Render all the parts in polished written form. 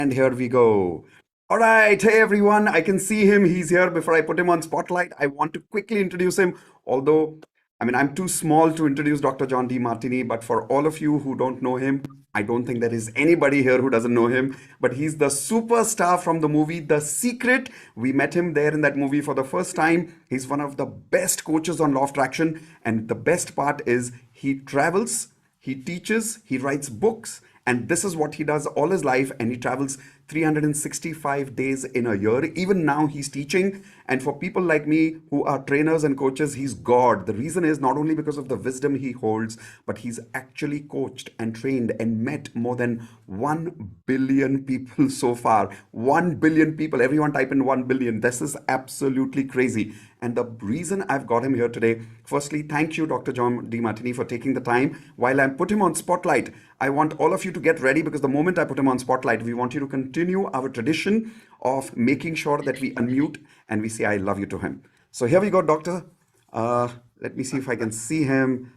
And here we go. All right. Hey, everyone. I can see him. He's here. Before I put him on spotlight, I want to quickly introduce him. Although, I'm too small to introduce Dr. John Demartini, but for all of you who don't know him, I don't think there is anybody here who doesn't know him. But he's the superstar from the movie The Secret. We met him there in that movie for the first time. He's one of the best coaches on law of attraction. And the best part is he travels, he teaches, he writes books, and this is what he does all his life. And he travels 365 days in a year. Even now, he's teaching. And for people like me who are trainers and coaches, he's God. The reason is not only because of the wisdom he holds, but he's actually coached and trained and met more than 1 billion people so far. 1 billion people. Everyone type in 1 billion. This is absolutely crazy. And the reason I've got him here today, firstly, thank you, Dr. John Demartini, for taking the time. While I put him on spotlight, I want all of you to get ready, because the moment I put him on spotlight, we want you to continue our tradition of making sure that we unmute and we say, I love you to him. So here we go, Doctor. Let me see if I can see him.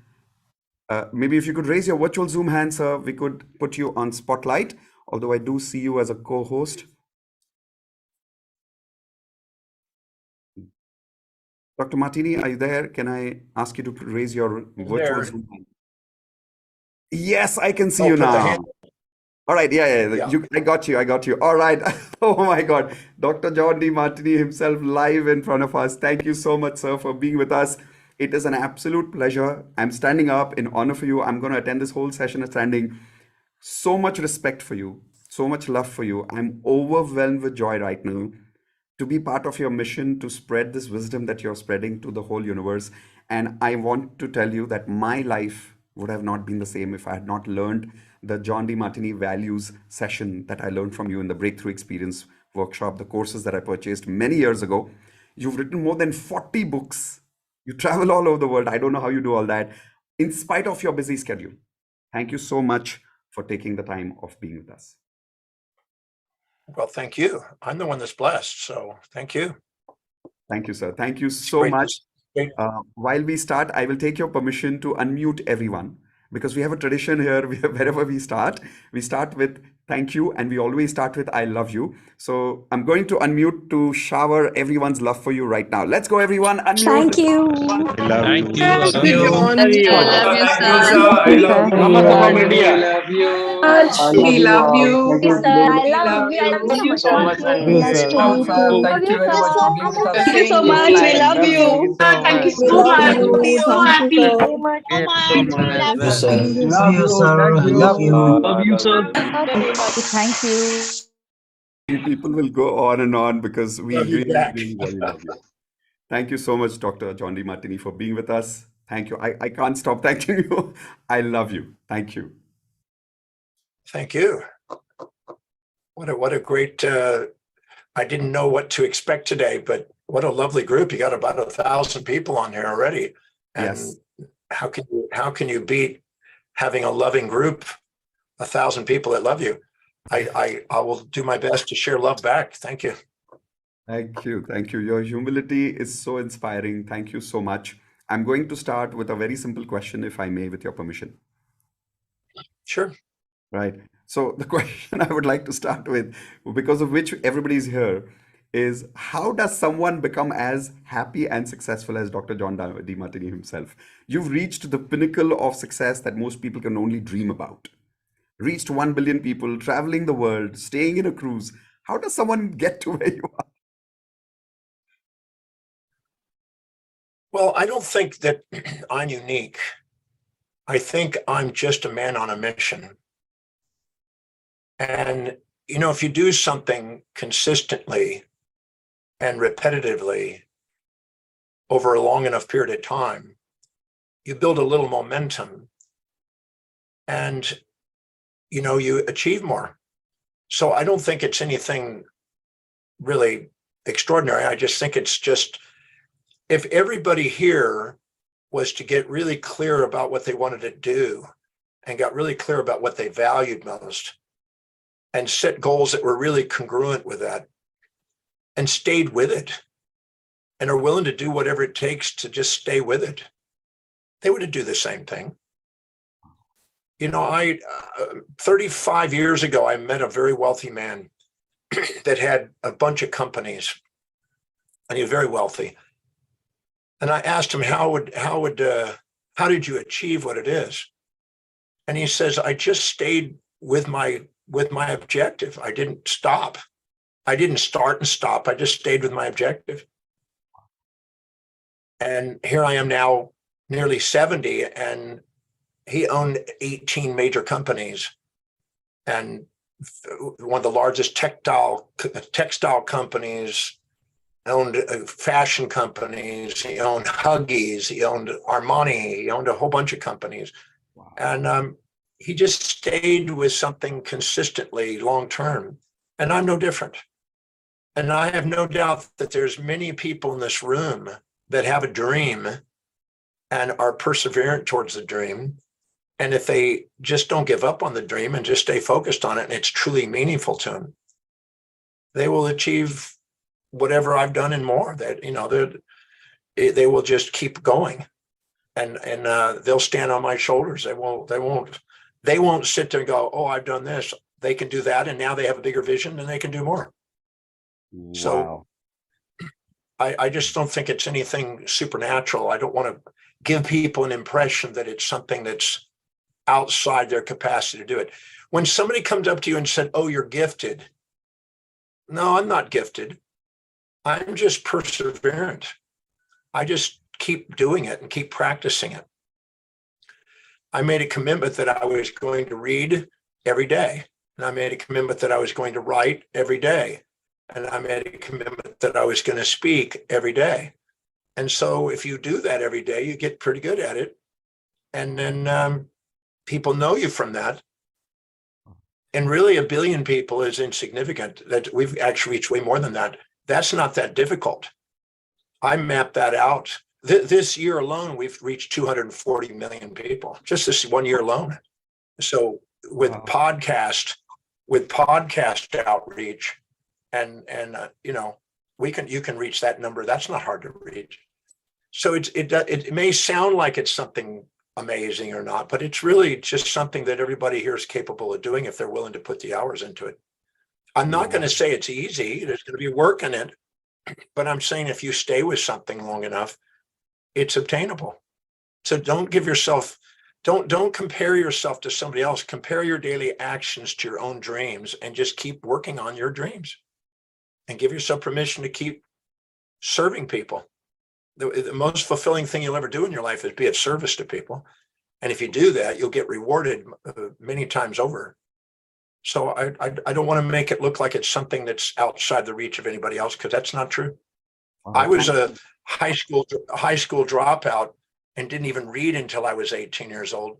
Maybe if you could raise your virtual Zoom hand, sir, we could put you on spotlight, although I do see you as a co-host. Dr. Martini, are you there? Can I ask you to raise your virtual Zoom hand? Yes, I can see you now. All right, yeah. I got you. All right. Oh my God. Dr. John Demartini himself live in front of us. Thank you so much, sir, for being with us. It is an absolute pleasure. I'm standing up in honor for you. I'm going to attend this whole session standing. So much respect for you, so much love for you. I'm overwhelmed with joy right now to be part of your mission to spread this wisdom that you're spreading to the whole universe. And I want to tell you that my life would have not been the same if I had not learned the John Demartini values session that I learned from you in the Breakthrough Experience workshop, the courses that I purchased many years ago. You've written more than 40 books. You travel all over the world. I don't know how you do all that in spite of your busy schedule. Thank you so much for taking the time of being with us. Well, thank you. I'm the one that's blessed, so thank you. Thank you, sir. Thank you so much. While we start, I will take your permission to unmute everyone, because we have a tradition here. Wherever we start with thank you, and we always start with I love you. So I'm going to unmute to shower everyone's love for you right now. Let's go, everyone. Unmute. Thank you. I love Thank you. you. Love you. John. Love you. I love you, sir. I love you. Mama from I India. love you. We love you. Thank you, sir. I We love love you. I love you you so much. so much. Nice to meet you. Thank you very much for being with us. Thank you so much. We love you. Thank you We so love much. you. Thank you so very much. Thank you. Love you, sir. I love you. Love you, sir. Thank you. People will go on and on because we Love you really, back. really, really love you. Thank you so much, Dr. John Demartini, for being with us. Thank you. I can't stop thanking you. I love you. Thank you. Thank you. What a great, I didn't know what to expect today, but what a lovely group. You got about 1,000 people on here already. And Yes. how can you beat having a loving group, 1,000 people that love you? I will do my best to share love back. Thank you. Thank you. Thank you. Your humility is so inspiring. Thank you so much. I'm going to start with a very simple question, if I may, with your permission. Sure. Right. So the question I would like to start with, because of which everybody's here, is how does someone become as happy and successful as Dr. John Demartini himself? You've reached the pinnacle of success that most people can only dream about. Reached 1 billion people, traveling the world, staying in a cruise. How does someone get to where you are? Well, I don't think that I'm unique. I think I'm just a man on a mission. And, if you do something consistently and repetitively over a long enough period of time, you build a little momentum and, you achieve more. So I don't think it's anything really extraordinary. I just think it's just, if everybody here was to get really clear about what they wanted to do and got really clear about what they valued most and set goals that were really congruent with that and stayed with it and are willing to do whatever it takes to just stay with it, they would do the same thing. 35 years ago, I met a very wealthy man that had a bunch of companies, and he was very wealthy. And I asked him, how did you achieve what it is? And he says, I just stayed with my objective. I didn't stop. I didn't start and stop. I just stayed with my objective. And here I am now, nearly 70, and he owned 18 major companies and one of the largest textile companies, owned fashion companies. He owned Huggies. He owned Armani. He owned a whole bunch of companies. Wow. And he just stayed with something consistently long term. And I'm no different. And I have no doubt that there's many people in this room that have a dream and are perseverant towards the dream. And if they just don't give up on the dream and just stay focused on it, and it's truly meaningful to them, they will achieve whatever I've done and more. That, you know, they will just keep going, and they'll stand on my shoulders. They won't sit there and go, oh, I've done this. They can do that, and now they have a bigger vision and they can do more. Wow. So I just don't think it's anything supernatural. I don't want to give people an impression that it's something that's outside their capacity to do it. When somebody comes up to you and said, oh, you're gifted. No, I'm not gifted. I'm just perseverant. I just keep doing it and keep practicing it. I made a commitment that I was going to read every day. And I made a commitment that I was going to write every day. And I made a commitment that I was going to speak every day. And so if you do that every day, you get pretty good at it. And then people know you from that. And really, 1 billion people is insignificant. That we've actually reached way more than that. That's not that difficult. I mapped that out. This year alone, we've reached 240 million people, just this 1 year alone. So with podcast outreach, and you know, you can reach that number. That's not hard to reach. So it may sound like it's something amazing or not, but it's really just something that everybody here is capable of doing if they're willing to put the hours into it. I'm not going to say it's easy. There's going to be work in it, but I'm saying if you stay with something long enough, it's obtainable. So don't compare yourself to somebody else. Compare your daily actions to your own dreams and just keep working on your dreams and give yourself permission to keep serving people. The most fulfilling thing you'll ever do in your life is be of service to people. And if you do that, you'll get rewarded many times over. So I don't want to make it look like it's something that's outside the reach of anybody else, because that's not true. I was a high school dropout and didn't even read until I was 18 years old.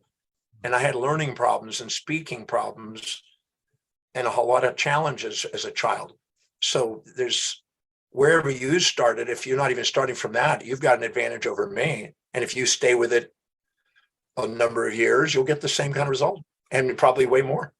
And I had learning problems and speaking problems and a whole lot of challenges as a child. So there's, wherever you started, if you're not even starting from that, you've got an advantage over me. And if you stay with it a number of years, you'll get the same kind of result, and probably way more.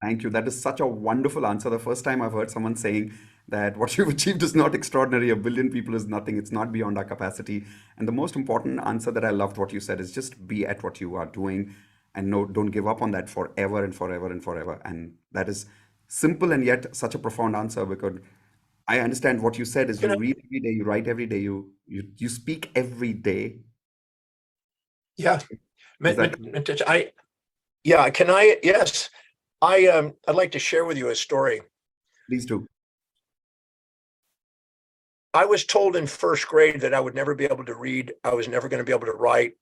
Thank you. That is such a wonderful answer. The first time I've heard someone saying that what you've achieved is not extraordinary. 1 billion people is nothing. It's not beyond our capacity. And the most important answer that I loved what you said is just be at what you are doing, and don't give up on that forever and forever and forever. And that is simple and yet such a profound answer, because I understand what you said is you read every day, you write every day, you speak every day. Yeah. Is Yes. I'd like to share with you a story. Please do. I was told in first grade that I would never be able to read. I was never going to be able to write.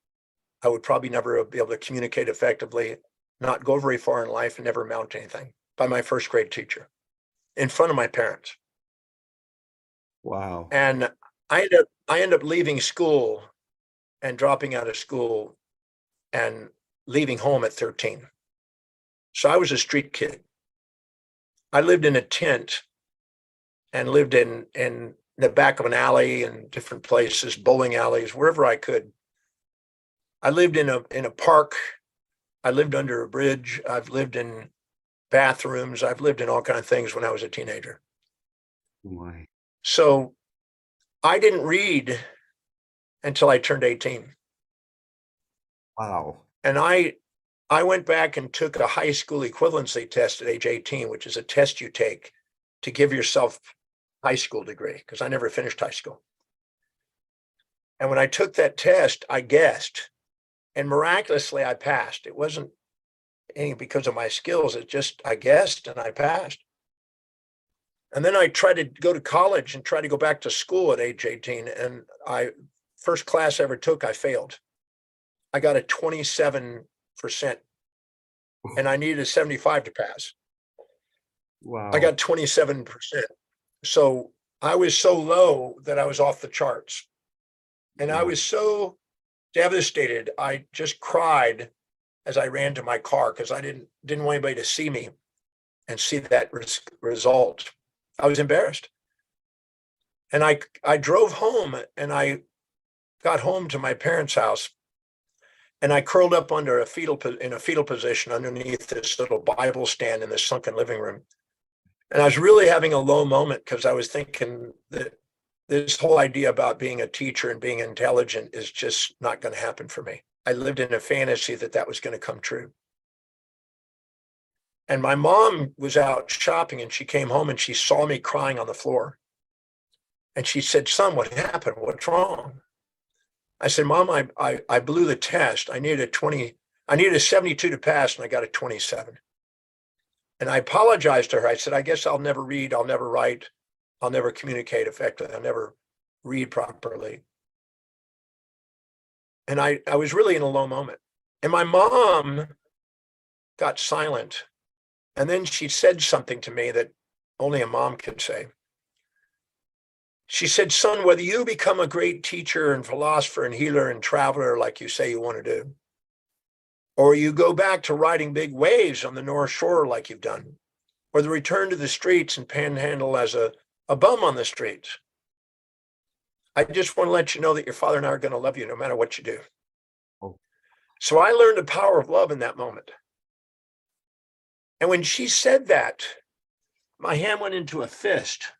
I would probably never be able to communicate effectively, not go very far in life, and never amount to anything, by my first grade teacher in front of my parents. Wow. And I end up leaving school and dropping out of school and leaving home at 13. So I was a street kid. I lived in a tent and lived in the back of an alley and different places, bowling alleys, wherever I could. I lived in a park. I lived under a bridge. I've lived in bathrooms. I've lived in all kinds of things when I was a teenager. Why? So I didn't read until I turned 18. Wow. And I went back and took a high school equivalency test at age 18, which is a test you take to give yourself a high school degree, because I never finished high school. And when I took that test, I guessed, and miraculously I passed. It wasn't any because of my skills. It's just I guessed and I passed. And then I tried to go to college and try to go back to school at age 18. And first class I ever took, I failed. I got a 27%, and I needed a 75 to pass. Wow. I got 27%. So I was so low that I was off the charts. And I was so devastated. I just cried as I ran to my car because I didn't want anybody to see me and see that result. I was embarrassed. And I drove home, and I got home to my parents' house, and I curled up in a fetal position underneath this little Bible stand in the sunken living room. And I was really having a low moment because I was thinking that this whole idea about being a teacher and being intelligent is just not going to happen for me. I lived in a fantasy that was going to come true. And my mom was out shopping, and she came home and she saw me crying on the floor. And she said, "Son, what happened? What's wrong?" I said, "Mom, I blew the test. I needed a 72 to pass, and I got a 27. And I apologized to her. I said, "I guess I'll never read, I'll never write, I'll never communicate effectively, I'll never read properly." And I was really in a low moment. And my mom got silent. And then she said something to me that only a mom can say. She said, "Son, whether you become a great teacher and philosopher and healer and traveler like you say you want to do, or you go back to riding big waves on the North Shore like you've done, or the return to the streets and panhandle as a bum on the streets, I just want to let you know that your father and I are going to love you no matter what you do." Oh. So I learned the power of love in that moment. And when she said that, my hand went into a fist.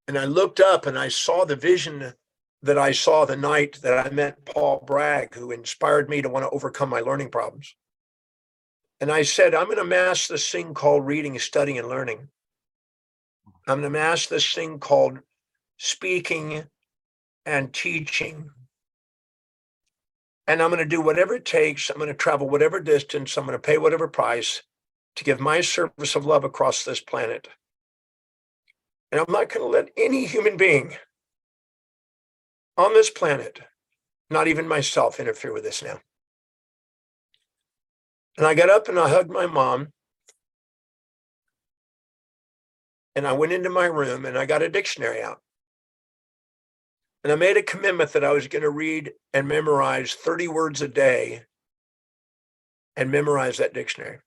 And I looked up and I saw the vision that I saw the night that I met Paul Bragg, who inspired me to want to overcome my learning problems. And I said, "I'm going to master this thing called reading, studying, and learning. I'm going to master this thing called speaking and teaching. And I'm going to do whatever it takes. I'm going to travel whatever distance. I'm going to pay whatever price to give my service of love across this planet. And I'm not going to let any human being on this planet, not even myself, interfere with this now." And I got up and I hugged my mom. And I went into my room and I got a dictionary out. And I made a commitment that I was going to read and memorize 30 words a day and memorize that dictionary.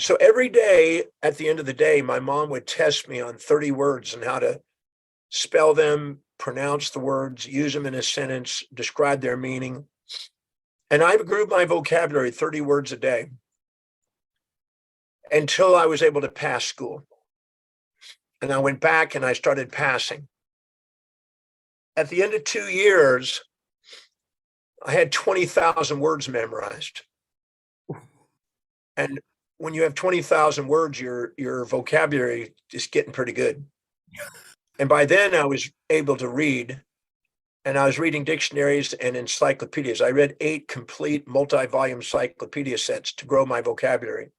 So every day, at the end of the day, my mom would test me on 30 words and how to spell them, pronounce the words, use them in a sentence, describe their meaning. And I grew my vocabulary 30 words a day until I was able to pass school. And I went back and I started passing. At the end of 2 years, I had 20,000 words memorized. And when you have 20,000 words, your vocabulary is getting pretty good. And by then I was able to read, and I was reading dictionaries and encyclopedias. I read 8 complete multi-volume encyclopedia sets to grow my vocabulary.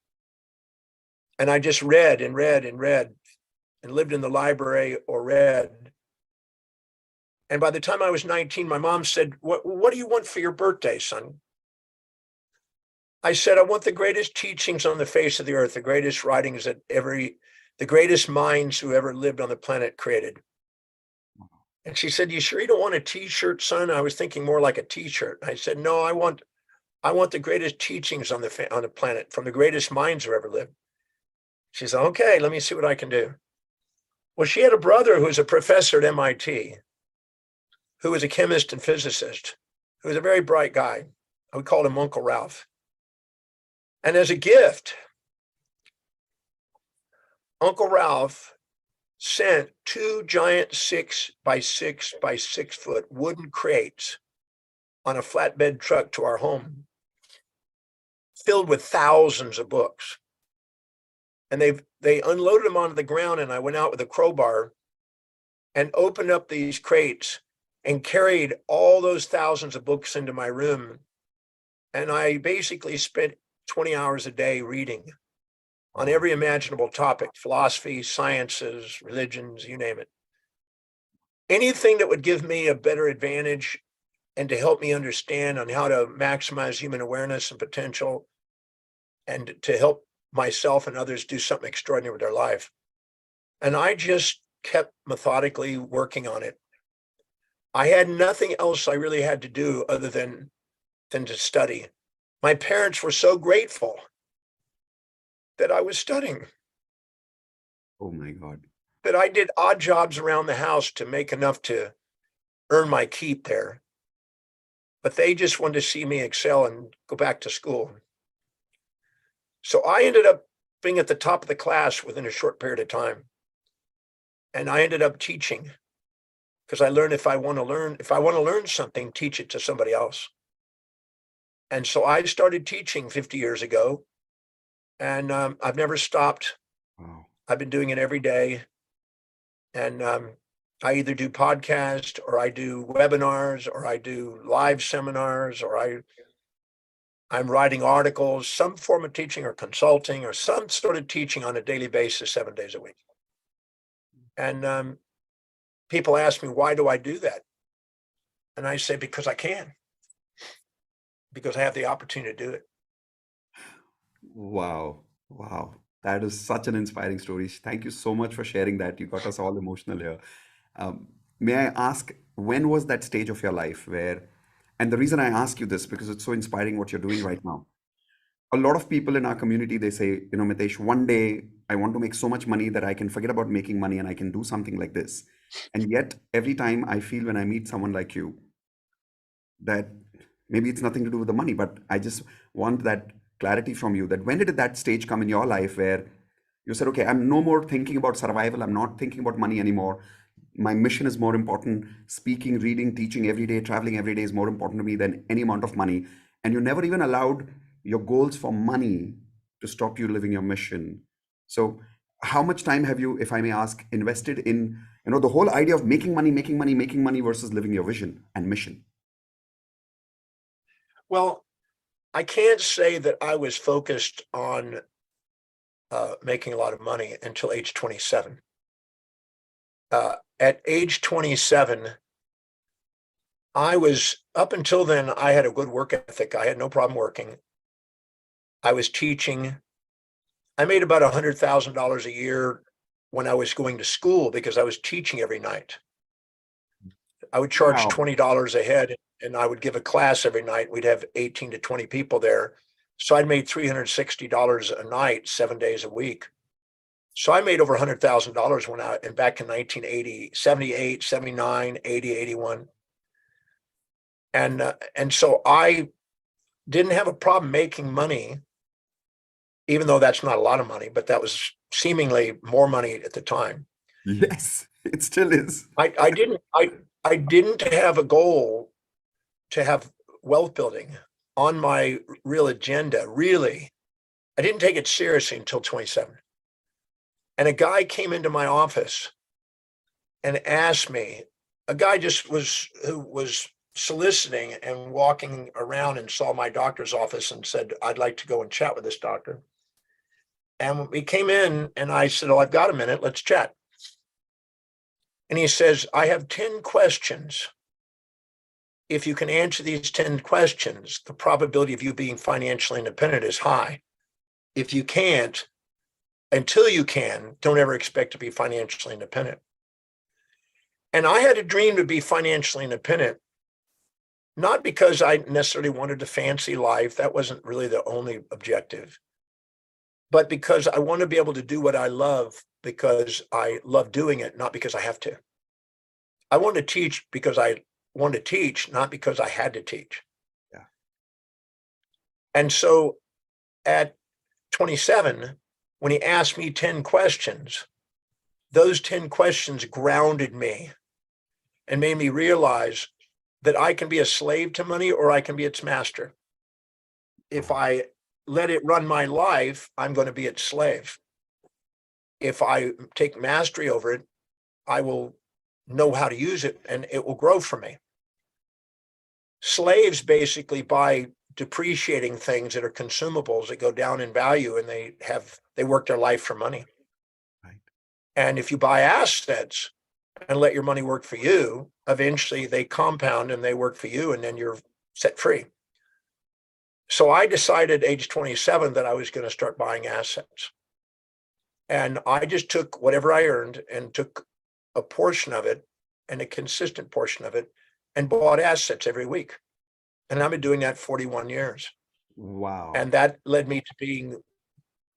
And I just read and read and read and lived in the library or read. And by the time I was 19, my mom said, what do you want for your birthday, son? I said, "I want the greatest teachings on the face of the earth, the greatest writings that the greatest minds who ever lived on the planet created." And she said, "You sure you don't want a t-shirt, son?" I was thinking more like a t-shirt. I said, "No, I want the greatest teachings on the planet from the greatest minds who ever lived." She said, "Okay, let me see what I can do." Well, she had a brother who was a professor at MIT, who was a chemist and physicist, who was a very bright guy. We called him Uncle Ralph. And as a gift, Uncle Ralph sent 2 giant 6 by 6 by 6 foot wooden crates on a flatbed truck to our home, filled with thousands of books. And they unloaded them onto the ground, and I went out with a crowbar and opened up these crates and carried all those thousands of books into my room. And I basically spent 20 hours a day reading on every imaginable topic: philosophy, sciences, religions, you name it. Anything that would give me a better advantage and to help me understand on how to maximize human awareness and potential, and to help myself and others do something extraordinary with their life. And I just kept methodically working on it. I had nothing else I really had to do other than to study. My parents were so grateful that I was studying, Oh my God. that I did odd jobs around the house to make enough to earn my keep there. But they just wanted to see me excel and go back to school. So I ended up being at the top of the class within a short period of time. And I ended up teaching, because I learned if I want to learn something, teach it to somebody else. And so I started teaching 50 years ago, and I've never stopped. Wow. I've been doing it every day. And I either do podcasts, or I do webinars, or I do live seminars, or I'm writing articles, some form of teaching or consulting or some sort of teaching on a daily basis, 7 days a week. And people ask me, why do I do that? And I say, because I can, because I have the opportunity to do it. Wow. Wow. That is such an inspiring story. Thank you so much for sharing that. You got us all emotional here. May I ask, when was that stage of your life where, and the reason I ask you this, because it's so inspiring what you're doing right now. A lot of people in our community, they say, Mitesh, one day I want to make so much money that I can forget about making money and I can do something like this. And yet, every time I feel when I meet someone like you, that maybe it's nothing to do with the money, but I just want that clarity from you, that when did that stage come in your life where you said, okay, I'm no more thinking about survival. I'm not thinking about money anymore. My mission is more important. Speaking, reading, teaching every day, traveling every day is more important to me than any amount of money. And you never even allowed your goals for money to stop you living your mission. So how much time have you, if I may ask, invested in, the whole idea of making money versus living your vision and mission? Well, I can't say that I was focused on making a lot of money until age 27. At age 27, up until then, I had a good work ethic. I had no problem working. I was teaching. I made about $100,000 a year when I was going to school, because I was teaching every night. I would charge Wow. $20 a head, and I would give a class every night. We'd have 18 to 20 people there. So I'd made $360 a night, 7 days a week. So I made over $100,000 when and back in 1980, 78, 79, 80, 81. And so I didn't have a problem making money, even though that's not a lot of money, but that was seemingly more money at the time. Yes, it still is. I didn't have a goal to have wealth building on my real agenda, really. I didn't take it seriously until 27. And a guy came into my office and asked me, a guy who was soliciting and walking around and saw my doctor's office and said, I'd like to go and chat with this doctor. And he came in and I said, oh, I've got a minute, let's chat. And he says, I have 10 questions. If you can answer these 10 questions, the probability of you being financially independent is high. If you can't, until you can, don't ever expect to be financially independent. And I had a dream to be financially independent, not because I necessarily wanted a fancy life. That wasn't really the only objective, but because I want to be able to do what I love, because I love doing it, not because I have to. I want to teach because I want to teach, not because I had to teach. Yeah. And so at 27, when he asked me 10 questions, those 10 questions grounded me and made me realize that I can be a slave to money or I can be its master. If I let it run my life, I'm going to be its slave. if I take mastery over it, I will know how to use it and it will grow for me. Slaves basically buy depreciating things that are consumables that go down in value, and they work their life for money. Right. And if you buy assets and let your money work for you, eventually they compound and they work for you, and then you're set free. So I decided age 27 that I was going to start buying assets. And I just took whatever I earned and took a portion of it, and a consistent portion of it, and bought assets every week. And I've been doing that 41 years. Wow. And that led me to being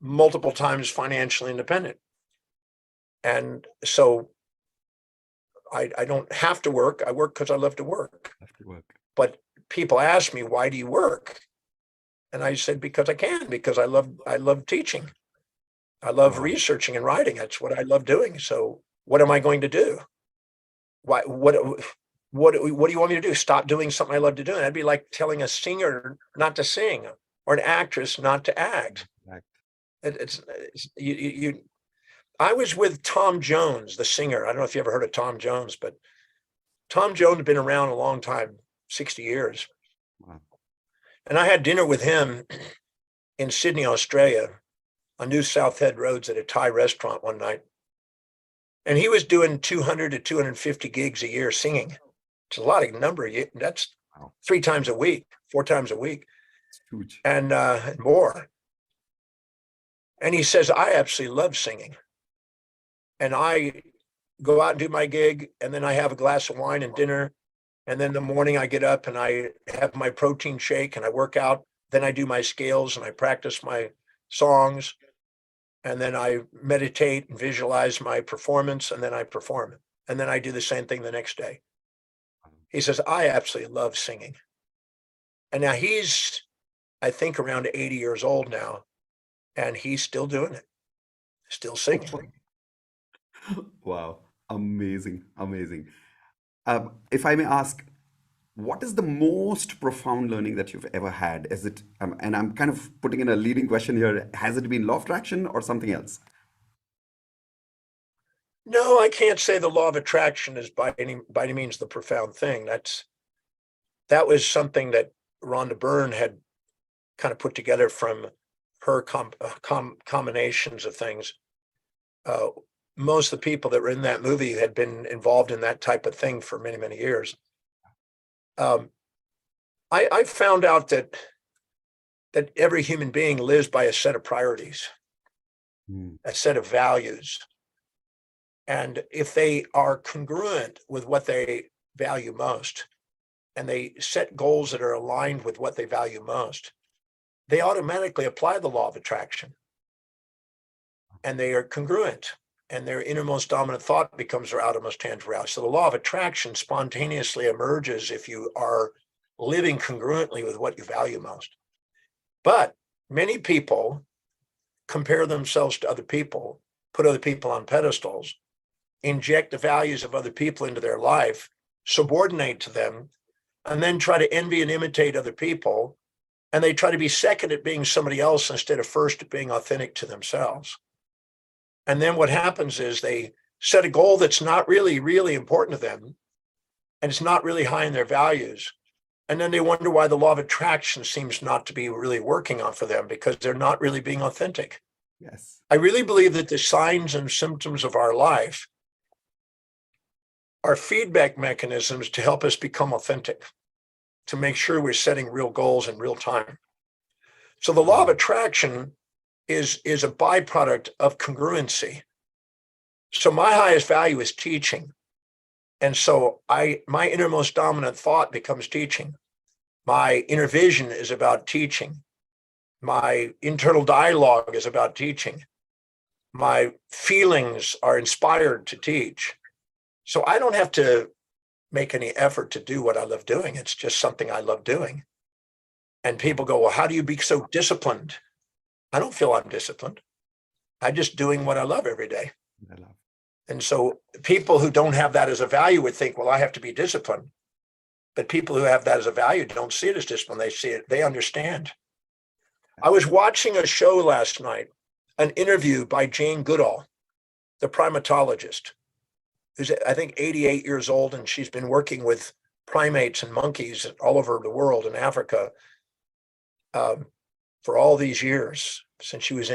multiple times financially independent. And so I don't have to work. I work because I love to work. Have to work. But people ask me, why do you work? And I said, because I can, because I love teaching. I love Wow. researching and writing. That's what I love doing. So what am I going to do? What do you want me to do? Stop doing something I love to do? And that'd be like telling a singer not to sing or an actress not to act. Right. It's I was with Tom Jones, the singer. I don't know if you ever heard of Tom Jones, but Tom Jones has been around a long time, 60 years. Wow. And I had dinner with him in Sydney, Australia, on New South Head Roads at a Thai restaurant one night. And he was doing 200 to 250 gigs a year singing. It's a lot of number. That's Wow. 3 times a week, 4 times a week, It's huge. and more. And he says, I absolutely love singing. And I go out and do my gig, and then I have a glass of wine and dinner. And then in the morning I get up and I have my protein shake and I work out. Then I do my scales and I practice my songs. And then I meditate and visualize my performance, and then I perform it. And then I do the same thing the next day. He says, I absolutely love singing. And now he's, I think, around 80 years old now, and he's still doing it, still singing. Wow. Amazing. Amazing. If I may ask, what is the most profound learning that you've ever had? Is it, and I'm kind of putting in a leading question here, has it been law of attraction or something else? No, I can't say the law of attraction is by any means the profound thing. That was something that Rhonda Byrne had kind of put together from her combinations of things. Most of the people that were in that movie had been involved in that type of thing for many, many years. I found out that every human being lives by a set of priorities, a set of values. And if they are congruent with what they value most, and they set goals that are aligned with what they value most, they automatically apply the law of attraction. And they are congruent, and their innermost dominant thought becomes their outermost tangible reality. So the law of attraction spontaneously emerges if you are living congruently with what you value most. But many people compare themselves to other people, put other people on pedestals, inject the values of other people into their life, subordinate to them, and then try to envy and imitate other people. And they try to be second at being somebody else instead of first at being authentic to themselves. And then what happens is they set a goal that's not really, really important to them, and it's not really high in their values. And then they wonder why the law of attraction seems not to be really working on for them, because they're not really being authentic. Yes. I really believe that the signs and symptoms of our life are feedback mechanisms to help us become authentic, to make sure we're setting real goals in real time. So the law of attraction is a byproduct of congruency. So my highest value is teaching. And so my innermost dominant thought becomes teaching. My inner vision is about teaching. My internal dialogue is about teaching. My feelings are inspired to teach. So I don't have to make any effort to do what I love doing. It's just something I love doing. And people go, well, how do you be so disciplined? I don't feel I'm disciplined. I'm just doing what I love every day. I love. And so people who don't have that as a value would think, well, I have to be disciplined. But people who have that as a value don't see it as discipline. They see it, they understand. I was watching a show last night, an interview by Jane Goodall. the primatologist, who's I think 88 years old, and she's been working with primates and monkeys all over the world in Africa for all these years since she was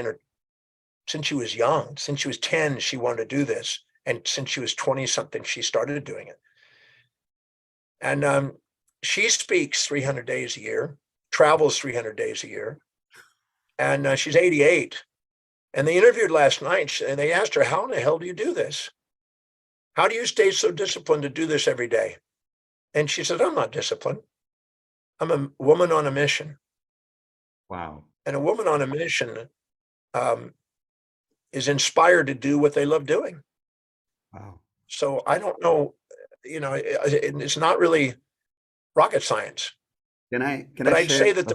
young. Since she was 10, she wanted to do this, and since she was 20 something, she started doing it. And she speaks 300 days a year, travels 300 days a year, and she's 88. And they interviewed last night, and they asked her, "How in the hell do you do this? How do you stay so disciplined to do this every day?" And she said, "I'm not disciplined. I'm a woman on a mission." Wow. And a woman on a mission is inspired to do what they love doing. Wow. So I don't know, it's not really rocket science. Can But I I'd share? say that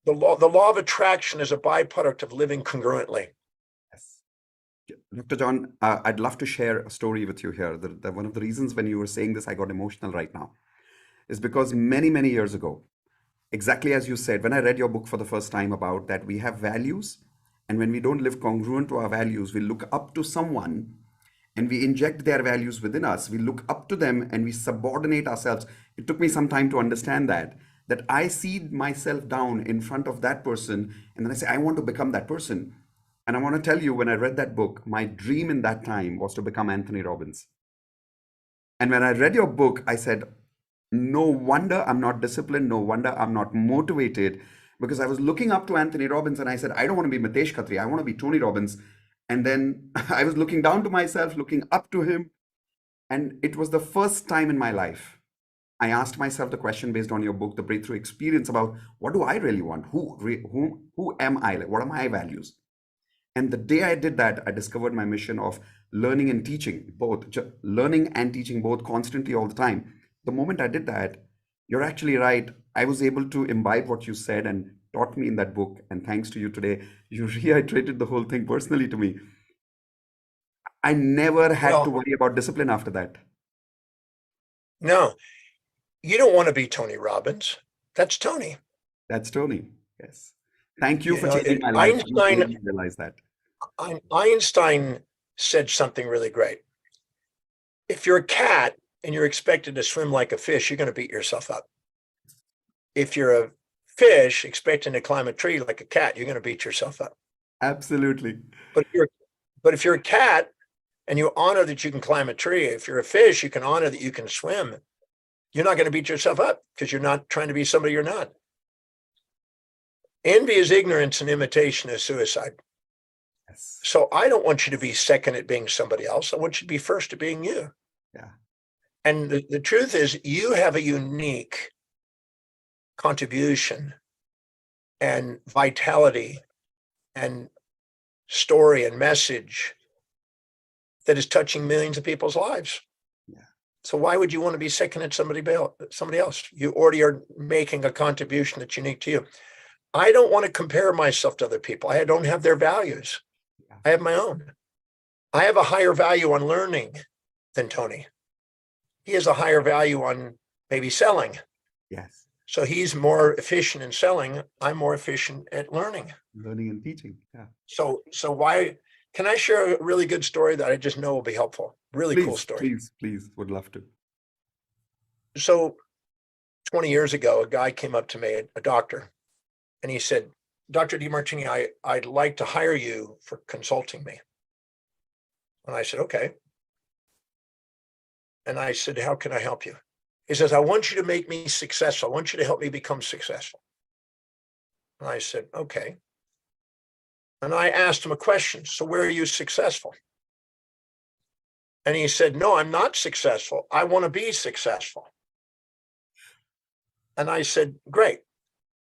the law of attraction is a byproduct of living congruently. Yes. Dr. John, I'd love to share a story with you here. One of the reasons when you were saying this, I got emotional right now, is because many, many years ago, exactly as you said, when I read your book for the first time about that, we have values, and when we don't live congruent to our values, we look up to someone and we inject their values within us. We look up to them and we subordinate ourselves. It took me some time to understand that I see myself down in front of that person, and then I say, I want to become that person. And I want to tell you, when I read that book, my dream in that time was to become Anthony Robbins. And when I read your book, I said, no wonder I'm not disciplined. No wonder I'm not motivated, because I was looking up to Anthony Robbins and I said, I don't want to be Mitesh Khatri. I want to be Tony Robbins. And then I was looking down to myself, looking up to him. And it was the first time in my life I asked myself the question based on your book, The Breakthrough Experience, about what do I really want? Who am I? Like, what are my values? And the day I did that, I discovered my mission of learning and teaching both, learning and teaching both constantly all the time. The moment I did that, you're actually right. I was able to imbibe what you said and taught me in that book. And thanks to you today, you reiterated the whole thing personally to me. I never had to Well, worry about discipline after that. no, you don't want to be Tony Robbins. That's Tony. That's Tony. Yes. Thank you You for know, changing my life. You made Einstein me realize that. Einstein said something really great. If you're a cat and you're expected to swim like a fish, you're going to beat yourself up. If you're a fish expecting to climb a tree like a cat, you're going to beat yourself up. Absolutely. But if you're a cat and you honor that you can climb a tree, if you're a fish, you can honor that you can swim. You're not going to beat yourself up because you're not trying to be somebody you're not. Envy is ignorance and imitation is suicide. Yes. So I don't want you to be second at being somebody else. I want you to be first at being you. Yeah. And the truth is, you have a unique contribution and vitality and story and message that is touching millions of people's lives. Yeah. So why would you want to be second at somebody else? You already are making a contribution that's unique to you. I don't want to compare myself to other people. I don't have their values. Yeah. I have my own. I have a higher value on learning than Tony. He has a higher value on maybe selling. Yes. So he's more efficient in selling. I'm more efficient at learning. Learning and teaching. Yeah. So why can I share a really good story that I just know will be helpful? Really cool story. Please, would love to. So 20 years ago, a guy came up to me, a doctor, and he said, Dr. Demartini, I'd like to hire you for consulting me. And I said, okay. And I said, how can I help you? He says, I want you to make me successful. I want you to help me become successful. And I said, okay. And I asked him a question. So where are you successful? And he said, no, I'm not successful. I want to be successful. And I said, great.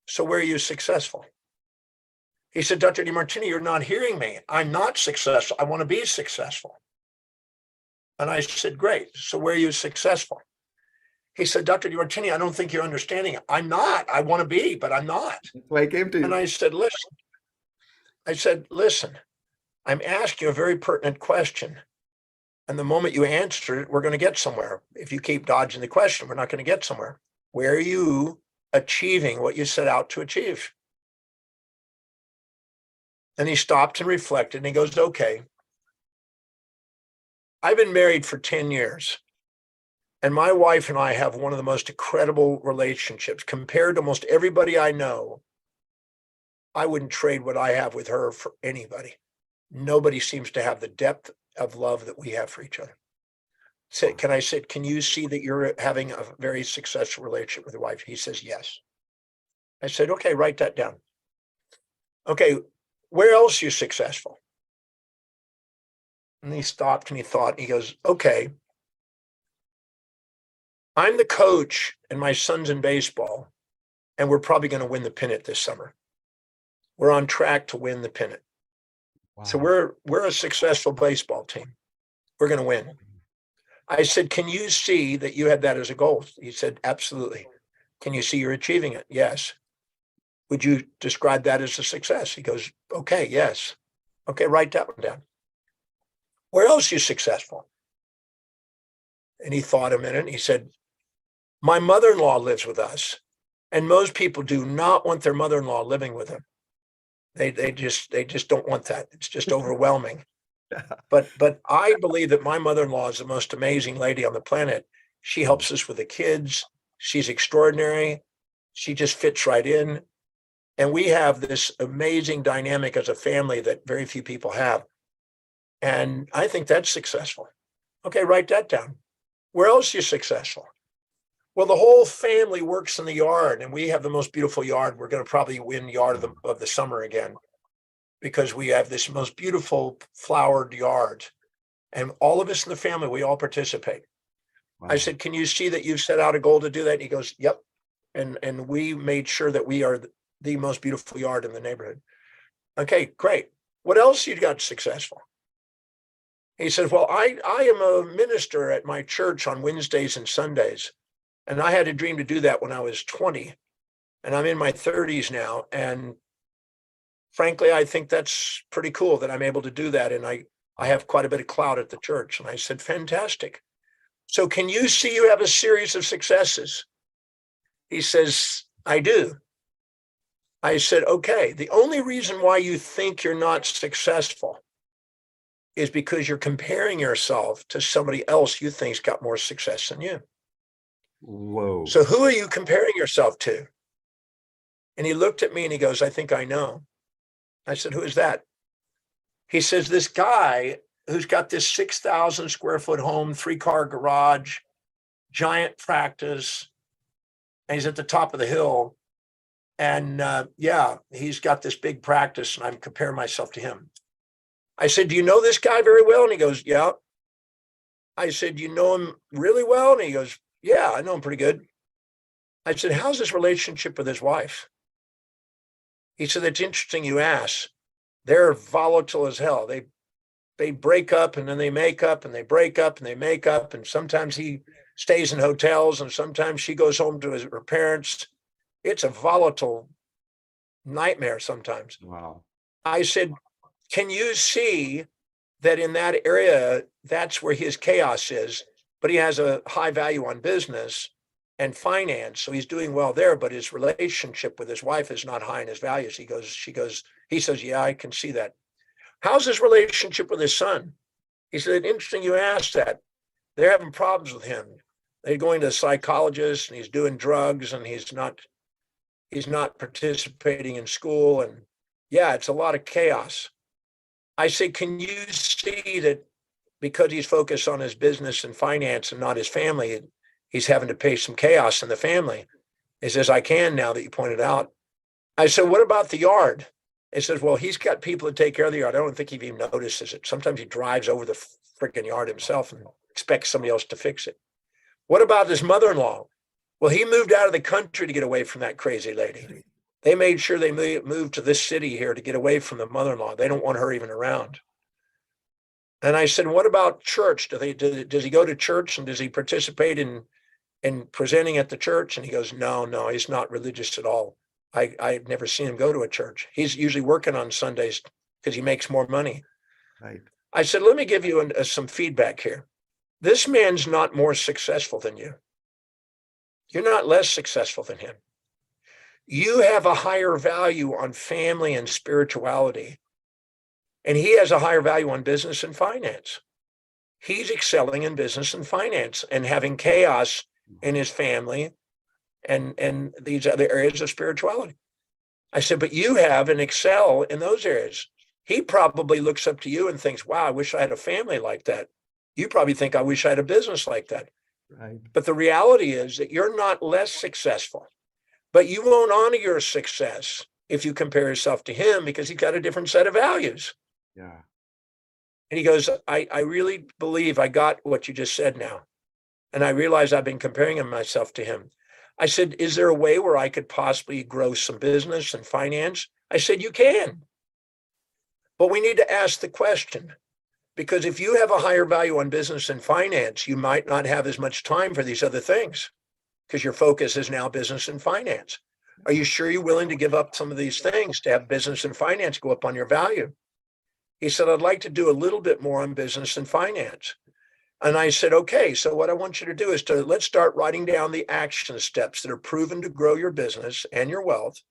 So where are you successful? He said, Dr. Demartini, you're not hearing me. I'm not successful. I want to be successful. And I said, great. So where are you successful? He said, Dr. Demartini, I don't think you're understanding it. I'm not. I want to be, but I'm not. That's why I came to you. And I said, listen, I'm asking you a very pertinent question. And the moment you answer it, we're going to get somewhere. If you keep dodging the question, we're not going to get somewhere. Where are you achieving what you set out to achieve? And he stopped and reflected and he goes, okay, I've been married for 10 years. And my wife and I have one of the most incredible relationships. Compared to almost everybody I know, I wouldn't trade what I have with her for anybody. Nobody seems to have the depth of love that we have for each other. So I said, can you see that you're having a very successful relationship with your wife? He says, yes. I said, okay, write that down. Okay, where else are you successful? And he stopped and he thought, and he goes, okay, I'm the coach and my son's in baseball, and we're probably going to win the pennant this summer. We're on track to win the pennant. Wow. So we're a successful baseball team. We're going to win. I said, can you see that you had that as a goal? He said, absolutely. Can you see you're achieving it? Yes. Would you describe that as a success? He goes, okay, yes. Okay, write that one down. Where else are you successful? And he thought a minute and he said, my mother-in-law lives with us, and most people do not want their mother-in-law living with them. They just don't want that. It's just overwhelming. But I believe that my mother-in-law is the most amazing lady on the planet. She helps us with the kids. She's extraordinary. She just fits right in. And we have this amazing dynamic as a family that very few people have. And I think that's successful. Okay, write that down. Where else are you successful? Well, the whole family works in the yard, and we have the most beautiful yard. We're going to probably win yard of the summer again, because we have this most beautiful flowered yard, and all of us in the family, we all participate. Wow. I said, can you see that you've set out a goal to do that? And he goes, yep. And we made sure that we are the most beautiful yard in the neighborhood. Okay, great. What else you got successful? He says, well, I am a minister at my church on Wednesdays and Sundays. And I had a dream to do that when I was 20, and I'm in my 30s now. And frankly, I think that's pretty cool that I'm able to do that. And I have quite a bit of clout at the church. And I said, fantastic. So can you see you have a series of successes? He says, I do. I said, okay, the only reason why you think you're not successful is because you're comparing yourself to somebody else you think's got more success than you. Whoa. So who are you comparing yourself to? And he looked at me and he goes, I think I know. I said, who is that? He says, this guy who's got this 6,000 square foot home, 3-car garage, giant practice, and he's at the top of the hill. And yeah, he's got this big practice, and I'm comparing myself to him. I said, do you know this guy very well? And he goes, yeah. I said, you know him really well? And he goes, yeah, I know him pretty good. I said, how's his relationship with his wife? He said, it's interesting you ask. They're volatile as hell. They break up and then they make up, and they break up and they make up. And sometimes he stays in hotels, and sometimes she goes home to her parents. It's a volatile nightmare sometimes. Wow. I said, can you see that in that area, that's where his chaos is? But he has a high value on business and finance, so he's doing well there, but his relationship with his wife is not high in his values. He says, yeah, I can see that. How's his relationship with his son? He said, interesting you asked that. They're having problems with him. They're going to a psychologist, and he's doing drugs, and he's not participating in school. And yeah, it's a lot of chaos. I say, can you see that because he's focused on his business and finance and not his family, he's having to pay some chaos in the family? He says, I can, now that you pointed out. I said, what about the yard? He says, well, he's got people to take care of the yard. I don't think he even notices it. Sometimes he drives over the freaking yard himself and expects somebody else to fix it. What about his mother-in-law? Well, he moved out of the country to get away from that crazy lady. They made sure they moved to this city here to get away from the mother-in-law. They don't want her even around. And I said, what about church? Does he go to church, and does he participate in presenting at the church? And he goes, no, he's not religious at all. I've never seen him go to a church. He's usually working on Sundays because he makes more money. Right. I said, let me give you some feedback here. This man's not more successful than you. You're not less successful than him. You have a higher value on family and spirituality, and he has a higher value on business and finance. He's excelling in business and finance and having chaos in his family and these other areas of spirituality. I said, but you have and excel in those areas. He probably looks up to you and thinks, wow, I wish I had a family like that. You probably think, I wish I had a business like that. Right. But the reality is that you're not less successful, but you won't honor your success if you compare yourself to him because he's got a different set of values. Yeah. And he goes, I really believe I got what you just said now. And I realize I've been comparing myself to him. I said, is there a way where I could possibly grow some business and finance? I said, you can. But we need to ask the question, because if you have a higher value on business and finance, you might not have as much time for these other things because your focus is now business and finance. Are you sure you're willing to give up some of these things to have business and finance go up on your value? He said, I'd like to do a little bit more on business and finance. And I said, okay, so what I want you to do is let's start writing down the action steps that are proven to grow your business and your wealth.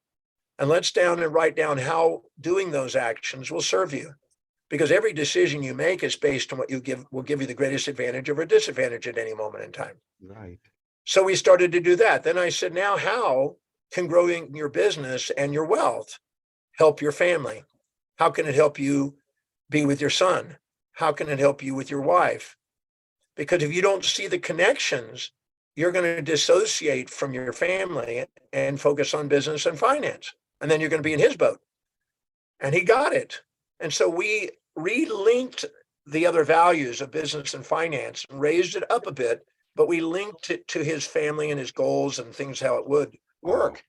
And let's write down how doing those actions will serve you. Because every decision you make is based on what will give you the greatest advantage or disadvantage at any moment in time. Right. So we started to do that. Then I said, now how can growing your business and your wealth help your family? How can it help you be with your son? How can it help you with your wife? Because if you don't see the connections, you're going to dissociate from your family and focus on business and finance. And then you're going to be in his boat. And he got it. And so we relinked the other values of business and finance and raised it up a bit, but we linked it to his family and his goals and things, how it would work.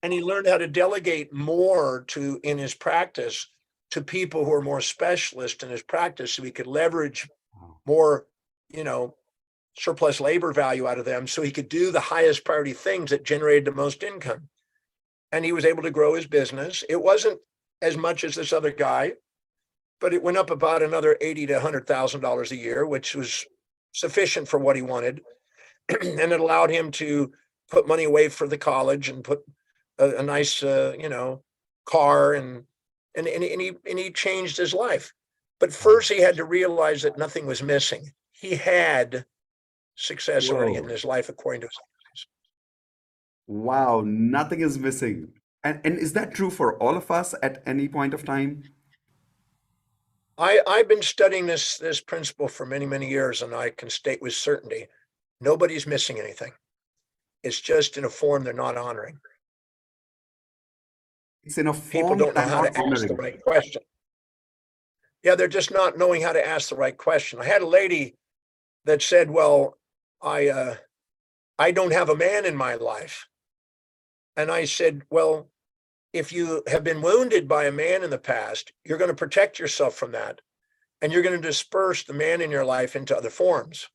And he learned how to delegate more in his practice to people who are more specialist in his practice, so he could leverage more, surplus labor value out of them, so he could do the highest priority things that generated the most income. And he was able to grow his business. It wasn't as much as this other guy, but it went up about another $80,000 to $100,000 a year, which was sufficient for what he wanted. And it allowed him to put money away for the college and put a nice, car, and he changed his life. But first he had to realize that nothing was missing. He had success already in his life according to his life. Wow, nothing is missing. And is that true for all of us at any point of time? I've been studying this principle for many, many years, and I can state with certainty, nobody's missing anything. It's just in a form they're not honoring. It's in a People form don't that know how I'm to not ask the honoring. right question. Yeah, they're just not knowing how to ask the right question. I had a lady that said, well, I don't have a man in my life. And I said, well, if you have been wounded by a man in the past, you're going to protect yourself from that. And you're going to disperse the man in your life into other forms.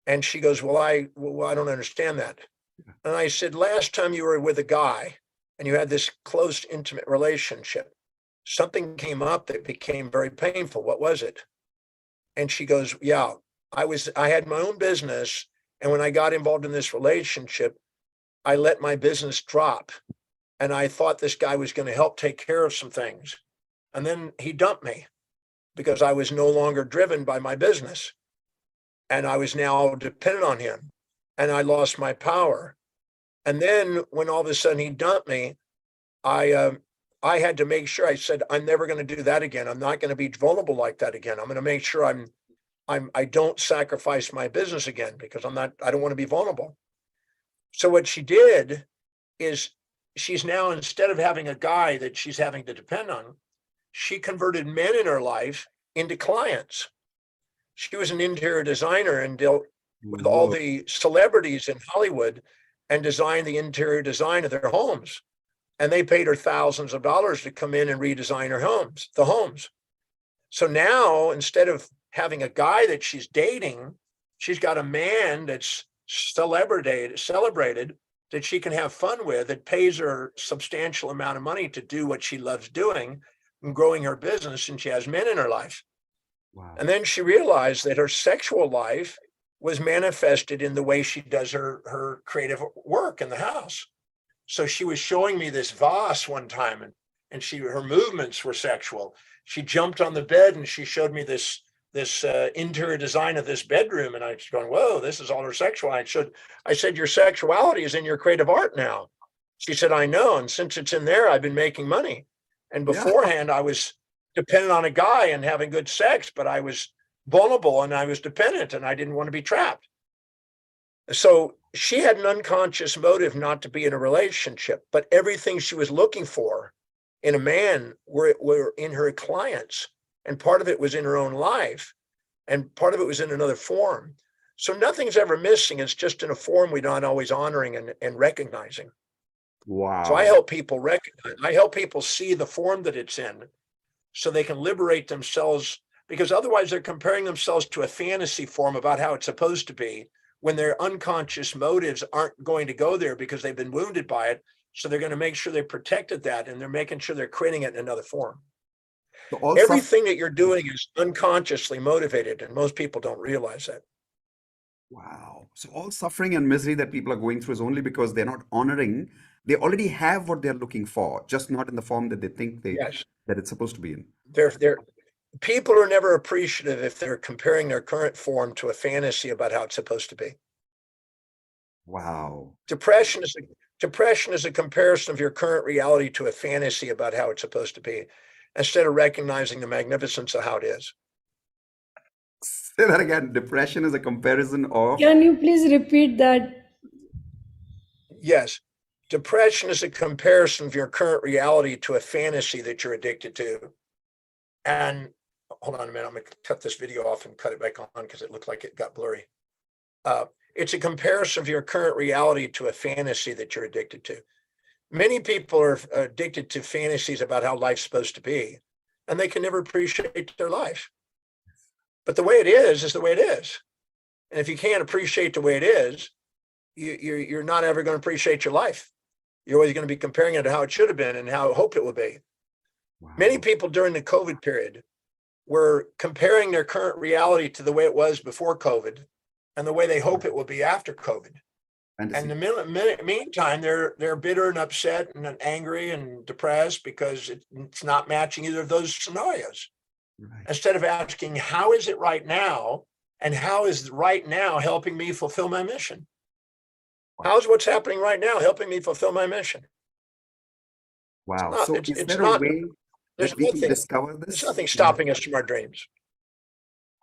And she goes, well, I don't understand that. And I said, last time you were with a guy and you had this close, intimate relationship, something came up that became very painful. What was it? And she goes, yeah, I had my own business. And when I got involved in this relationship, I let my business drop. And I thought this guy was going to help take care of some things. And then he dumped me because I was no longer driven by my business. And I was now dependent on him. And I lost my power. And then when all of a sudden he dumped me, I had to make sure, I said, I'm never going to do that again. I'm not going to be vulnerable like that again. I'm going to make sure I don't sacrifice my business again, because I don't want to be vulnerable. So what she did is she's now, instead of having a guy that she's having to depend on, she converted men in her life into clients. She was an interior designer and dealt with all the celebrities in Hollywood and designed the interior design of their homes. And they paid her thousands of dollars to come in and redesign the homes. So now, instead of having a guy that she's dating, she's got a man that's celebrated that she can have fun with, that pays her a substantial amount of money to do what she loves doing and growing her business, and she has men in her life. Wow. And then she realized that her sexual life was manifested in the way she does her creative work in the house. So she was showing me this vase one time, and her movements were sexual. She jumped on the bed and she showed me this interior design of this bedroom, and I was going, whoa, this is all her sexual. I said, your sexuality is in your creative art now. She said, I know. And since it's in there, I've been making money. And beforehand, I was dependent on a guy and having good sex, but I was vulnerable and I was dependent and I didn't want to be trapped. So she had an unconscious motive not to be in a relationship, but everything she was looking for in a man were in her clients. And part of it was in her own life. And part of it was in another form. So nothing's ever missing. It's just in a form we're not always honoring and recognizing. Wow. So I help people recognize, I help people see the form that it's in so they can liberate themselves, because otherwise they're comparing themselves to a fantasy form about how it's supposed to be when their unconscious motives aren't going to go there because they've been wounded by it. So they're going to make sure they protected that, and they're making sure they're creating it in another form. So everything that you're doing is unconsciously motivated, and most people don't realize that. Wow. So all suffering and misery that people are going through is only because they're not honoring. They already have what they're looking for, just not in the form that they think that it's supposed to be in. People are never appreciative if they're comparing their current form to a fantasy about how it's supposed to be. Wow. Depression is a comparison of your current reality to a fantasy about how it's supposed to be, instead of recognizing the magnificence of how it is. Say that again. Depression is a comparison of. Can you please repeat that? Yes. Depression is a comparison of your current reality to a fantasy that you're addicted to. And hold on a minute, I'm going to cut this video off and cut it back on because it looked like it got blurry. It's a comparison of your current reality to a fantasy that you're addicted to. Many people are addicted to fantasies about how life's supposed to be, and they can never appreciate their life. But the way it is the way it is. And if you can't appreciate the way it is, you're not ever going to appreciate your life. You're always going to be comparing it to how it should have been and how I hoped it would be. Wow. Many people during the COVID period were comparing their current reality to the way it was before COVID and the way they hope it will be after COVID. Fantasy. And in the meantime, they're bitter and upset and angry and depressed because it's not matching either of those scenarios. Right. Instead of asking, how is it right now? And how is right now helping me fulfill my mission? How's what's happening right now helping me fulfill my mission? Wow. So is there a way that we can discover this? There's nothing stopping us from our dreams.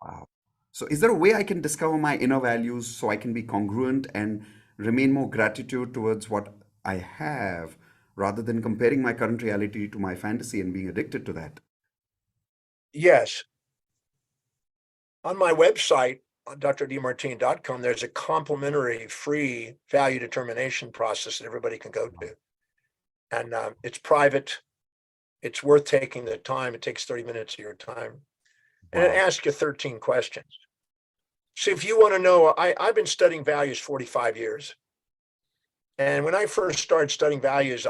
Wow. So is there a way I can discover my inner values so I can be congruent and remain more gratitude towards what I have rather than comparing my current reality to my fantasy and being addicted to that? Yes. On my website, on drdemartini.com, there's a complimentary free value determination process that everybody can go to. And it's private. It's worth taking the time. It takes 30 minutes of your time. And it asks you 13 questions. So if you want to know, I've been studying values 45 years. And when I first started studying values,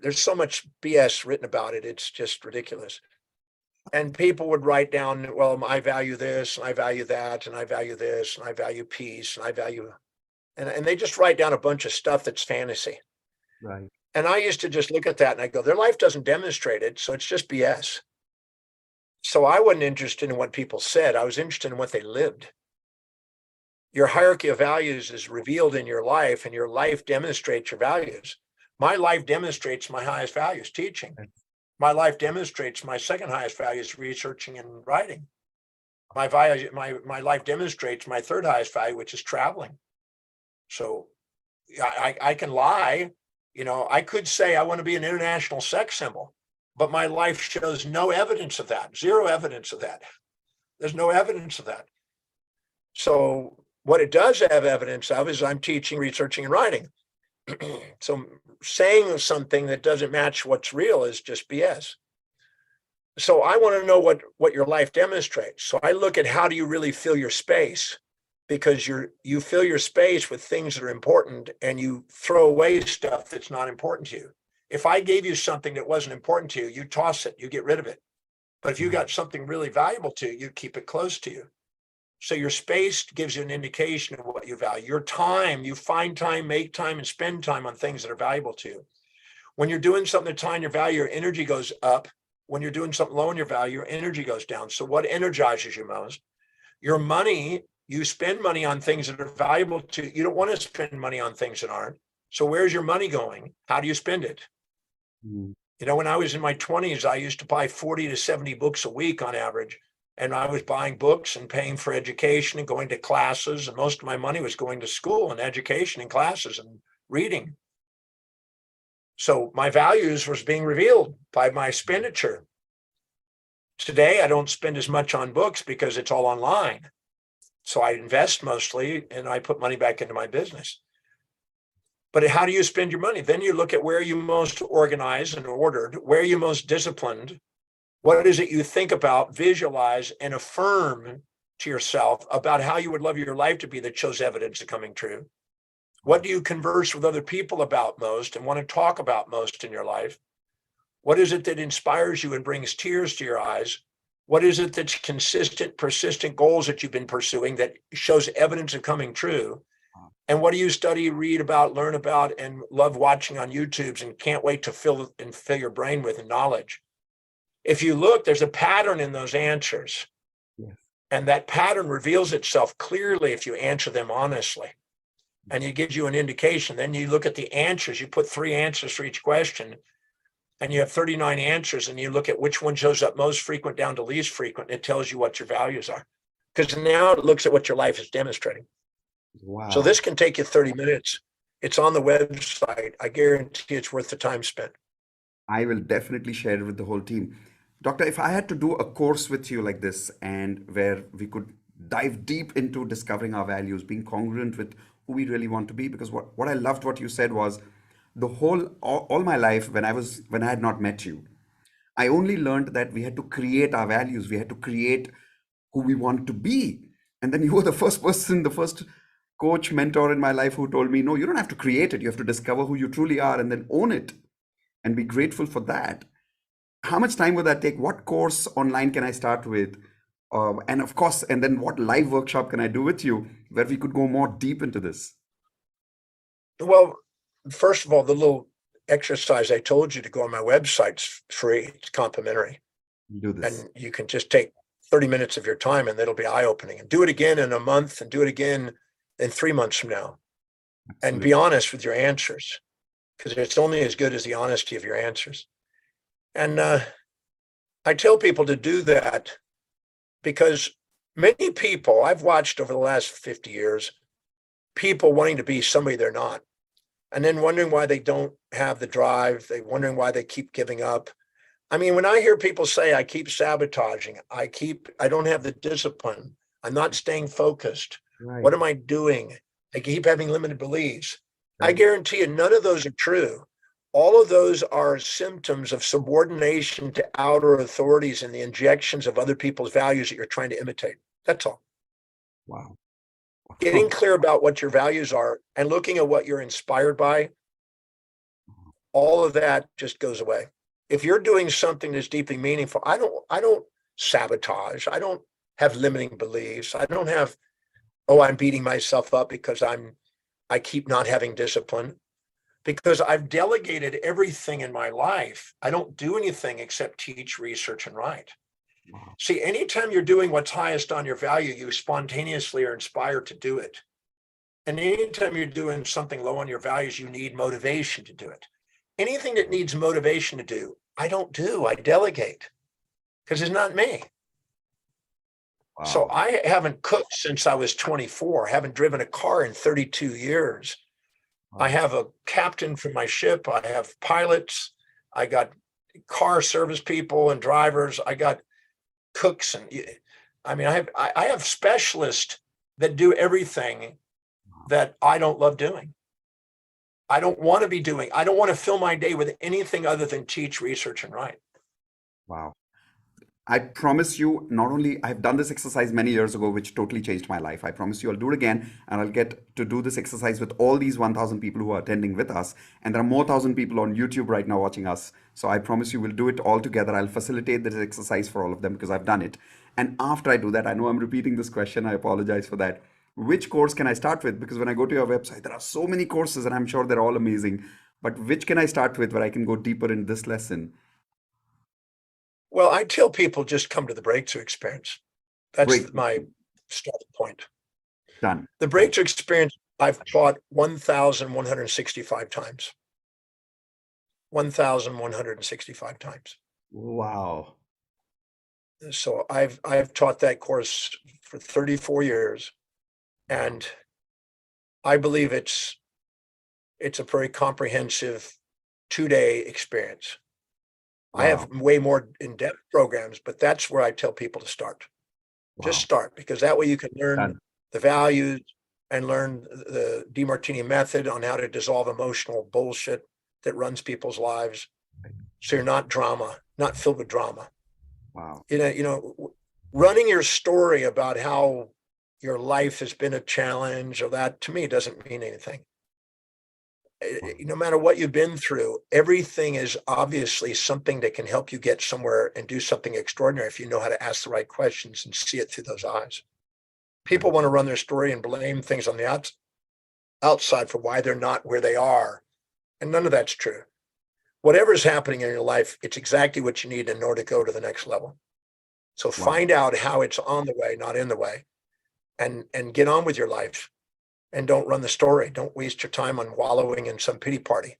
there's so much BS written about it. It's just ridiculous. And people would write down, well, I value this, and I value that, and I value this, and I value peace, and I value, and they just write down a bunch of stuff that's fantasy. Right. And I used to just look at that and I go, their life doesn't demonstrate it, so it's just BS. So I wasn't interested in what people said. I was interested in what they lived. Your hierarchy of values is revealed in your life, and your life demonstrates your values. My life demonstrates my highest values, teaching. My life demonstrates my second highest values, researching and writing. My life demonstrates my third highest value, which is traveling. So I can lie. You know, I could say I want to be an international sex symbol, but my life shows no evidence of that, zero evidence of that. There's no evidence of that. So what it does have evidence of is I'm teaching, researching, and writing. So saying something that doesn't match what's real is just BS. So I want to know what your life demonstrates. So I look at how do you really fill your space, because you fill your space with things that are important and you throw away stuff that's not important to you. If I gave you something that wasn't important to you, you toss it, you get rid of it. But if you got something really valuable to you, you keep it close to you. So your space gives you an indication of what you value. Your time, you find time, make time, and spend time on things that are valuable to you. When you're doing something that's high in your value, your energy goes up when you're doing something low in your value, your energy goes down. So what energizes you most? Your money, you spend money on things that are valuable to you. You don't want to spend money on things that aren't. So where's your money going? How do you spend it? Mm. You know, when I was in my 20s, I used to buy 40 to 70 books a week on average. And I was buying books and paying for education and going to classes. And most of my money was going to school and education and classes and reading. So my values was being revealed by my expenditure. Today, I don't spend as much on books because it's all online. So I invest mostly and I put money back into my business. But how do you spend your money? Then you look at where you most organized and ordered, where you most disciplined. What is it you think about, visualize, and affirm to yourself about how you would love your life to be that shows evidence of coming true? What do you converse with other people about most and want to talk about most in your life? What is it that inspires you and brings tears to your eyes? What is it that's consistent, persistent goals that you've been pursuing that shows evidence of coming true? And what do you study, read about, learn about, and love watching on YouTubes and can't wait to fill your brain with knowledge? If you look, there's a pattern in those answers. Yes. And that pattern reveals itself clearly if you answer them honestly. And it gives you an indication. Then you look at the answers. You put 3 answers for each question. And you have 39 answers. And you look at which one shows up most frequent down to least frequent. It tells you what your values are. Because now it looks at what your life is demonstrating. Wow. So this can take you 30 minutes. It's on the website. I guarantee it's worth the time spent. I will definitely share it with the whole team. Doctor, if I had to do a course with you like this and where we could dive deep into discovering our values, being congruent with who we really want to be, because what I loved what you said was the all my life when I had not met you, I only learned that we had to create our values. We had to create who we want to be. And then you were the first person, the first coach, mentor in my life who told me, no, you don't have to create it. You have to discover who you truly are and then own it and be grateful for that. How much time would that take? What course online can I start with? And of course, and then what live workshop can I do with you where we could go more deep into this? Well, first of all, the little exercise I told you to go on my website's free. It's complimentary. Do this. And you can just take 30 minutes of your time and it'll be eye-opening. And do it again in a month and do it again in 3 months from now. And be honest with your answers, because it's only as good as the honesty of your answers. And I tell people to do that because many people I've watched over the last 50 years, people wanting to be somebody they're not, and then wondering why they don't have the drive. They're wondering why they keep giving up. I mean, when I hear people say, I keep sabotaging, I don't have the discipline, I'm not staying focused. Right. What am I doing? I keep having limited beliefs. I Right. guarantee you none of those are true. All of those are symptoms of subordination to outer authorities and the injections of other people's values that you're trying to imitate. That's all. Wow. Getting clear about what your values are and looking at what you're inspired by, all of that just goes away. If you're doing something that's deeply meaningful, I don't sabotage. I don't have limiting beliefs. I don't have, I'm beating myself up because I keep not having discipline. Because I've delegated everything in my life. I don't do anything except teach, research, and write. Wow. See, anytime you're doing what's highest on your value, you spontaneously are inspired to do it. And anytime you're doing something low on your values, you need motivation to do it. Anything that needs motivation to do, I don't do, I delegate because it's not me. Wow. So I haven't cooked since I was 24, haven't driven a car in 32 years. Wow. I have a captain for my ship. I have pilots. I got car service people and drivers. I got cooks. And I mean, I have specialists that do everything that I don't love doing. I don't want to be doing. I don't want to fill my day with anything other than teach, research, and write. Wow. I promise you, not only I've done this exercise many years ago, which totally changed my life. I promise you I'll do it again and I'll get to do this exercise with all these 1,000 people who are attending with us. And there are more 1,000 people on YouTube right now watching us. So I promise you we'll do it all together. I'll facilitate this exercise for all of them because I've done it. And after I do that, I know I'm repeating this question. I apologize for that. Which course can I start with? Because when I go to your website, there are so many courses and I'm sure they're all amazing. But which can I start with where I can go deeper in this lesson? Well, I tell people just come to the breakthrough experience. That's Break. my starting point. Done. The breakthrough experience I've taught 1,165 times. 1,165 times. Wow. So I've taught that course for 34 years, and I believe it's a very comprehensive 2-day experience. I have way more in-depth programs, but that's where I tell people to start. Just start, because that way you can learn the values and learn the Demartini method on how to dissolve emotional bullshit that runs people's lives. So you're not filled with drama. Wow. Running your story about how your life has been a challenge or that, to me, doesn't mean anything. No matter what you've been through, everything is obviously something that can help you get somewhere and do something extraordinary if you know how to ask the right questions and see it through those eyes. People want to run their story and blame things on the outside for why they're not where they are. And none of that's true. Whatever's happening in your life, it's exactly what you need in order to go to the next level. So find out how it's on the way, not in the way, and get on with your life. And don't run the story. Don't waste your time on wallowing in some pity party.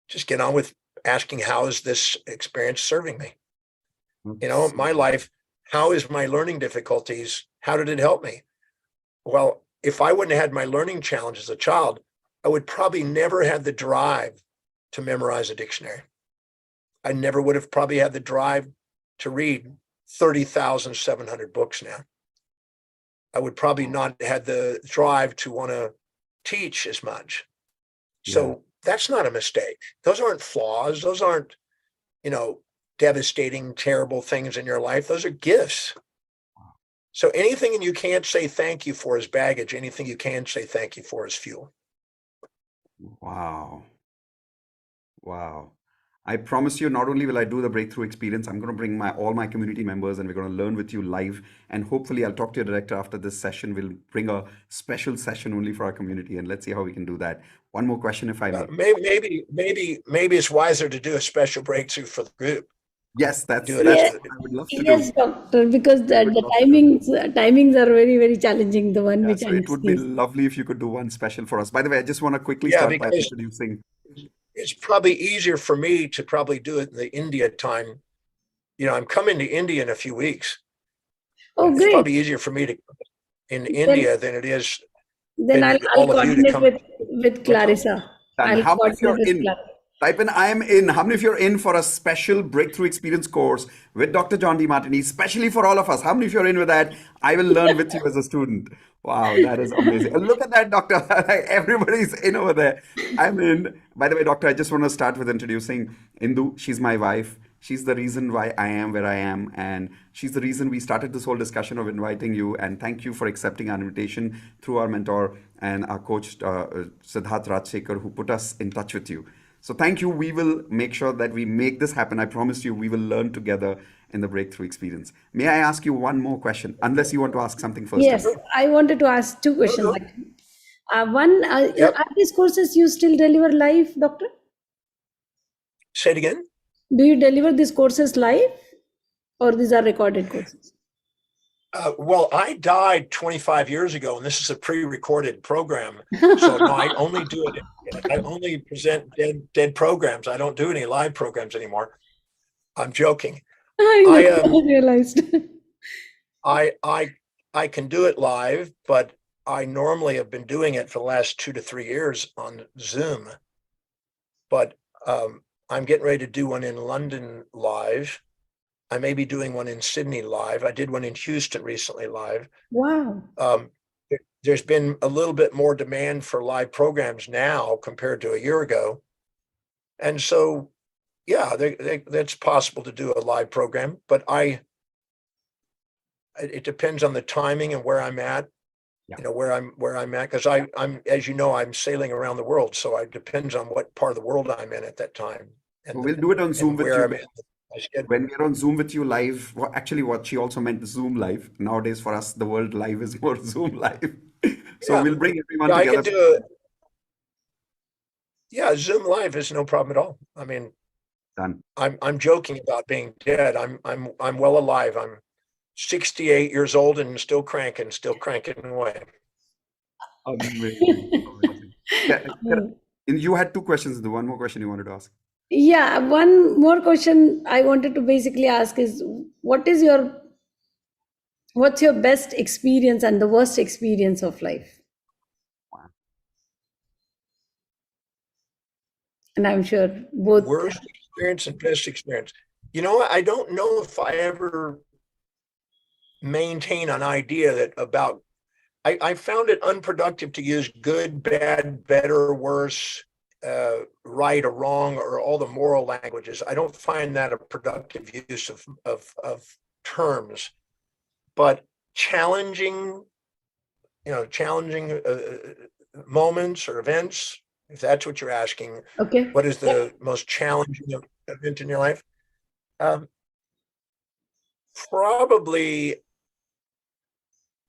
Just get on with asking, how is this experience serving me? My life, how is my learning difficulties? How did it help me? Well, if I wouldn't have had my learning challenge as a child, I would probably never had the drive to memorize a dictionary. I never would have probably had the drive to read 30,700 books now. I would probably not had the drive to want to teach as much. So that's not a mistake. Those aren't flaws. Those aren't, devastating, terrible things in your life. Those are gifts. So anything you can't say thank you for is baggage. Anything you can say thank you for is fuel. Wow. Wow. I promise you, not only will I do the breakthrough experience, I'm going to bring all my community members and we're going to learn with you live. And hopefully I'll talk to your director after this session. We'll bring a special session only for our community, and let's see how we can do that. One more question, if I may. Maybe it's wiser to do a special breakthrough for the group. Yes, that's Do it what Yes, I would love to yes, do. doctor, because the timings are very, very challenging, the one Yeah, which so I it would be discussed. lovely if you could do one special for us. By the way, I just want to quickly Yeah, start by because introducing. it's probably easier for me to probably do it in the India time. I'm coming to India in a few weeks. Oh, It's great. probably easier for me to in India than it is Then than I'll all of you to coordinate come. with Clarissa. And I'll how many of you coordinate are with in? Clarissa. Type in I am in. How many of you are in for a special breakthrough experience course with Dr. John Demartini, especially for all of us? How many of you are in with that? I will learn with you as a student. Wow, that is amazing. Look at that, Doctor. Everybody's in over there. I'm in. By the way, Doctor, I just want to start with introducing Indu. She's my wife. She's the reason why I am where I am. And she's the reason we started this whole discussion of inviting you. And thank you for accepting our invitation through our mentor and our coach, Siddharth Rajsekar, who put us in touch with you. So thank you. We will make sure that we make this happen. I promise you, we will learn together in the breakthrough experience. May I ask you one more question, unless you want to ask something first? Yes, I wanted to ask two questions. One, Yep. are these courses you still deliver live, doctor? Say it again. Do you deliver these courses live, or these are recorded courses? Well, I died 25 years ago, and this is a pre-recorded program. So no, I only do it. I only present dead programs. I don't do any live programs anymore. I'm joking. I realized. I can do it live, but I normally have been doing it for the last 2 to 3 years on Zoom. But I'm getting ready to do one in London live. I may be doing one in Sydney live. I did one in Houston recently live. Wow. There's been a little bit more demand for live programs now compared to a year ago. And so, yeah, that's possible to do a live program, but it depends on the timing and where I'm at, where I'm at. Cause I'm, as you know, I'm sailing around the world. So it depends on what part of the world I'm in at that time. And we'll do it on Zoom with you. When we're on Zoom with you live, actually what she also meant Zoom live. Nowadays for us, the world live is more Zoom live. So we'll bring everyone together. Zoom live is no problem at all. I mean, Done. I'm joking about being dead. I'm well alive. I'm 68 years old and still cranking away. Amazing. Amazing. And you had two questions. The one more question you wanted to ask. Yeah, one more question I wanted to basically ask is what's your best experience and the worst experience of life? Wow. And I'm sure both. Worst experience and best experience. You know, I don't know if I ever maintain an idea that about, I found it unproductive to use good, bad, better, worse, right or wrong, or all the moral languages. I don't find that a productive use of terms, but challenging, challenging moments or events, if that's what you're asking. Okay. What is the most challenging event in your life? Probably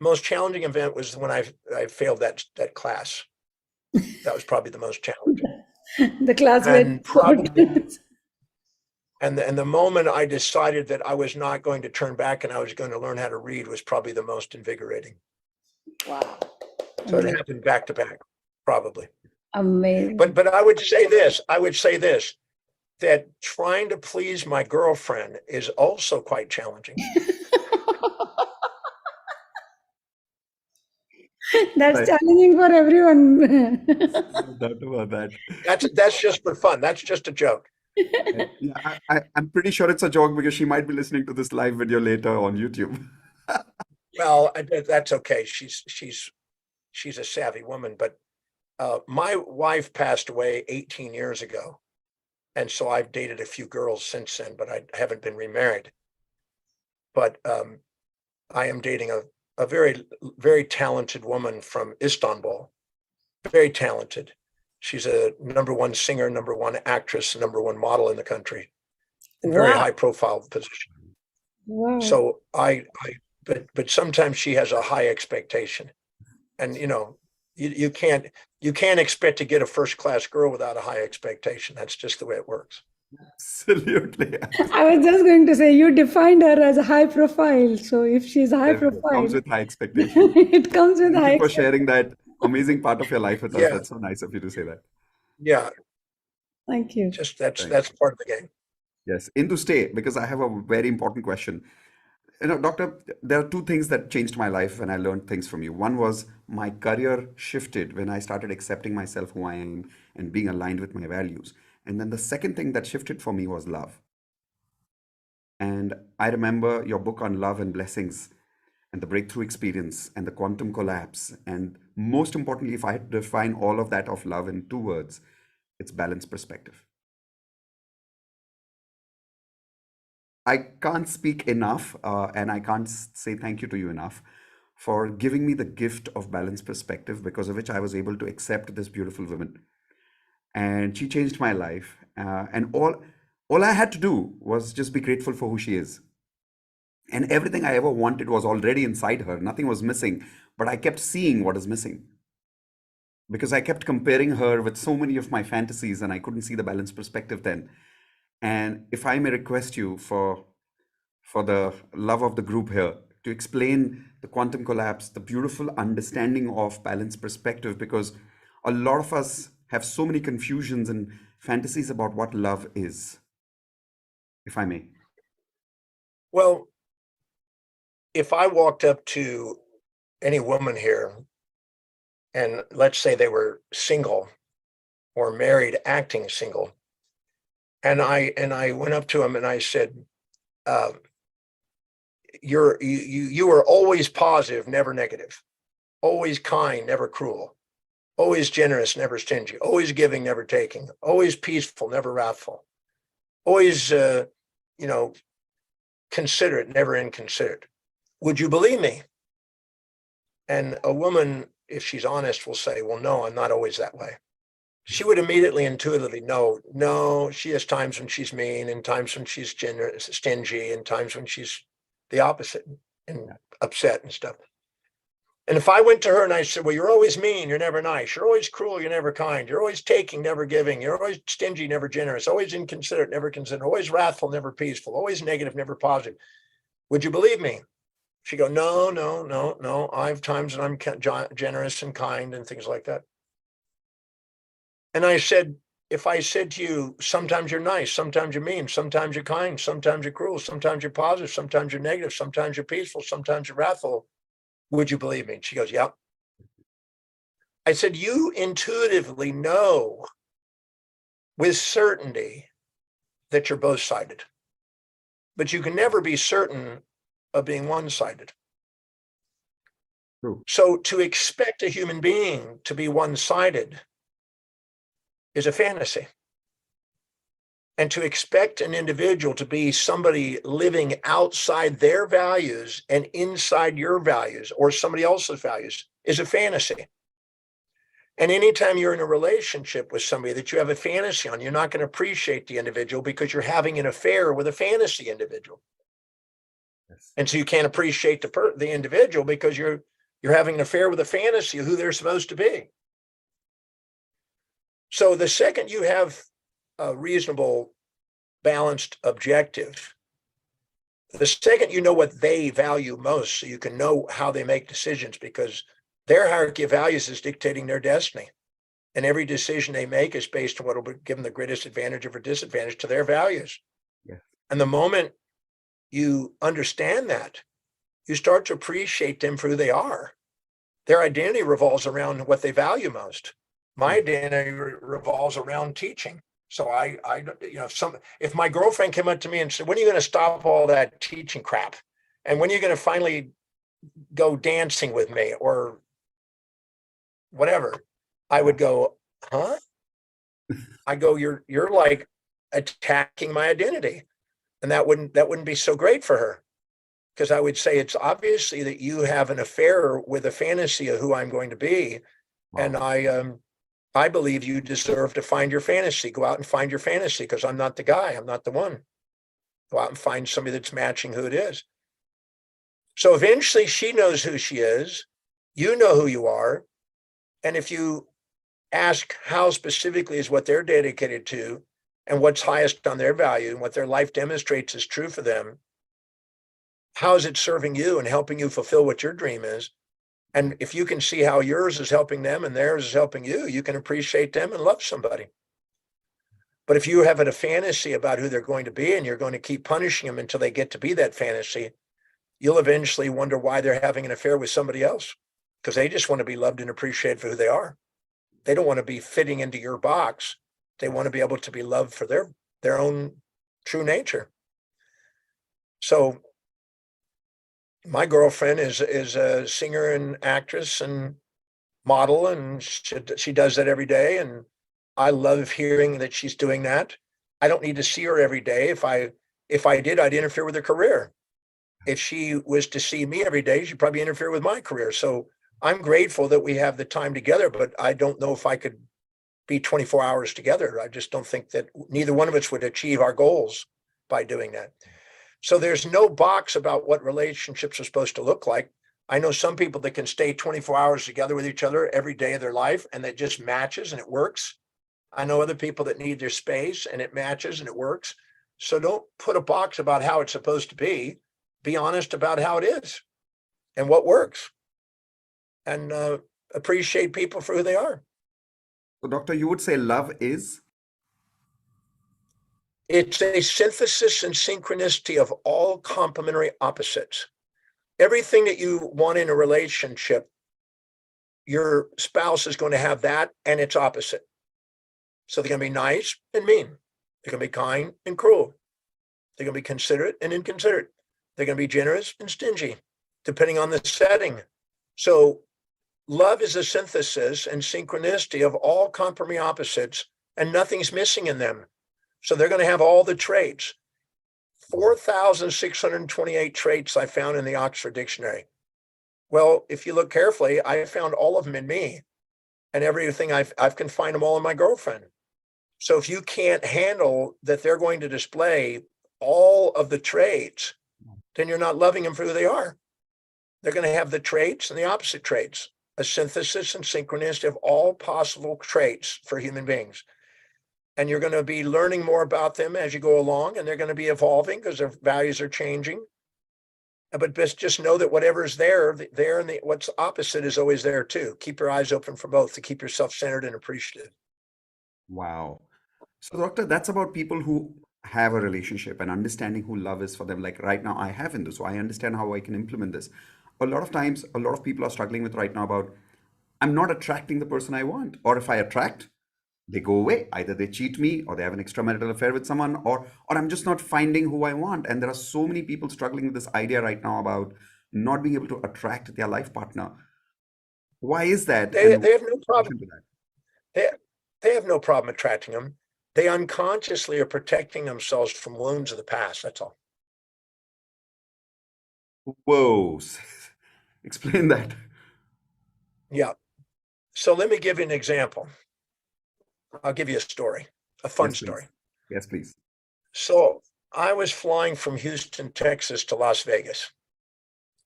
most challenging event was when I failed that class. That was probably the most challenging. The class And probably, where and the moment I decided that I was not going to turn back and I was going to learn how to read was probably the most invigorating. wow. So it happened back to back, probably. Amazing. But I would say this, that trying to please my girlfriend is also quite challenging. That's Right. challenging for everyone. No doubt about that. That's just for fun. That's just a joke. Yeah, I'm pretty sure it's a joke because she might be listening to this live video later on YouTube. Well, that's okay. She's a savvy woman, but my wife passed away 18 years ago. And so I've dated a few girls since then, but I haven't been remarried. But I am dating a very, very talented woman from Istanbul, very talented. She's a #1 singer, #1 actress, #1 model in the country, in very Wow. high profile position. Wow. So but sometimes she has a high expectation, and you can't expect to get a first class girl without a high expectation. That's just the way it works. Absolutely. I was just going to say you defined her as a high profile. So if she's high It comes profile, with high expectation. it comes with Thank high you for expectation. sharing that amazing part of your life with us. Yeah. That's so nice of you to say that. Yeah, Thank you. just that's Thanks. part of the game. Yes. Indu, stay because I have a very important question. Doctor, there are two things that changed my life when I learned things from you. One was my career shifted when I started accepting myself who I am and being aligned with my values. And then the second thing that shifted for me was love. And I remember your book on love and blessings and the breakthrough experience and the quantum collapse. And most importantly, if I had to define all of that of love in two words, it's balanced perspective. I can't speak enough, and I can't say thank you to you enough for giving me the gift of balanced perspective, because of which I was able to accept this beautiful woman. And she changed my life. And all I had to do was just be grateful for who she is. And everything I ever wanted was already inside her. Nothing was missing, but I kept seeing what is missing because I kept comparing her with so many of my fantasies, and I couldn't see the balanced perspective then. And if I may request you for the love of the group here to explain the quantum collapse, the beautiful understanding of balanced perspective, because a lot of us have so many confusions and fantasies about what love is, if I may. Well, if I walked up to any woman here and let's say they were single or married, acting single, and I went up to them and I said, you are always positive, never negative, always kind, never cruel, always generous, never stingy, always giving, never taking, always peaceful, never wrathful, always considerate, never inconsiderate. Would you believe me? And a woman, if she's honest, will say, well, no, I'm not always that way. She would immediately intuitively know, no, she has times when she's mean and times when she's generous, stingy, and times when she's the opposite and upset and stuff. And if I went to her and I said, well, you're always mean, you're never nice, you're always cruel, you're never kind, you're always taking, never giving, you're always stingy, never generous, always inconsiderate, never considerate, always wrathful, never peaceful, always negative, never positive, would you believe me? She'd go, no, no, no, no. I have times that I'm generous and kind and things like that. And I said, if I said to you, sometimes you're nice, sometimes you're mean, sometimes you're kind, sometimes you're cruel, sometimes you're positive, sometimes you're negative, sometimes you're peaceful, sometimes you're wrathful, would you believe me? And she goes, yeah. I said, you intuitively know with certainty that you're both sided, but you can never be certain of being one-sided. True. So to expect a human being to be one-sided is a fantasy. And to expect an individual to be somebody living outside their values and inside your values or somebody else's values is a fantasy. And anytime you're in a relationship with somebody that you have a fantasy on, you're not going to appreciate the individual because you're having an affair with a fantasy individual. Yes. And so you can't appreciate the individual because you're having an affair with a fantasy of who they're supposed to be. So the second you have a reasonable, balanced objective, the second you know what they value most, so you can know how they make decisions, because their hierarchy of values is dictating their destiny. And every decision they make is based on what will give them the greatest advantage or disadvantage to their values. Yeah. And the moment you understand that, you start to appreciate them for who they are. Their identity revolves around what they value most. My identity revolves around teaching. So if my girlfriend came up to me and said, when are you going to stop all that teaching crap? And when are you going to finally go dancing with me or whatever? I would go, huh? I go, you're like attacking my identity. And that wouldn't be so great for her. Because I would say it's obviously that you have an affair with a fantasy of who I'm going to be. Wow. And I believe you deserve to find your fantasy. Go out and find your fantasy, because I'm not the guy. I'm not the one. Go out and find somebody that's matching who it is. So eventually she knows who she is. You know who you are. And if you ask how specifically is what they're dedicated to and what's highest on their value and what their life demonstrates is true for them, how is it serving you and helping you fulfill what your dream is? And if you can see how yours is helping them and theirs is helping you, you can appreciate them and love somebody. But if you have a fantasy about who they're going to be and you're going to keep punishing them until they get to be that fantasy, you'll eventually wonder why they're having an affair with somebody else, because they just want to be loved and appreciated for who they are. They don't want to be fitting into your box. They want to be able to be loved for their own true nature. So my girlfriend is a singer and actress and model, and she does that every day. And I love hearing that she's doing that. I don't need to see her every day. If I did, I'd interfere with her career. If she was to see me every day, she'd probably interfere with my career. So I'm grateful that we have the time together, but I don't know if I could be 24 hours together. I just don't think that neither one of us would achieve our goals by doing that. So there's no box about what relationships are supposed to look like. I know some people that can stay 24 hours together with each other every day of their life, and that just matches and it works. I know other people that need their space and it matches and it works. So don't put a box about how it's supposed to be. Be honest about how it is and what works, and appreciate people for who they are. So, Doctor, you would say love is? It's a synthesis and synchronicity of all complementary opposites. Everything that you want in a relationship, your spouse is going to have that and its opposite. So they're going to be nice and mean. They're going to be kind and cruel. They're going to be considerate and inconsiderate. They're going to be generous and stingy, depending on the setting. So love is a synthesis and synchronicity of all complementary opposites, and nothing's missing in them. So they're going to have all the traits. 4,628 traits I found in the Oxford Dictionary. Well, if you look carefully, I found all of them in me, and everything I can find them all in my girlfriend. So if you can't handle that they're going to display all of the traits, then you're not loving them for who they are. They're going to have the traits and the opposite traits, a synthesis and synchronicity of all possible traits for human beings. And you're going to be learning more about them as you go along, and they're going to be evolving because their values are changing. But just know that whatever's there, and what's opposite is always there too. Keep your eyes open for both to keep yourself centered and appreciative. Wow. So, doctor, that's about people who have a relationship and understanding who love is for them. Like right now, I have Indu, so I understand how I can implement this. A lot of times, a lot of people are struggling with right now about I'm not attracting the person I want, or if I attract, they go away. Either they cheat me, or they have an extramarital affair with someone, or I'm just not finding who I want. And there are so many people struggling with this idea right now about not being able to attract their life partner. Why is that? They And have no problem. with that? They have no problem attracting them. They unconsciously are protecting themselves from wounds of the past. That's all. Whoa. Explain that. Yeah. So let me give you an example. I'll give you a story, a fun Yes, please. story. Yes, please. So I was flying from Houston, Texas to Las Vegas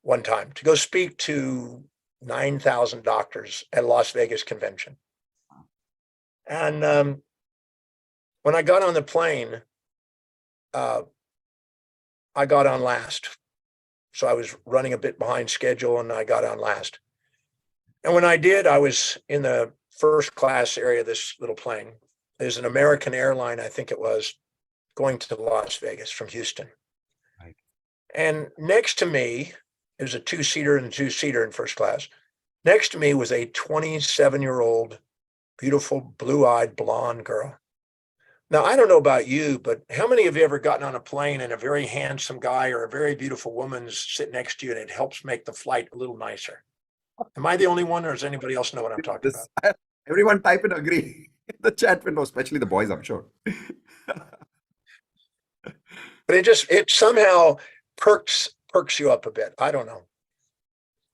one time to go speak to 9,000 doctors at a Las Vegas convention. And when I got on the plane, I got on last. So I was running a bit behind schedule and I got on last. And when I did, I was in the first class area of this little plane. There's an American airline, I think it was, going to Las Vegas from Houston. Right. And next to me, it was a two-seater and a two-seater in first class. Next to me was a 27-year-old, beautiful, blue-eyed, blonde girl. Now, I don't know about you, but how many of you ever gotten on a plane and a very handsome guy or a very beautiful woman's sitting next to you and it helps make the flight a little nicer? Am I the only one, or does anybody else know what I'm talking about? Everyone type and agree in the chat window, especially the boys, I'm sure. But it somehow perks you up a bit. I don't know.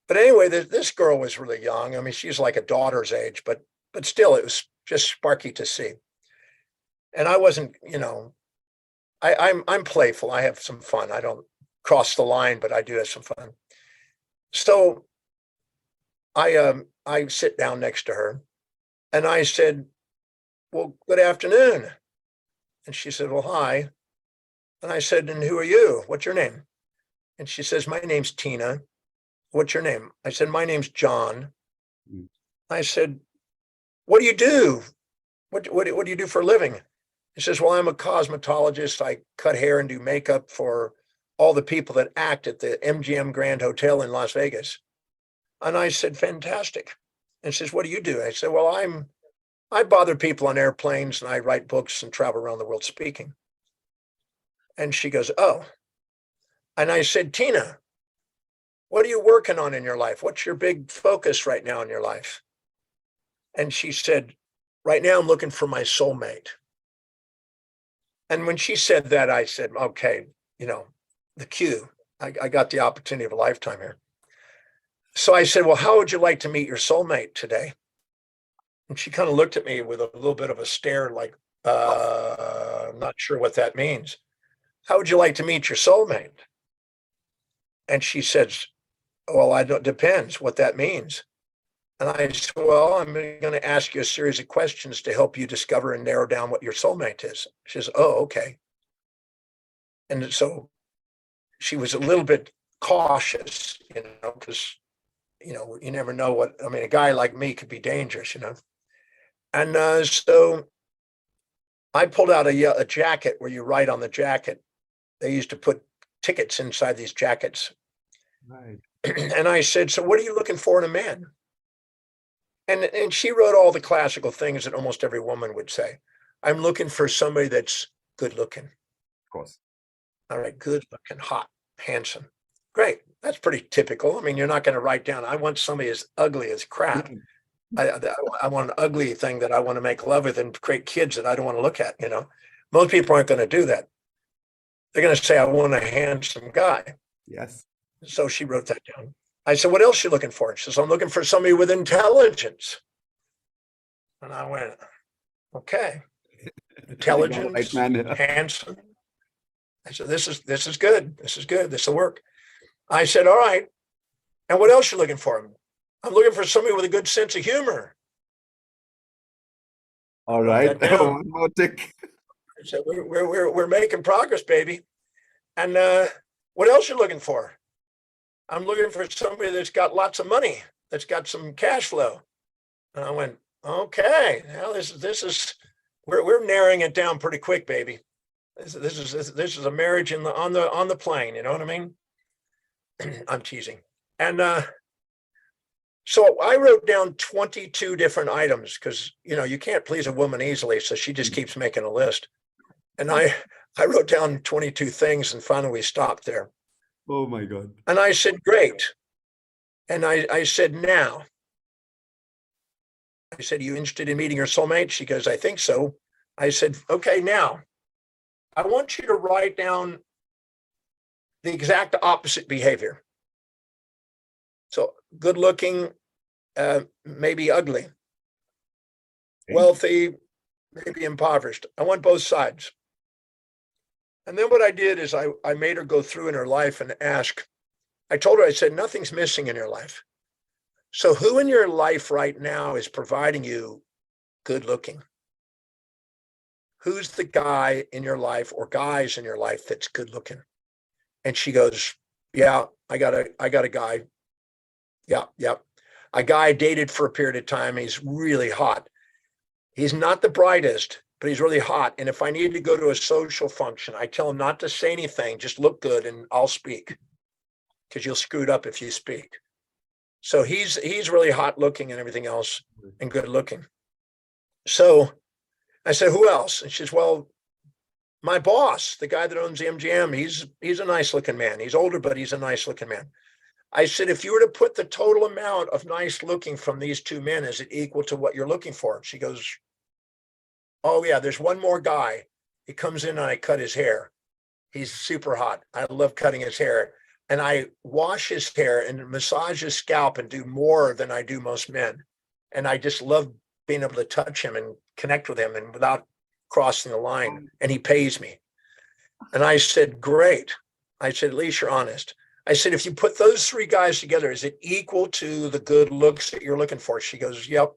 But anyway, this girl was really young. I mean, she's like a daughter's age, but still, it was just sparky to see. And I wasn't, I'm playful. I have some fun. I don't cross the line, but I do have some fun. So I sit down next to her and I said, "Well, good afternoon." And she said, "Well, hi." And I said, "And who are you? What's your name?" And she says, "My name's Tina." "What's your name?" I said, "My name's John." I said, "What do you do? What do you do for a living?" He says, "Well, I'm a cosmetologist. I cut hair and do makeup for all the people that act at the MGM Grand Hotel in Las Vegas." And I said, "Fantastic." And she says, "What do you do?" I said, "Well, I bother people on airplanes and I write books and travel around the world speaking." And she goes, "Oh." And I said, "Tina, what are you working on in your life? What's your big focus right now in your life?" And she said, "Right now I'm looking for my soulmate." And when she said that, I said, okay, the cue, I got the opportunity of a lifetime here. So I said, "Well, how would you like to meet your soulmate today?" And she kind of looked at me with a little bit of a stare like, I'm not sure what that means. "How would you like to meet your soulmate?" And she says, "Well, depends what that means." And I said, "Well, I'm going to ask you a series of questions to help you discover and narrow down what your soulmate is." She says, "Oh, okay." And so she was a little bit cautious, because, you never know a guy like me could be dangerous, And so I pulled out a jacket where you write on the jacket. They used to put tickets inside these jackets. Right. And I said, "So what are you looking for in a man?" And she wrote all the classical things that almost every woman would say. "I'm looking for somebody that's good looking." Of course. All right, good looking, hot, handsome. Great. That's pretty typical. I mean, you're not going to write down, "I want somebody as ugly as crap." I want an ugly thing that I want to make love with and create kids that I don't want to look at, Most people aren't going to do that. They're going to say, "I want a handsome guy." Yes. So she wrote that down. I said, "What else are you looking for?" She says, "I'm looking for somebody with intelligence." And I went, okay, intelligence, Right, man. handsome. I said, this is good. This is good. This will work. I said, "All right." And what else you looking for? I'm looking for somebody with a good sense of humor. All Wrote right. that down. One more tick. So we're making progress, baby. And what else you looking for? I'm looking for somebody that's got lots of money, that's got some cash flow. And I went, okay, now this is we're narrowing it down pretty quick, baby. This is a marriage on the plane. You know what I mean? I'm teasing. And so I wrote down 22 different items because you can't please a woman easily, so she just keeps making a list. And I wrote down 22 things, and finally we stopped there. Oh my God. And I said, great. And I said, now. I said, you interested in meeting your soulmate? She goes, I think so. I said, okay, now I want you to write down the exact opposite behavior. So good looking, maybe ugly, wealthy, maybe impoverished. I want both sides. And then what I did is I made her go through in her life and ask, I told her, I said, nothing's missing in your life. So who in your life right now is providing you good looking? Who's the guy in your life or guys in your life that's good looking? And she goes, yeah, I got a guy. Yeah. A guy I dated for a period of time. He's really hot. He's not the brightest, but he's really hot. And if I need to go to a social function, I tell him not to say anything, just look good and I'll speak, because you'll screw it up if you speak. So he's really hot looking and everything else and good looking. So I said, who else? And she says, well, my boss, the guy that owns the MGM, he's a nice looking man. He's older, but he's a nice looking man. I said, if you were to put the total amount of nice looking from these two men, is it equal to what you're looking for? She goes, oh yeah, there's one more guy. He comes in and I cut his hair. He's super hot. I love cutting his hair. And I wash his hair and massage his scalp and do more than I do most men. And I just love being able to touch him and connect with him and without crossing the line. And he pays me. And I said, great. I said, at least you're honest. I said, if you put those three guys together, is it equal to the good looks that you're looking for? She goes, yep.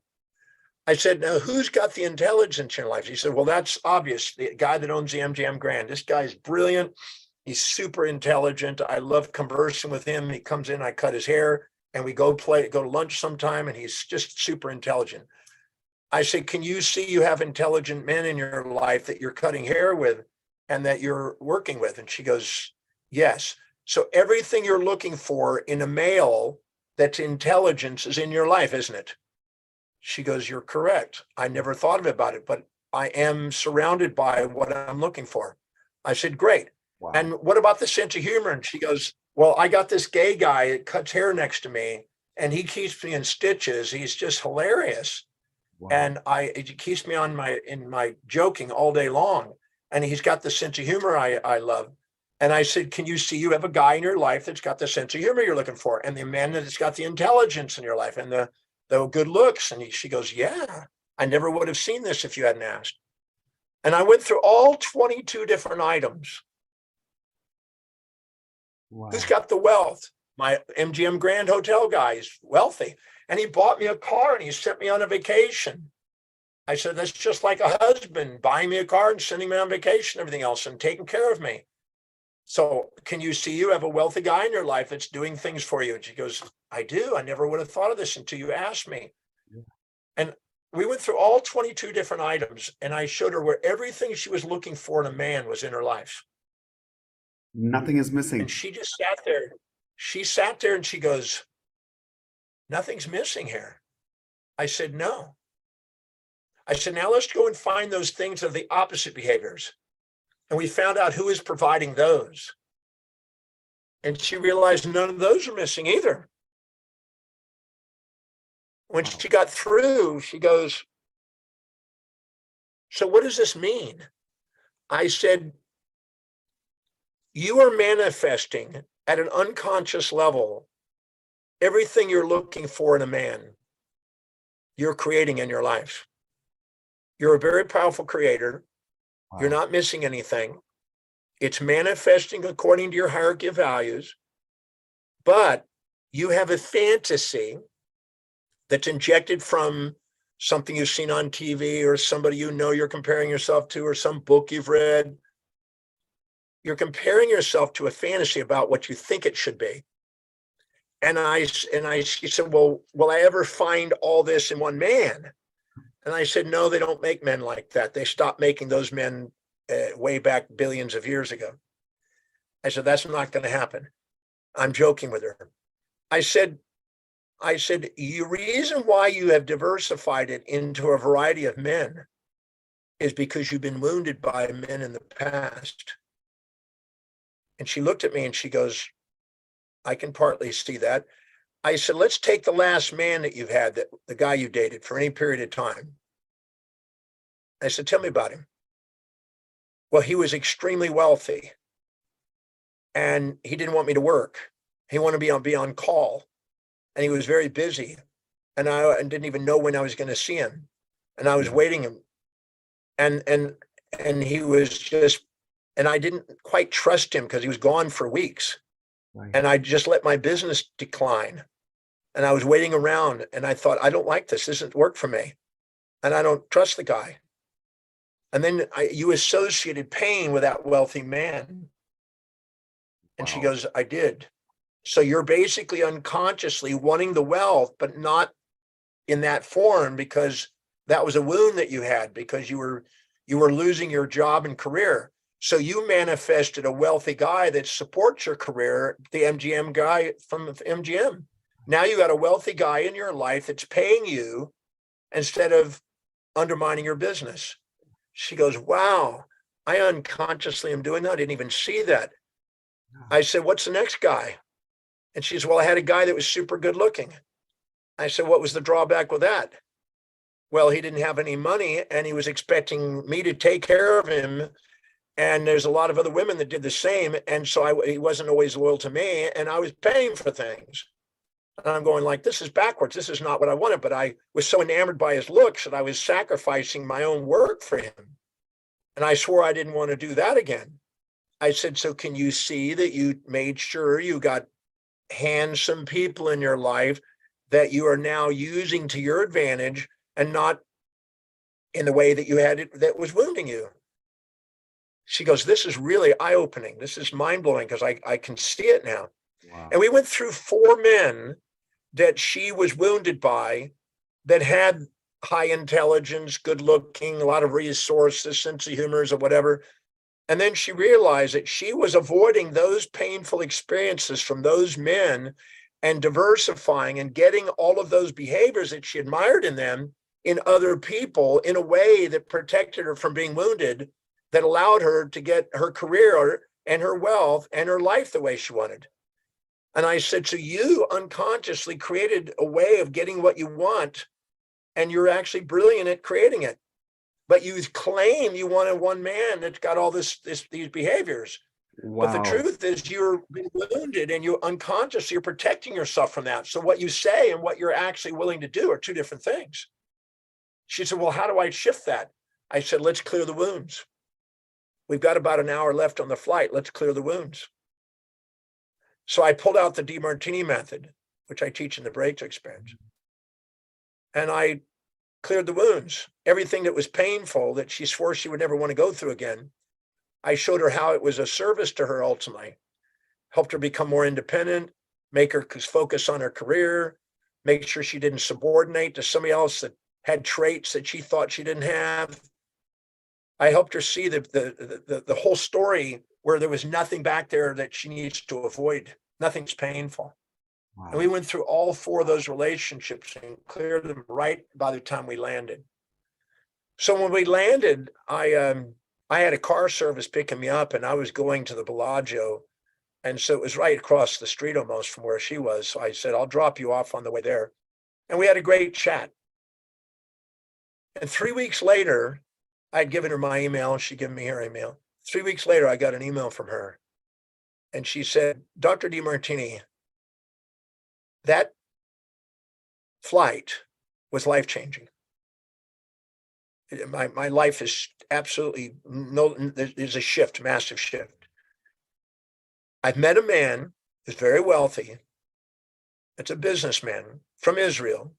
I said, now who's got the intelligence in your life? She said, well, that's obvious. The guy that owns the MGM Grand. This guy's brilliant. He's super intelligent. I love conversing with him. He comes in, I cut his hair, and we go to lunch sometime, and he's just super intelligent. I said, can you see you have intelligent men in your life that you're cutting hair with and that you're working with? And she goes, yes. So everything you're looking for in a male that's intelligence is in your life, isn't it? She goes, you're correct. I never thought about it, but I am surrounded by what I'm looking for. I said, great. Wow. And what about the sense of humor? And she goes, well, I got this gay guy that cuts hair next to me and he keeps me in stitches. He's just hilarious. Wow. And it keeps me in my joking all day long. And he's got the sense of humor I love. And I said, can you see you have a guy in your life that's got the sense of humor you're looking for, and the man that's got the intelligence in your life and the good looks? And she goes, yeah, I never would have seen this if you hadn't asked. And I went through all 22 different items. Wow. Who's got the wealth? My MGM Grand Hotel guy is wealthy. And he bought me a car and he sent me on a vacation. I said, that's just like a husband buying me a car and sending me on vacation, everything else, and taking care of me. So can you see you have a wealthy guy in your life that's doing things for you? And she goes, I do. I never would have thought of this until you asked me. Yeah. And we went through all 22 different items, and I showed her where everything she was looking for in a man was in her life. Nothing is missing. And she just sat there. She sat there and she goes, nothing's missing here. I said, no. I said, now let's go and find those things that are the opposite behaviors. And we found out who is providing those. And she realized none of those are missing either. When she got through, she goes, so what does this mean? I said, you are manifesting at an unconscious level everything you're looking for in a man. You're creating in your life. You're a very powerful creator. Wow. You're not missing anything. It's manifesting according to your hierarchy of values, but you have a fantasy that's injected from something you've seen on TV or somebody you know you're comparing yourself to or some book you've read. You're comparing yourself to a fantasy about what you think it should be. She said, well, will I ever find all this in one man? And I said, no, they don't make men like that. They stopped making those men way back billions of years ago. I said, that's not going to happen. I'm joking with her. I said, the reason why you have diversified it into a variety of men is because you've been wounded by men in the past. And she looked at me and she goes, I can partly see that. I said, let's take the last man that you've had, the guy you dated for any period of time. I said, tell me about him. Well, he was extremely wealthy and he didn't want me to work. He wanted to be on call and he was very busy and I didn't even know when I was going to see him. And I was waiting him and he was just, and I didn't quite trust him because he was gone for weeks. Right. And I just let my business decline. And I was waiting around and I thought, I don't like this. This doesn't work for me. And I don't trust the guy. And then you associated pain with that wealthy man. And she goes, I did. So you're basically unconsciously wanting the wealth, but not in that form because that was a wound that you had because you were losing your job and career. So you manifested a wealthy guy that supports your career, the MGM guy from MGM. Now you got a wealthy guy in your life that's paying you instead of undermining your business. She goes, wow, I unconsciously am doing that. I didn't even see that. I said, what's the next guy? And she said, well, I had a guy that was super good looking. I said, what was the drawback with that? Well, he didn't have any money and he was expecting me to take care of him. And there's a lot of other women that did the same. And so he wasn't always loyal to me and I was paying for things. And I'm going like, this is backwards. This is not what I wanted. But I was so enamored by his looks that I was sacrificing my own work for him. And I swore I didn't want to do that again. I said, so can you see that you made sure you got handsome people in your life that you are now using to your advantage and not in the way that you had it that was wounding you? She goes, this is really eye-opening. This is mind-blowing because I can see it now. Wow. And we went through 4 men that she was wounded by that had high intelligence, good looking, a lot of resources, sense of humor or whatever. And then she realized that she was avoiding those painful experiences from those men and diversifying and getting all of those behaviors that she admired in them in other people in a way that protected her from being wounded, that allowed her to get her career and her wealth and her life the way she wanted. And I said, so you unconsciously created a way of getting what you want, and you're actually brilliant at creating it. But you claim you wanted one man that's got all these behaviors. Wow. But the truth is you're wounded and you unconsciously you're protecting yourself from that. So what you say and what you're actually willing to do are 2 different things. She said, well, how do I shift that? I said, let's clear the wounds. We've got about an hour left on the flight. Let's clear the wounds. So I pulled out the Demartini method, which I teach in the breakthrough experience. And I cleared the wounds. Everything that was painful that she swore she would never want to go through again. I showed her how it was a service to her ultimately. Helped her become more independent, make her focus on her career, make sure she didn't subordinate to somebody else that had traits that she thought she didn't have. I helped her see the whole story where there was nothing back there that she needs to avoid. Nothing's painful. Wow. And we went through all 4 of those relationships and cleared them right by the time we landed. So when we landed, I had a car service picking me up and I was going to the Bellagio. And so it was right across the street almost from where she was. So I said, I'll drop you off on the way there. And we had a great chat. And 3 weeks later, I'd given her my email and she'd given me her email. 3 weeks later, I got an email from her. And she said, Dr. Demartini, that flight was life-changing. My life is absolutely, there's a shift, massive shift. I've met a man who's very wealthy, It's a businessman from Israel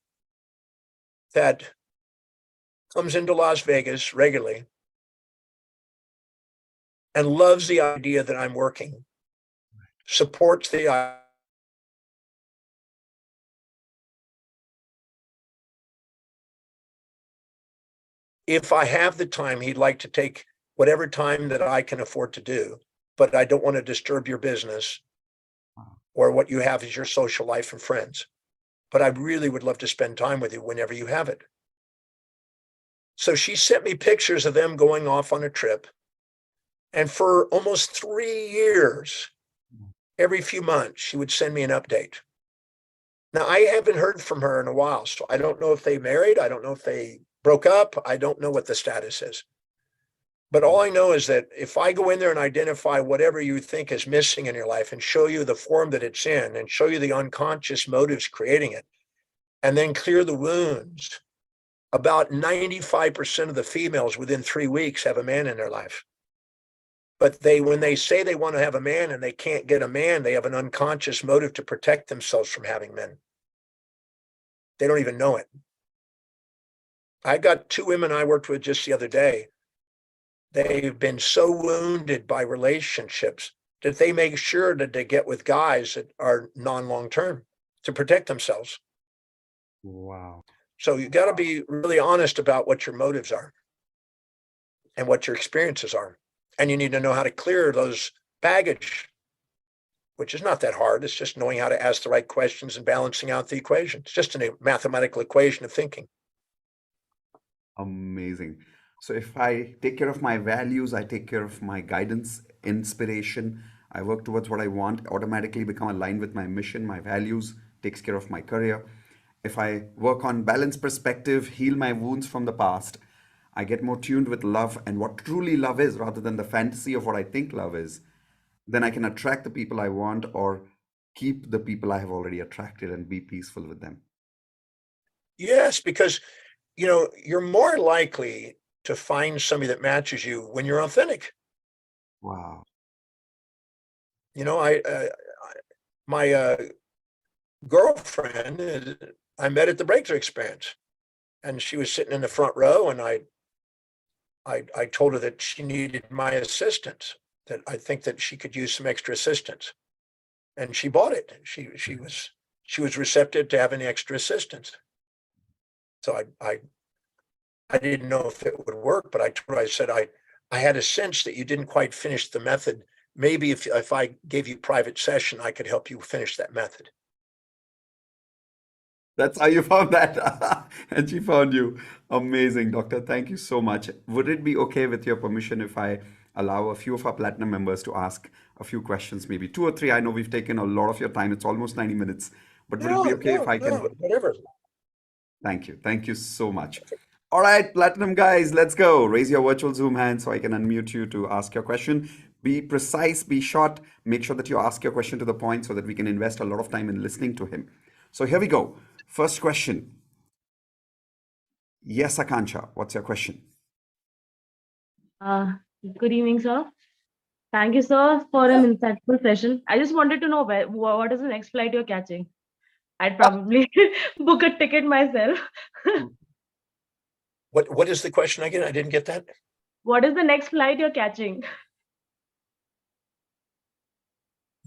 that comes into Las Vegas regularly and loves the idea that I'm working, supports the idea. If I have the time, he'd like to take whatever time that I can afford to do, but I don't want to disturb your business or what you have is your social life and friends. But I really would love to spend time with you whenever you have it. So she sent me pictures of them going off on a trip. And for almost 3 years, every few months, she would send me an update. Now, I haven't heard from her in a while, so I don't know if they married. I don't know if they broke up. I don't know what the status is. But all I know is that if I go in there and identify whatever you think is missing in your life and show you the form that it's in and show you the unconscious motives creating it, and then clear the wounds, about 95% of the females within 3 weeks have a man in their life. But when they say they want to have a man and they can't get a man, they have an unconscious motive to protect themselves from having men. They don't even know it. I got 2 women I worked with just the other day. They've been so wounded by relationships that they make sure that they get with guys that are non-long-term to protect themselves. Wow. So you got to be really honest about what your motives are and what your experiences are. And you need to know how to clear those baggage, which is not that hard. It's just knowing how to ask the right questions and balancing out the equation. It's just a mathematical equation of thinking. Amazing. So if I take care of my values, I take care of my guidance, inspiration, I work towards what I want, automatically become aligned with my mission, my values, takes care of my career. If I work on balance perspective, heal my wounds from the past, I get more tuned with love and what truly love is rather than the fantasy of what I think love is, then I can attract the people I want or keep the people I have already attracted and be peaceful with them. Yes, because you're more likely to find somebody that matches you when you're authentic. Wow. My girlfriend, I met at the Breakthrough Experience, and she was sitting in the front row, and I told her that she needed my assistance, that I think that she could use some extra assistance, and she bought it. She was receptive to having extra assistance. So I didn't know if it would work, but I told her, I said, I had a sense that you didn't quite finish the method. Maybe if I gave you private session, I could help you finish that method. That's how you found that. And she found you. Amazing, doctor. Thank you so much. Would it be okay with your permission if I allow a few of our platinum members to ask a few questions, maybe 2 or 3? I know we've taken a lot of your time. It's almost 90 minutes. But would it be okay if I can? Whatever. Thank you. Thank you so much. All right, platinum guys, let's go. Raise your virtual Zoom hand so I can unmute you to ask your question. Be precise, be short. Make sure that you ask your question to the point so that we can invest a lot of time in listening to him. So here we go. First question. Yes, Akansha, what's your question? Good evening, sir. Thank you, sir, for an insightful session. I just wanted to know what is the next flight you're catching? I'd probably book a ticket myself. What is the question again? I didn't get that. What is the next flight you're catching?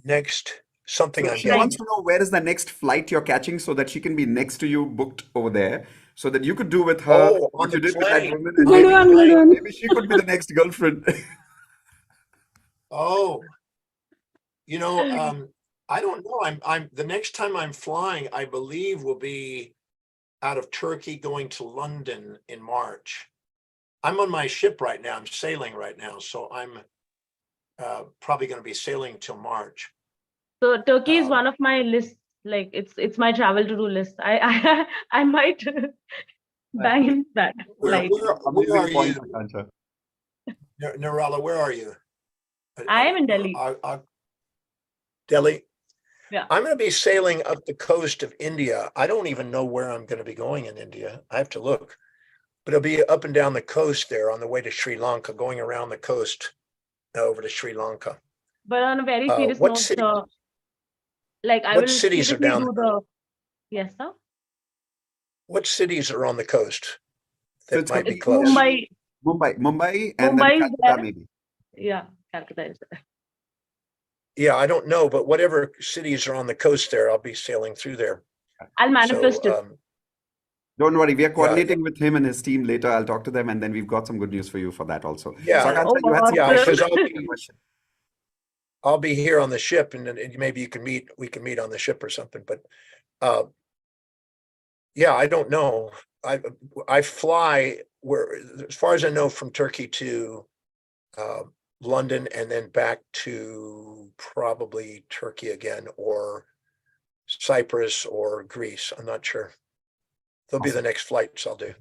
Next, something So I'm she getting. wants to know where is the next flight you're catching so that she can be next to you, booked over there, so that you could do with her Oh, on what you the did with that plane. woman, and Good one, good one. maybe she could be the next girlfriend. Oh, I don't know. I'm the next time I'm flying, I believe will be out of Turkey going to London in March. I'm on my ship right now. I'm sailing right now, so I'm probably going to be sailing till March. So Turkey is one of my lists. Like it's my travel to do list. I might bang in that Where flight. are Amazing you, point, Akansha. Nirala? Where are you? I am in Delhi. Delhi. Yeah. I'm going to be sailing up the coast of India. I don't even know where I'm going to be going in India. I have to look, but it'll be up and down the coast there on the way to Sri Lanka, going around the coast over to Sri Lanka. But on a very serious What note, city? sir, like I What will cities are seriously down do there? Yes, sir. What cities are on the coast So that it's might be coming close? Mumbai, and then Mumbai is Calcutta there. maybe. Yeah, Calcutta is there. Yeah, I don't know, but whatever cities are on the coast there, I'll be sailing through there. I'll manifest So, it. Don't worry, we are yeah, coordinating with him and his team later. I'll talk to them, and then we've got some good news for you for that also. So yeah, Akansha, Oh, you had some yeah, question. because Question. I'll be here on the ship, and then maybe we can meet on the ship or something. But yeah, I don't know. I fly where, as far as I know, from Turkey to uh, London, and then back to probably Turkey again, or Cyprus or Greece. I'm not sure. They'll be the Awesome. next flights I'll do.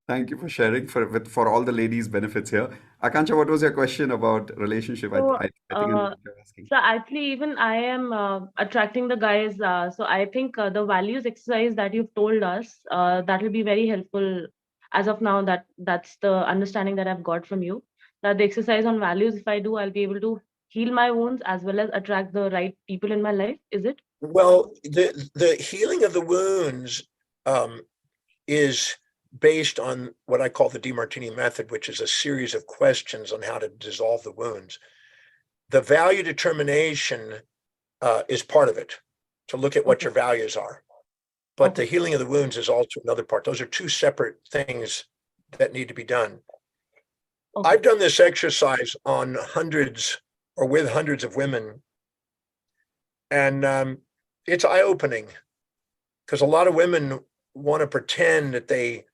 Thank you for sharing for all the ladies' benefits here. Akansha, what was your question about relationship? So, I think I know what you're asking. so actually, even I am attracting the guys. So I think the values exercise that you've told us, that will be very helpful. As of now, that's the understanding that I've got from you. That the exercise on values, if I do, I'll be able to heal my wounds as well as attract the right people in my life. Is it? Well, the healing of the wounds is based on what I call the Demartini method, which is a series of questions on how to dissolve the wounds. The value determination is part of it, to look at what Okay. your values are. But the Okay. healing of the wounds is also another part. Those are two separate things that need to be done. Okay. I've done this exercise on hundreds or with hundreds of women, and it's eye-opening, because a lot of women want to pretend that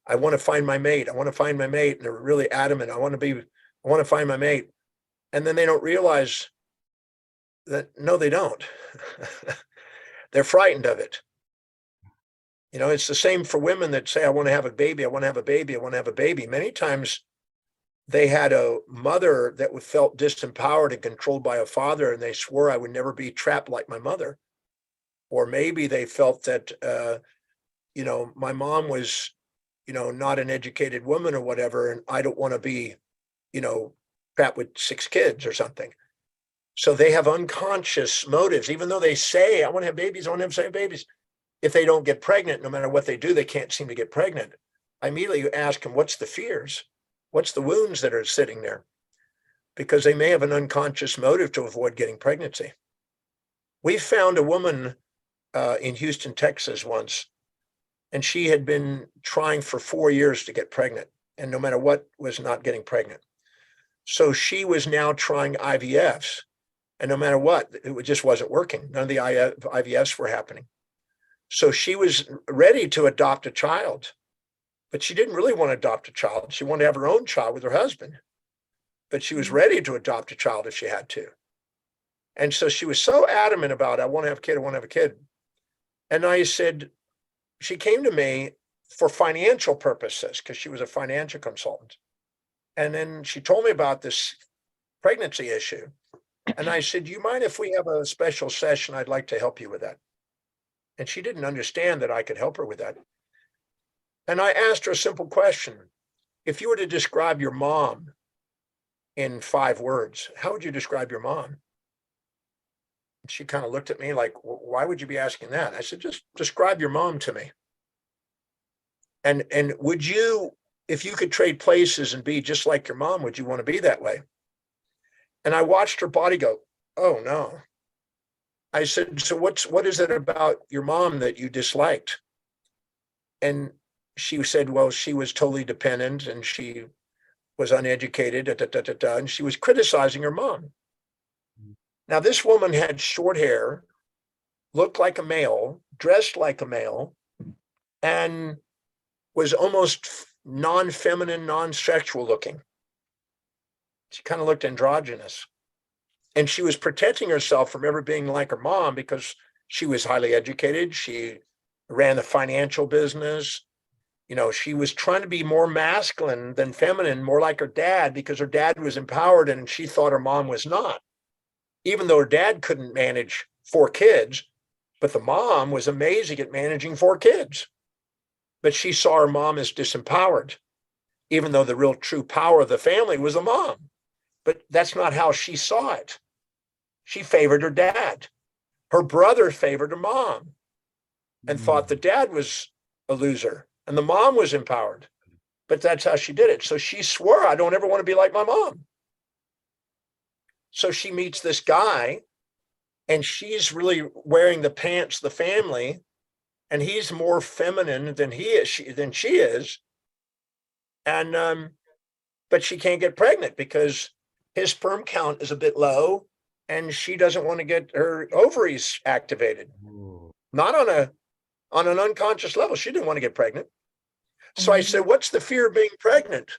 I want to find my mate. I want to find my mate. And they're really adamant. I want to find my mate. And then they don't realize that, no, they don't. They're frightened of it. You know, it's the same for women that say, I want to have a baby. I want to have a baby. I want to have a baby. Many times they had a mother that felt disempowered and controlled by a father, and they swore, I would never be trapped like my mother. Or maybe they felt that, my mom was, not an educated woman or whatever, and I don't want to be, trapped with 6 kids or something. So they have unconscious motives, even though they say, I want to have babies, I want to have babies. If they don't get pregnant, no matter what they do, they can't seem to get pregnant. I immediately ask them, what's the fears? What's the wounds that are sitting there? Because they may have an unconscious motive to avoid getting pregnancy. We found a woman in Houston, Texas once, and she had been trying for 4 years to get pregnant, and no matter what, was not getting pregnant. So she was now trying IVFs, and no matter what, it just wasn't working. None of the IVFs were happening. So she was ready to adopt a child, but she didn't really want to adopt a child. She wanted to have her own child with her husband, but she was ready to adopt a child if she had to. And so she was so adamant about, I want to have a kid, I want to have a kid. And I said, she came to me for financial purposes because she was a financial consultant. And then she told me about this pregnancy issue. And I said, do you mind if we have a special session? I'd like to help you with that. And she didn't understand that I could help her with that. And I asked her a simple question. If you were to describe your mom in 5 words, how would you describe your mom? And she kind of looked at me like, why would you be asking that? I said, just describe your mom to me. And would you, if you could trade places and be just like your mom, would you want to be that way? And I watched her body go, oh no. I said, so what is it about your mom that you disliked? And she said, well, she was totally dependent and she was uneducated, and she was criticizing her mom. Now, this woman had short hair, looked like a male, dressed like a male, and was almost non-feminine, non-sexual looking. She kind of looked androgynous. And she was protecting herself from ever being like her mom because she was highly educated. She ran the financial business. She was trying to be more masculine than feminine, more like her dad, because her dad was empowered and she thought her mom was not. Even though her dad couldn't manage 4 kids, but the mom was amazing at managing 4 kids. But she saw her mom as disempowered, even though the real true power of the family was the mom. But that's not how she saw it. She favored her dad. Her brother favored her mom. and thought the dad was a loser and the mom was empowered. But that's how she did it. So she swore, I don't ever want to be like my mom. So she meets this guy and she's really wearing the pants, the family, and he's more feminine than she is. And, but she can't get pregnant because his sperm count is a bit low and she doesn't want to get her ovaries activated. Not on an unconscious level. She didn't want to get pregnant. So I said, what's the fear of being pregnant?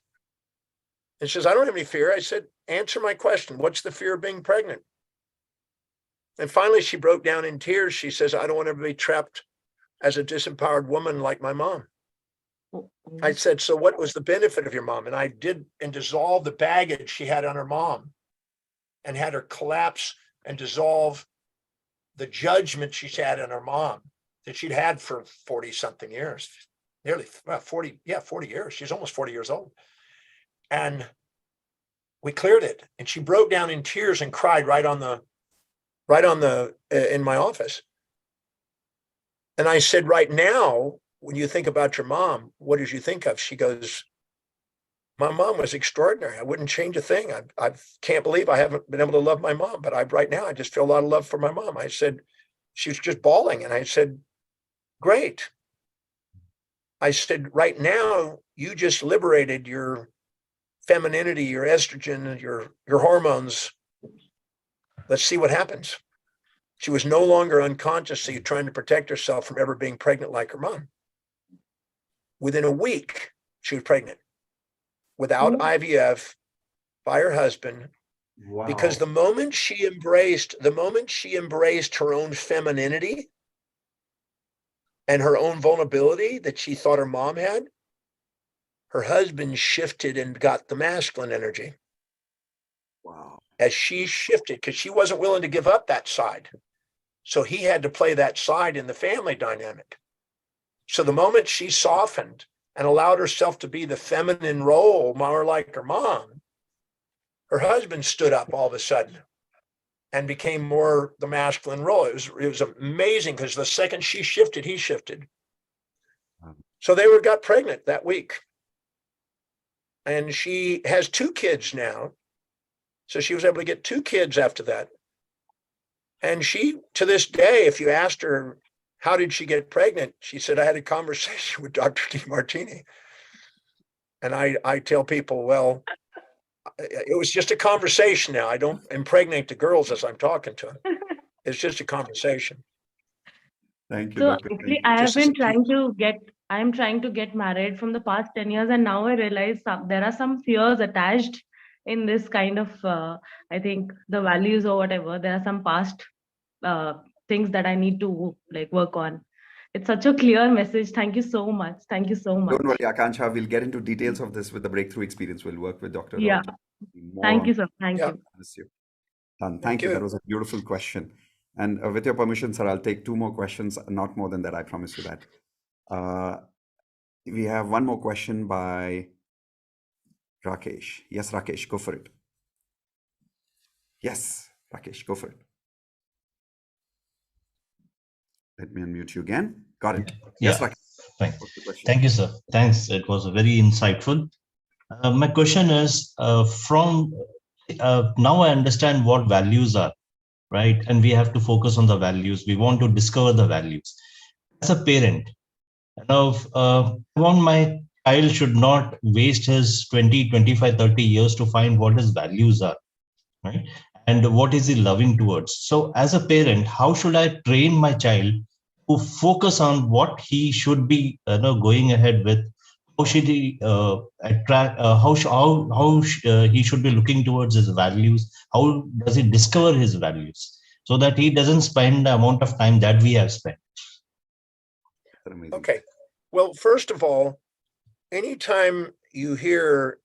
And she says, I don't have any fear. I said, answer my question. What's the fear of being pregnant? And finally, she broke down in tears. She says, I don't want to be trapped as a disempowered woman like my mom. I said, so what was the benefit of your mom? And I did and dissolved the baggage she had on her mom and had her collapse and dissolve the judgment she's had on her mom that she'd had for 40 something years, nearly 40 years. She's almost 40 years old. And we cleared it. And she broke down in tears and cried in my office. And I said, right now, when you think about your mom, what did you think of? She goes, my mom was extraordinary. I wouldn't change a thing. I can't believe I haven't been able to love my mom, but right now I just feel a lot of love for my mom. I said, she was just bawling. And I said, great. I said, right now, you just liberated your femininity, your estrogen, your hormones. Let's see what happens. She was no longer unconsciously trying to protect herself from ever being pregnant like her mom. Within a week, she was pregnant without IVF by her husband. Wow. Because the moment she embraced her own femininity and her own vulnerability that she thought her mom had, her husband shifted and got the masculine energy. Wow. As she shifted, because she wasn't willing to give up that side. So he had to play that side in the family dynamic. So the moment she softened and allowed herself to be the feminine role, more like her mom, her husband stood up all of a sudden and became more the masculine role. It was amazing because the second she shifted, he shifted. So they got pregnant that week. And she has 2 kids now. So she was able to get 2 kids after that. And she, to this day, if you asked her, how did she get pregnant? She said, I had a conversation with Dr. Demartini. And I tell people, well, it was just a conversation now. I don't impregnate the girls as I'm talking to them. It's just a conversation. Thank you, So Doctor. actually, I am trying to get married from the past 10 years, and now I realize there are some fears attached in this kind of, I think, the values or whatever. There are some past things that I need to work on. It's such a clear message. Thank you so much. Thank you so much. Don't worry, Akansha. We'll get into details of this with the breakthrough experience. We'll work with Dr. Yeah. Thank you, sir. Thank you. Thank you. That was a beautiful question. And with your permission, sir, I'll take 2 more questions. Not more than that. I promise you that. We have one more question by Rakesh. Yes, Rakesh, go for it. Yes, Rakesh, go for it. Let me unmute you again. Got it. Yes, Yeah. Rakesh. Thank you, sir. Thanks. It was very insightful. My question is from now I understand what values are, right? And we have to focus on the values. We want to discover the values. As a parent, now I want my child should not waste his 20, 25, 30 years to find what his values are, right? And what is he loving towards? So as a parent, how should I train my child to focus on what he should be going ahead with? How should he attract? How he should be looking towards his values? How does he discover his values so that he doesn't spend the amount of time that we have spent? Okay. Well, first of all, anytime you hear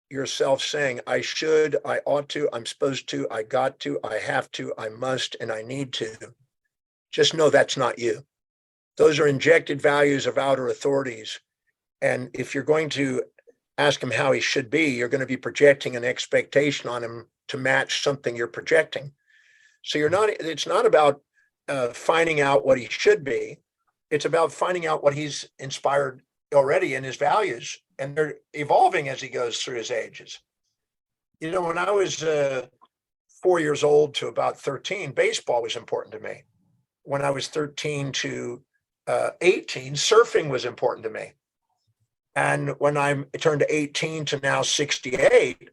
yourself saying, I should, I ought to, I'm supposed to, I got to, I have to, I must, and I need to, just know that's not you. Those are injected values of outer authorities. And if you're going to ask him how he should be, you're going to be projecting an expectation on him to match something you're projecting. So it's not about finding out what he should be. It's about finding out what he's inspired already in his values, and they're evolving as he goes through his ages. You know, when I was 4 years old to about 13, baseball was important to me. When I was 13 to 18, surfing was important to me. And when I turned to 18 to now 68,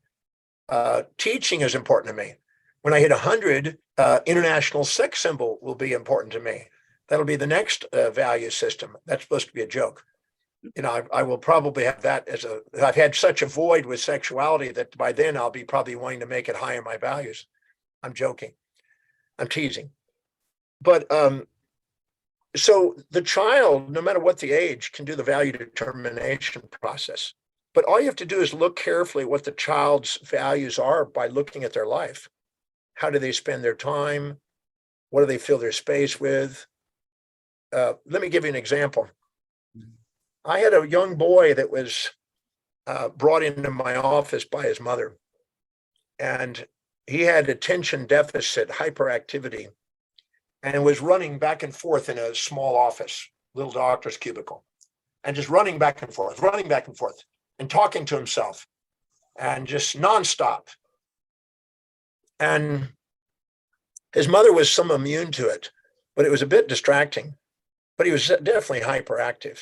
teaching is important to me. When I hit 100, international sex symbol will be important to me. That'll be the next value system. That's supposed to be a joke. You know, I will probably have that as I've had such a void with sexuality that by then I'll be probably wanting to make it high in my values. I'm joking. I'm teasing. But so the child, no matter what the age, can do the value determination process. But all you have to do is look carefully what the child's values are by looking at their life. How do they spend their time? What do they fill their space with? Let me give you an example. I had a young boy that was brought into my office by his mother, and he had attention deficit hyperactivity and was running back and forth in a small office, little doctor's cubicle, and just running back and forth, and talking to himself, and just nonstop. And his mother was some immune to it, but it was a bit distracting. But he was definitely hyperactive.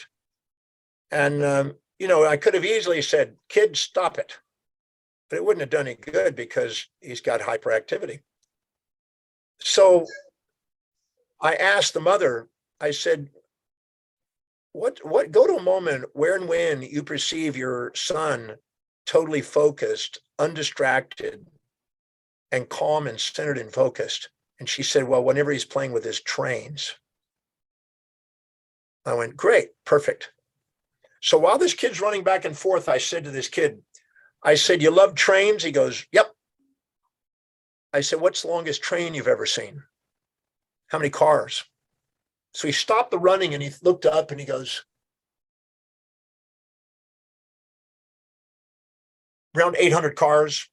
And, you know, I could have easily said, kid, stop it. But it wouldn't have done any good because he's got hyperactivity. So I asked the mother, I said, what, go to a moment where and when you perceive your son totally focused, undistracted, and calm and centered and focused. And she said, well, whenever he's playing with his trains. I went, great, perfect. So while this kid's running back and forth, I said to this kid, I said, you love trains? He goes, yep. I said, what's the longest train you've ever seen? How many cars? So he stopped the running and he looked up and he goes, around 800 cars.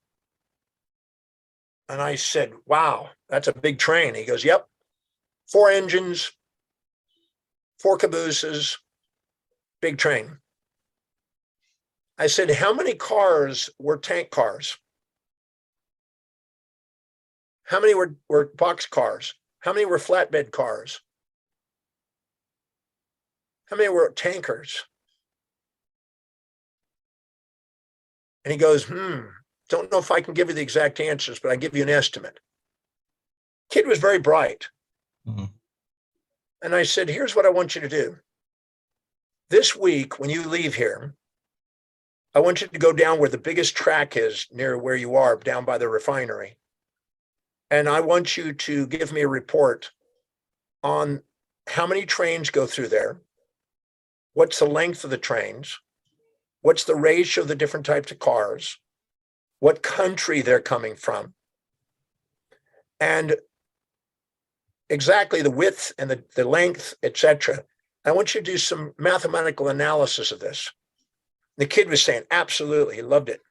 And I said, wow, that's a big train. He goes, yep, 4 engines, 4 cabooses, big train. I said, how many cars were tank cars? How many were box cars? How many were flatbed cars? How many were tankers? And he goes, don't know if I can give you the exact answers, but I give you an estimate. Kid was very bright. Mm-hmm. And I said, here's what I want you to do. This week, when you leave here, I want you to go down where the biggest track is near where you are, down by the refinery. And I want you to give me a report on how many trains go through there, what's the length of the trains, what's the ratio of the different types of cars, what country they're coming from, and exactly the width and the length, etc. I want you to do some mathematical analysis of this. The kid was saying, absolutely, he loved it.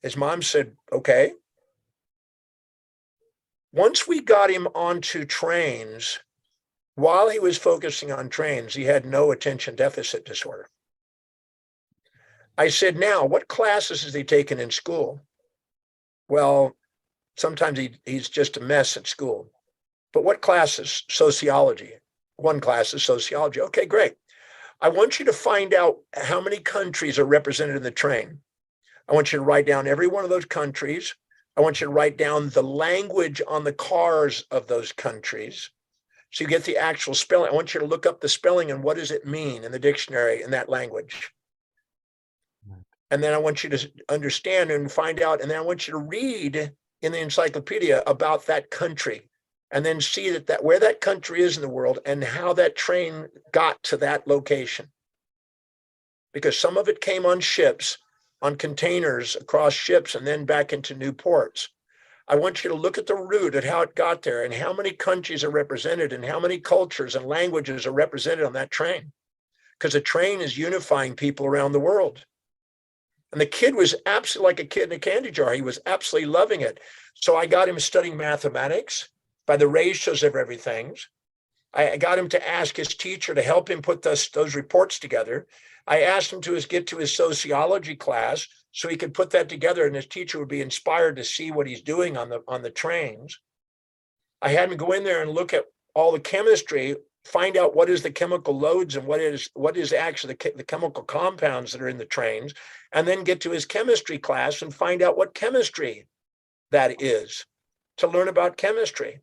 His mom said, okay. Once we got him onto trains, while he was focusing on trains, he had no attention deficit disorder. I said, now, what classes has he taken in school? Well, sometimes he's just a mess at school. But what classes? Sociology. One class is sociology. Okay, great. I want you to find out how many countries are represented in the train. I want you to write down every one of those countries. I want you to write down the language on the cars of those countries. So you get the actual spelling. I want you to look up the spelling and what does it mean in the dictionary in that language. And then I want you to understand and find out. And then I want you to read in the encyclopedia about that country. And then see that where that country is in the world and how that train got to that location. Because some of it came on ships, on containers across ships, and then back into new ports. I want you to look at the route, at how it got there, and how many countries are represented, and how many cultures and languages are represented on that train. Because a train is unifying people around the world. And the kid was absolutely like a kid in a candy jar. He was absolutely loving it. So I got him studying mathematics by the ratios of everything. I got him to ask his teacher to help him put those reports together. I asked him to get to his sociology class so he could put that together, and his teacher would be inspired to see what he's doing on the trains. I had him go in there and look at all the chemistry, find out what is the chemical loads and what is actually the chemical compounds that are in the trains, and then get to his chemistry class and find out what chemistry that is, to learn about chemistry.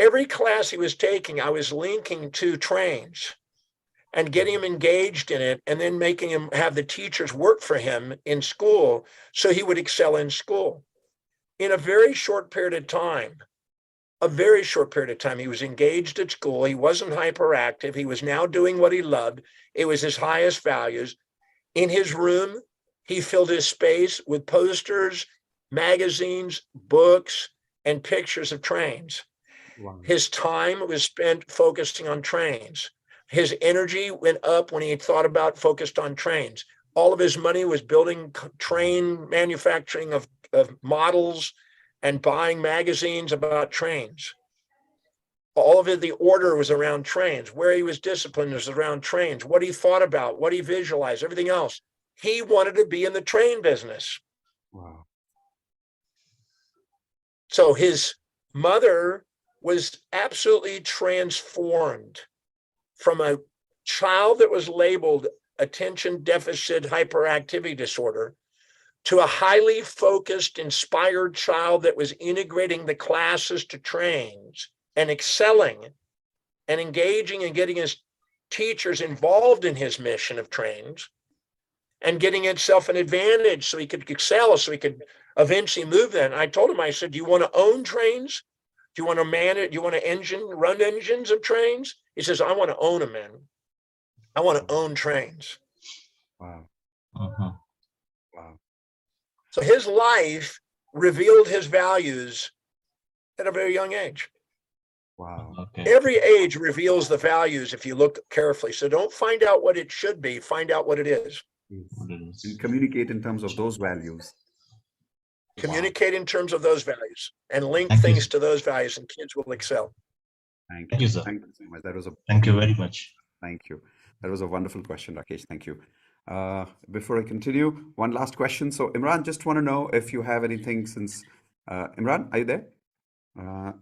Every class he was taking, I was linking to trains and getting him engaged in it, and then making him have the teachers work for him in school so he would excel in school. In a very short period of time, he was engaged at school. He wasn't hyperactive. He was now doing what he loved. It was his highest values. In his room, he filled his space with posters, magazines, books, and pictures of trains. Wow. His time was spent focusing on trains. His energy went up when he thought about focused on trains. All of his money was building train manufacturing of models and buying magazines about trains. All of it, the order was around trains. Where he was disciplined was around trains. What he thought about, what he visualized, everything else. He wanted to be in the train business. Wow. So his mother was absolutely transformed from a child that was labeled attention deficit hyperactivity disorder to a highly focused, inspired child that was integrating the classes to trains and excelling and engaging and getting his teachers involved in his mission of trains and getting itself an advantage so he could excel, so he could eventually move that. And I told him, I said, do you want to own trains? Do you want to man it? Do you want to run engines of trains? He says, I want to own them, man. I want to own trains. Wow. Uh-huh. Wow. So his life revealed his values at a very young age. Wow. Okay. Every age reveals the values if you look carefully. So don't find out what it should be, find out what it is. Yes. What it is. And communicate in terms of those values. Communicate in terms of those values and link Thank you, things sir. to those values, and kids will excel. Thank Thank you, sir. Thank you so much. That was a Thank you very much. Thank you. That was a wonderful question, Rakesh. Thank you. Before I continue, one last question. So, Imran, just want to know if you have anything since Imran, are you there?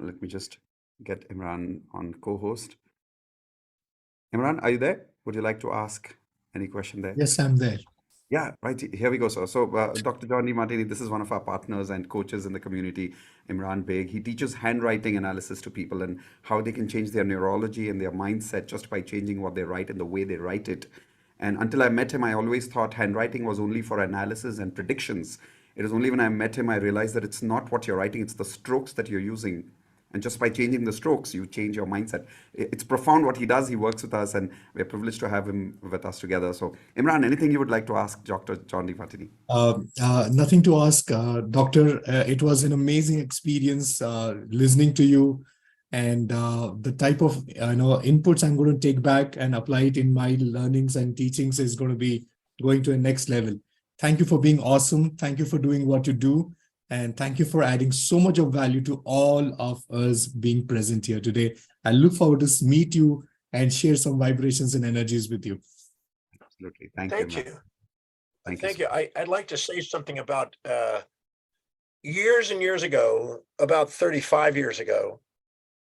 Let me just get Imran on co-host. Imran, are you there? Would you like to ask any question there? Yes, I'm there. Yeah, right. Here we go, sir. So, Dr. John Demartini, this is one of our partners and coaches in the community, Imran Beg. He teaches handwriting analysis to people and how they can change their neurology and their mindset just by changing what they write and the way they write it. And until I met him, I always thought handwriting was only for analysis and predictions. It is only when I met him I realized that it's not what you're writing, it's the strokes that you're using. And just by changing the strokes, you change your mindset. It's profound what he does. He works with us, and we're privileged to have him with us together. So, Imran, anything you would like to ask Dr. John Demartini? Nothing to ask, Doctor. It was an amazing experience listening to you, and the type of inputs I'm going to take back and apply it in my learnings and teachings is going to be going to a next level. Thank you for being awesome. Thank you for doing what you do. And thank you for adding so much of value to all of us being present here today. I look forward to meet you and share some vibrations and energies with you. Absolutely. Thank Thank you. you. Thank you. I'd like to say something about years and years ago, about 35 years ago,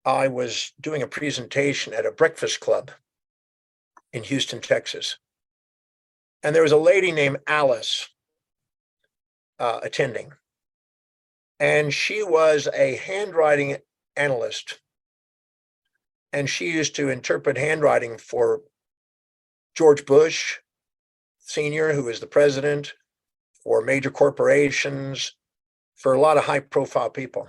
I was doing a presentation at a breakfast club in Houston, Texas. And there was a lady named Alice attending. And she was a handwriting analyst. And she used to interpret handwriting for George Bush Sr., who was the president, for major corporations, for a lot of high-profile people.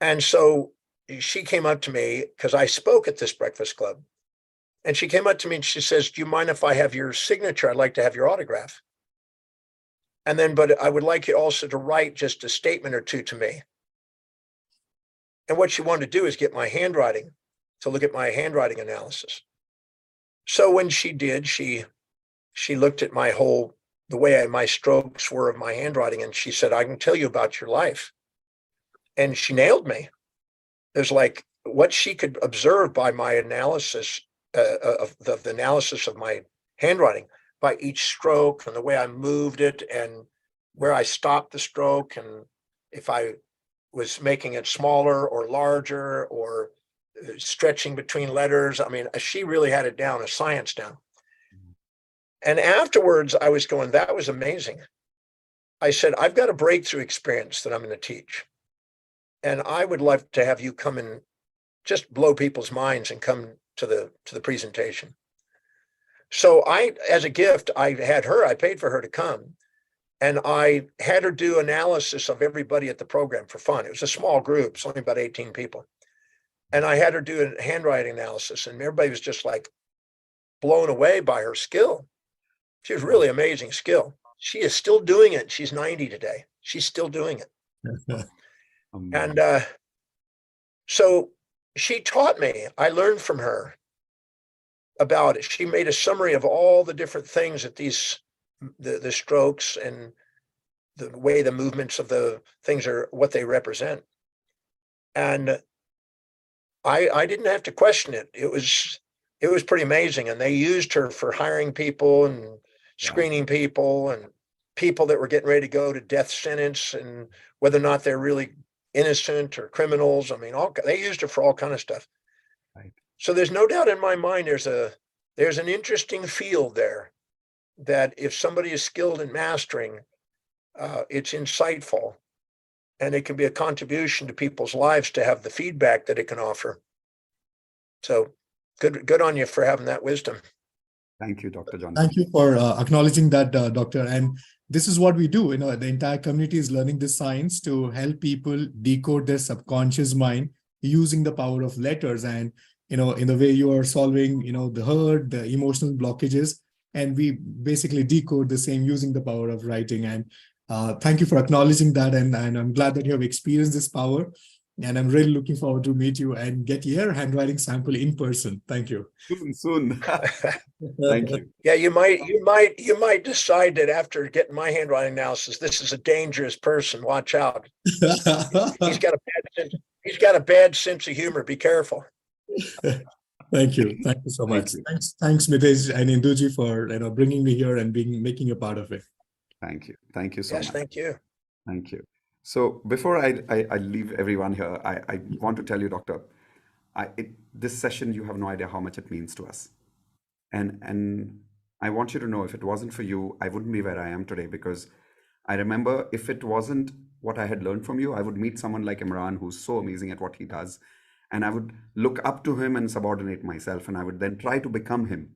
And so she came up to me because I spoke at this breakfast club. And she came up to me and she says, do you mind if I have your signature? I'd like to have your autograph. And then, but I would like you also to write just a statement or two to me. And what she wanted to do is get my handwriting, to look at my handwriting analysis. So when she did, she looked at my the way my strokes were of my handwriting, and she said, I can tell you about your life. And she nailed me. There's like what she could observe by my analysis of the analysis of my handwriting, by each stroke and the way I moved it and where I stopped the stroke, and if I was making it smaller or larger or stretching between letters. I mean, she really had it down, a science down. And afterwards, I was going, that was amazing. I said, I've got a breakthrough experience that I'm going to teach. And I would love to have you come and just blow people's minds and come to the presentation. So I, as a gift, I paid for her to come. And I had her do analysis of everybody at the program for fun. It was a small group, it's only about 18 people. And I had her do a handwriting analysis, and everybody was just like blown away by her skill. She was really amazing skill. She is still doing it. She's 90 today. She's still doing it. And so she taught me. I learned from her about it. She made a summary of all the different things that the strokes and the way the movements of the things are, what they represent. And I didn't have to question it. It was pretty amazing. And they used her for hiring people and screening people and people that were getting ready to go to death sentence, and whether or not they're really innocent or criminals. I mean, they used her for all kind of stuff. Right. So there's no doubt in my mind, there's an interesting field there that if somebody is skilled in mastering, it's insightful, and it can be a contribution to people's lives to have the feedback that it can offer. So good on you for having that wisdom. Thank you, Dr. John. Thank you for acknowledging that, Doctor. And this is what we do. The entire community is learning this science to help people decode their subconscious mind using the power of letters. And, in the way you are solving, the hurt, the emotional blockages, and we basically decode the same using the power of writing. And thank you for acknowledging that. And I'm glad that you have experienced this power. And I'm really looking forward to meet you and get your handwriting sample in person. Thank you. Soon. Thank you. Yeah, you might decide that after getting my handwriting analysis, this is a dangerous person. Watch out. He's got a bad sense of humor. Be careful. Thank you. Thank you so much. Thanks, Mitesh and Induji, for bringing me here and making a part of it. Thank you. Thank you so much. Yes, thank you. Thank you. So before I leave everyone here, I want to tell you, Doctor, this session, you have no idea how much it means to us. And I want you to know, if it wasn't for you, I wouldn't be where I am today, because I remember if it wasn't what I had learned from you, I would meet someone like Imran, who's so amazing at what he does. And I would look up to him and subordinate myself, and I would then try to become him.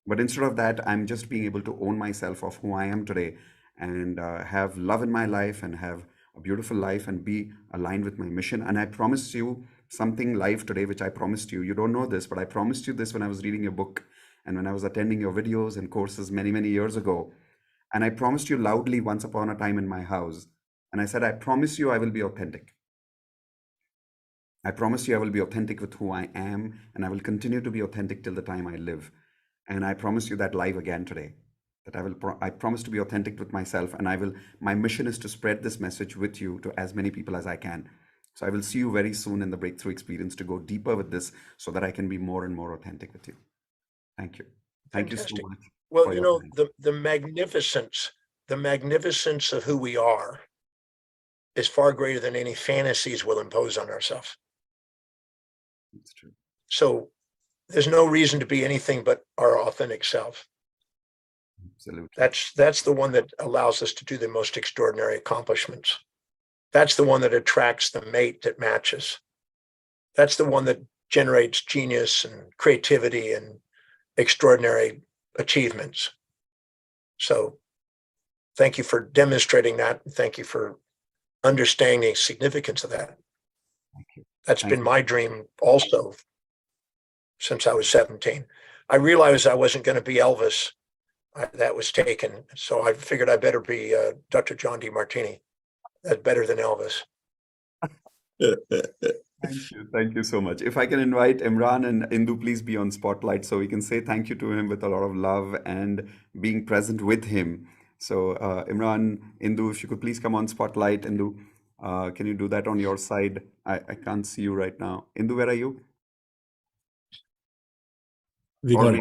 But instead of that, I'm just being able to own myself of who I am today, and have love in my life and have a beautiful life and be aligned with my mission. And I promised you something live today, which I promised you. You don't know this, but I promised you this when I was reading your book and when I was attending your videos and courses many, many years ago. And I promised you loudly once upon a time in my house. And I said, I promise you I will be authentic. I promise you I will be authentic with who I am, and I will continue to be authentic till the time I live. And I promise you that live again today. That I promise to be authentic with myself, and my mission is to spread this message with you to as many people as I can. So I will see you very soon in the breakthrough experience to go deeper with this, so that I can be more and more authentic with you. Thank you. Thank Fantastic. you so much. Well, the magnificence of who we are is far greater than any fantasies we'll impose on ourselves. That's true. So there's no reason to be anything but our authentic self. Absolutely. That's the one that allows us to do the most extraordinary accomplishments. That's the one that attracts the mate that matches. That's the one that generates genius and creativity and extraordinary achievements. So thank you for demonstrating that. Thank you for understanding the significance of that. Thank you. That's been my dream also since I was 17. I realized I wasn't going to be Elvis. That was taken. So I figured I better be Dr. John Demartini. That's better than Elvis. Thank you. Thank you so much. If I can invite Imran and Indu, please be on spotlight so we can say thank you to him with a lot of love and being present with him. So Imran, Indu, if you could please come on spotlight. Indu, Can you do that on your side? I can't see you right now. Indu, where are you? We Or got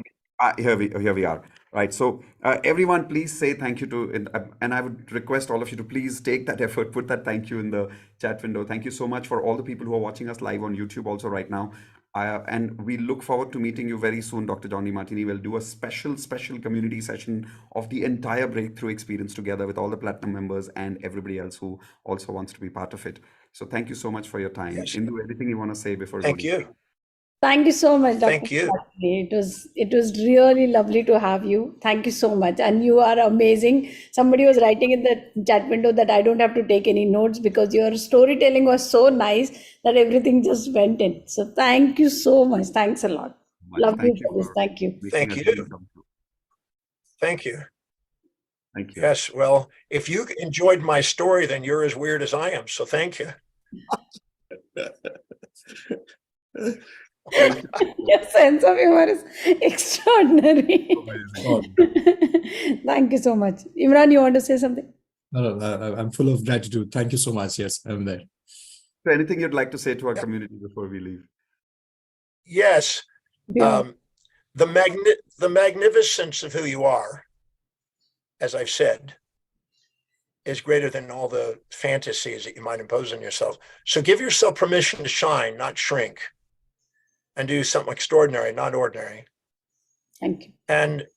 maybe it. here we are. Right. So everyone, please say thank you to, and I would request all of you to please take that effort, put that thank you in the chat window. Thank you so much for all the people who are watching us live on YouTube also right now. And we look forward to meeting you very soon, Dr. John Demartini. We'll do a special community session of the entire breakthrough experience together with all the platinum members and everybody else who also wants to be part of it. So thank you so much for your time. Yes. Indu, anything you want to say before we Thank leave? you. Thank you so much, Dr. Thank you. Khatri. It was really lovely to have you. Thank you so much. And you are amazing. Somebody was writing in the chat window that I don't have to take any notes because your storytelling was so nice that everything just went in. So thank you so much. Thanks a lot. Much. Love you Thank you for this. for Thank you. making Thank our you. dream come true. Thank you. Thank you. Yes. Well, if you enjoyed my story, then you're as weird as I am. So thank you. Thank you. Your sense of humor is extraordinary. Amazing. Thank you so much. Imran, you want to say something? No, I'm full of gratitude. Thank you so much. Yes, I'm there. So anything you'd like to say to our community before we leave? Yes. Yeah. The magnificence of who you are, as I've said, is greater than all the fantasies that you might impose on yourself. So give yourself permission to shine, not shrink, and do something extraordinary, not ordinary. Thank you. And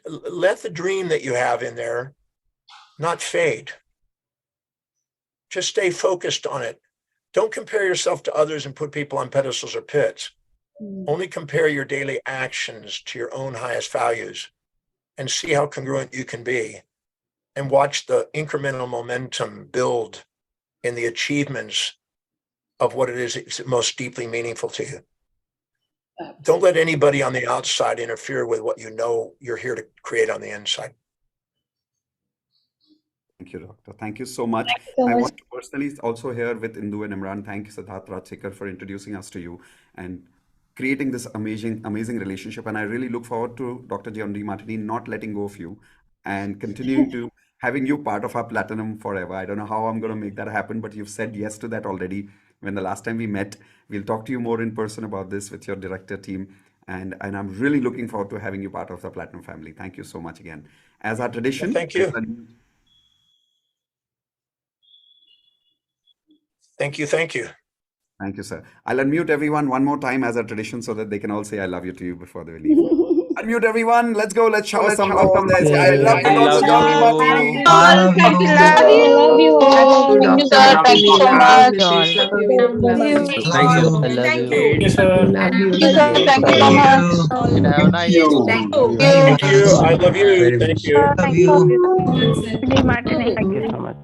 let the dream that you have in there not fade. Just stay focused on it. Don't compare yourself to others and put people on pedestals or pits. Only compare your daily actions to your own highest values and see how congruent you can be, and watch the incremental momentum build in the achievements of what it is that's most deeply meaningful to you. Don't let anybody on the outside interfere with what you know you're here to create on the inside. Thank you, Doctor. Thank you so much. Thank you so I much. want to personally also here with Indu and Imran, thank you, Siddharth Rajsekar, for introducing us to you and creating this amazing relationship. And I really look forward to Dr. John Demartini not letting go of you and continuing to having you part of our platinum forever. I don't know how I'm going to make that happen, but you've said yes to that already. When the last time we met, we'll talk to you more in person about this with your director team. And I'm really looking forward to having you part of the platinum family. Thank you so much again. As our tradition, Thank you. Thank you. Thank you. Thank you, sir. I'll unmute everyone one more time as a tradition so that they can all say I love you to you before they leave. Unmute everyone. Let's go. Let's shower some love from there. Say, I love you, I love Dr. John you. Demartini. I love you all. Thank you, Thank you so much. Love you. Thank you. I love Thank you. you, sir. Thank you, sir. Thank you so much. You can have a nice Thank Thank you. I love you. Thank you. Thank you, Martin. Thank you so much.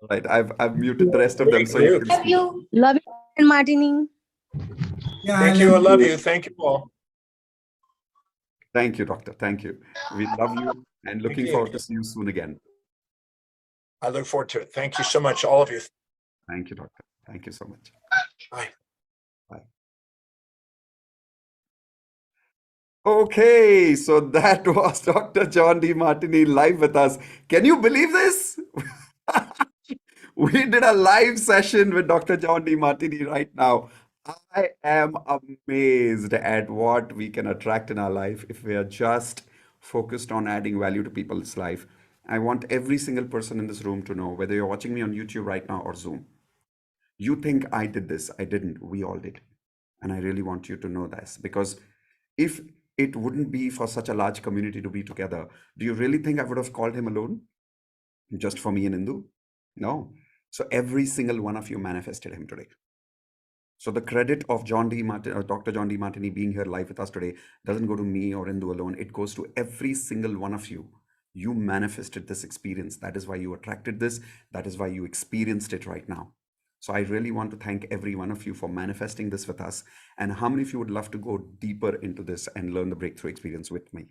Right. I've muted the rest of them so you Great can speak. Love you, Martini. Thank you. I love you. Thank you all. Thank you, Doctor. Thank you. We love you and looking you. forward to see you soon again. I look forward to it. Thank you so much, all of you. Thank you, Doctor. Thank you so much. Bye. Bye. Okay, so that was Dr. John Demartini live with us. Can you believe this? We did a live session with Dr. John Demartini right now. I am amazed at what we can attract in our life if we are just focused on adding value to people's life. I want every single person in this room to know, whether you're watching me on YouTube right now or Zoom, you think I did this. I didn't. We all did. And I really want you to know this, because if it wouldn't be for such a large community to be together, do you really think I would have called him alone? Just for me and Indu? No. So every single one of you manifested him today. So the credit of John Demartini, or Dr. John Demartini being here live with us today doesn't go to me or Indu alone. It goes to every single one of you. You manifested this experience. That is why you attracted this. That is why you experienced it right now. So I really want to thank every one of you for manifesting this with us. And how many of you would love to go deeper into this and learn the breakthrough experience with me?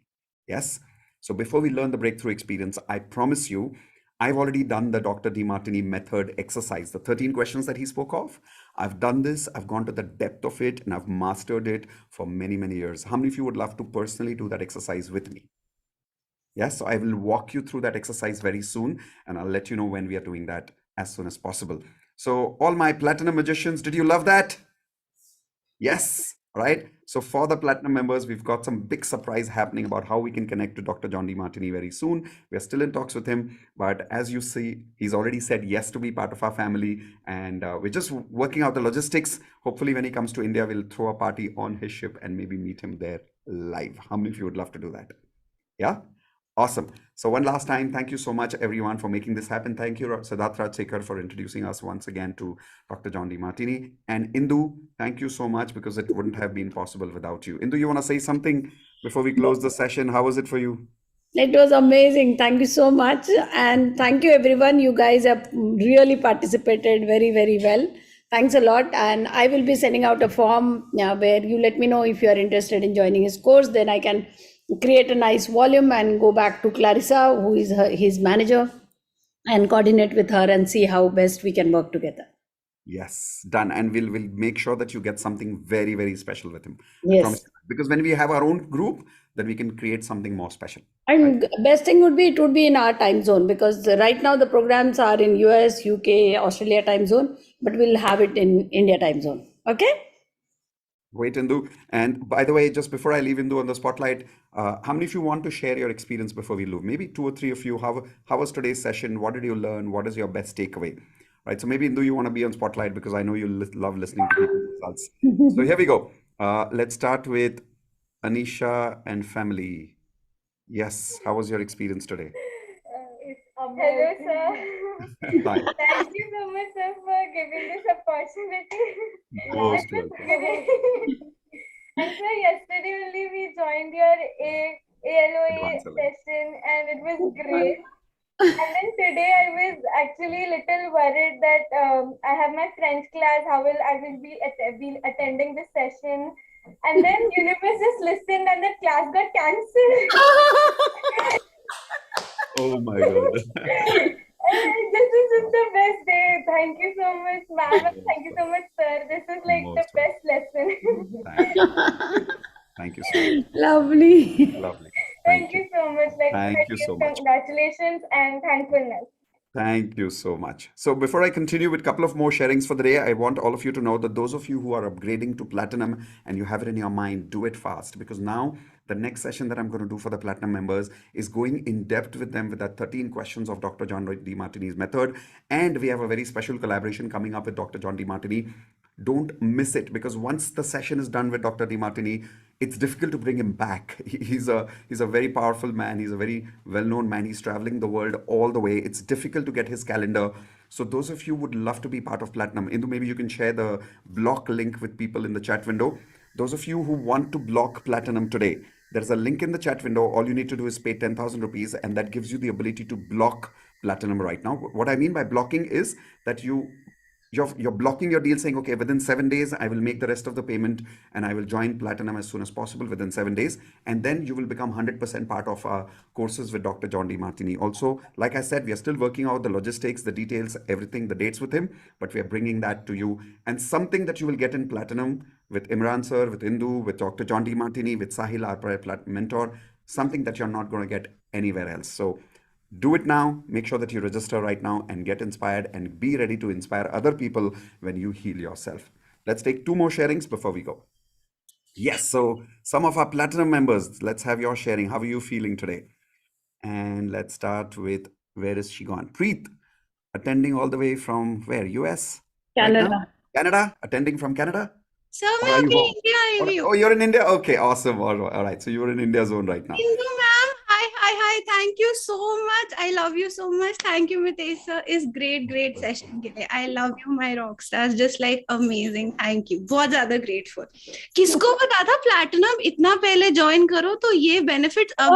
Yes? So before we learn the breakthrough experience, I promise you, I've already done the Dr. Demartini method exercise, the 13 questions that he spoke of. I've done this, I've gone to the depth of it, and I've mastered it for many, many years. How many of you would love to personally do that exercise with me? Yes, so I will walk you through that exercise very soon, and I'll let you know when we are doing that. as soon as possible. So all my platinum magicians, did you love that? Yes. All right. So for the platinum members, we've got some big surprise happening about how we can connect to Dr. John Demartini very soon. We're still in talks with him, but as you see, he's already said yes to be part of our family, and we're just working out the logistics. Hopefully, when he comes to India, we'll throw a party on his ship and maybe meet him there live. How many of you would love to do that? Yeah. Awesome. So one last time, thank you so much, everyone, for making this happen. Thank you, Siddharth Rajsekar, for introducing us once again to Dr. John Demartini. And Indu, thank you so much, because it wouldn't have been possible without you. Indu, you want to say something before we close the session? How was it for you? It was amazing. Thank you so much. And thank you, everyone. You guys have really participated very, very well. Thanks a lot. And I will be sending out a form where you let me know if you are interested in joining his course. Then I can create a nice volume and go back to Clarissa, who is his manager, and coordinate with her and see how best we can work together. Yes, done. And we'll make sure that you get something very, very special with him. I Yes. promise you. Because when we have our own group, then we can create something more special. And best thing would be it would be in our time zone, because right now the programs are in US, UK, Australia time zone, but we'll have it in India time zone. Okay? Great, Indu. And by the way, just before I leave Indu on the spotlight, how many of you want to share your experience before we leave? Maybe 2 or 3 of you. How was today's session? What did you learn? What is your best takeaway? Right. So maybe Indu, you want to be on spotlight, because I know you love listening to people's results. So here we go. Let's start with Anisha and family. Yes. How was your experience today? Hello, sir. Hi. Thank you so much, sir, for giving this opportunity. Most It was welcome. great. And sir, yesterday only we joined your ALOA Advanced level. session, and it was great. And then today I was actually a little worried that I have my French class. How will I will be attending this session? And then universe just listened, and the class got cancelled. Oh my God. This is just the best day. Thank you so much, ma'am. And thank you so much, sir. This is like the Most best lesson. Thank you so much. Lovely. Lovely. Thank you so much. Like, Thank you so much. congratulations and thankfulness. Thank you so much. So before I continue with a couple of more sharings for the day, I want all of you to know that those of you who are upgrading to platinum and you have it in your mind, do it fast, because now the next session that I'm going to do for the platinum members is going in depth with them with that 13 questions of Dr. John Demartini's method. And we have a very special collaboration coming up with Dr. John Demartini. Don't miss it, because once the session is done with Dr. Demartini, it's difficult to bring him back. He's a very powerful man. He's a very well-known man. He's traveling the world all the way. It's difficult to get his calendar. So those of you who would love to be part of Platinum, Indu, maybe you can share the block link with people in the chat window. Those of you who want to block Platinum today, there's a link in the chat window. All you need to do is pay 10,000 rupees, and that gives you the ability to block Platinum right now. What I mean by blocking is that you're blocking your deal, saying, okay, within 7 days, I will make the rest of the payment and I will join Platinum as soon as possible within 7 days. And then you will become 100% part of our courses with Dr. John Demartini. Also, like I said, we are still working out the logistics, the details, everything, the dates with him, but we are bringing that to you. And something that you will get in Platinum with Imran sir, with Indu, with Dr. John Demartini, with Sahil, our Platinum mentor, something that you're not going to get anywhere else. So do it now. Make sure that you register right now and get inspired and be ready to inspire other people when you heal yourself. Let's take 2 more sharings before we go. Yes, so some of our platinum members, let's have your sharing. How are you feeling today? And let's start with, where is she gone? Preet, attending all the way from where? US? Canada. Right now? Canada? Attending from Canada? Sir, Or मैं are you अभी home? India I हुई हूँ. Oh, you're in India? Okay, awesome. All right. So you're in India zone right now. Indu ma'am, hi. Thank you so much. I love you so much. Thank you, Mitesh sir. It's great session के लिए. I love you, my rock stars. Just like amazing. Thank you. बहुत ज़्यादा grateful. किसको पता था platinum इतना पहले join करो तो ये benefits अब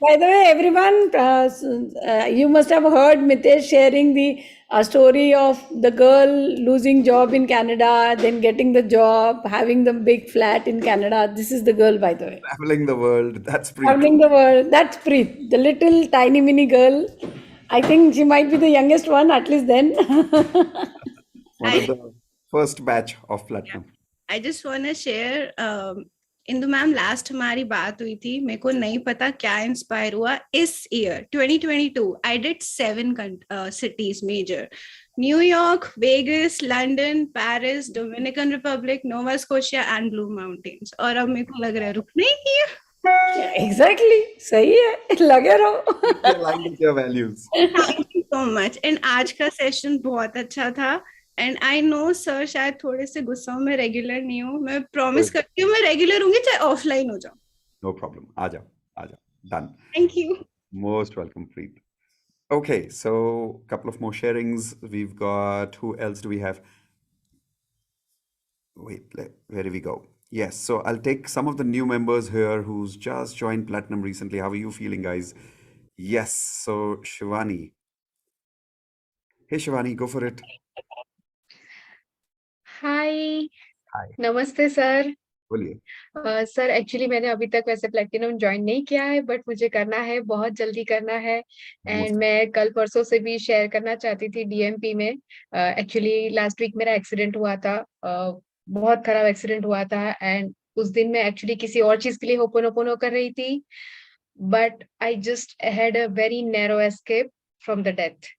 By the way, everyone, you must have heard Mitesh sharing the story of the girl losing job in Canada, then getting the job, having the big flat in Canada. This is the girl, by the way. Traveling the world. That's Preet. Traveling the world. That's Preet, the little tiny mini girl. I think she might be the youngest one, at least then. One of the first batch of platinum. I just want to share Indu ma'am last हमारी बात हुई थी, मेरे को नहीं पता क्या inspire हुआ इस year 2022 I did 7 cities major, New York, Vegas, London, Paris, Dominican Republic, Nova Scotia and Blue Mountains. और अब मेरे को लग रहा है रुकना ही है। Exactly. सही है, लगे रहो। Stay aligned with your values. Thank you so much. And आज का सेशन बहुत अच्छा था। एंड आई नो सर शायद थोड़े से गुस्सा में रेगुलर नहीं हूँ, मैं प्रॉमिस करती हूँ मैं रेगुलर हूँगी चाहे ऑफलाइन हो जाऊँ। No problem. Aja. Done. Thank you. Most welcome, Preet. Okay, so couple of more sharings. We've got, who else do we have? Wait, where do we go? Yes, so I'll take some of the new members here who's just joined Platinum recently. How are you feeling, guys? Yes, so Shivani. Hey, Shivani, go for it. Hi, Hi. नमस्ते sir. बोलिए। Sir actually मैंने अभी तक वैसे platinum join नहीं किया है, but मुझे करना है, बहुत जल्दी करना है। एंड मैं कल परसों से भी शेयर करना चाहती थी डीएमपी में। एक्चुअली लास्ट वीक मेरा एक्सीडेंट हुआ था, बहुत खराब एक्सीडेंट हुआ था। एंड उस दिन मैं एक्चुअली किसी और चीज के लिए होपोनोपोनो कर रही थी, but I just had a very narrow escape from the death.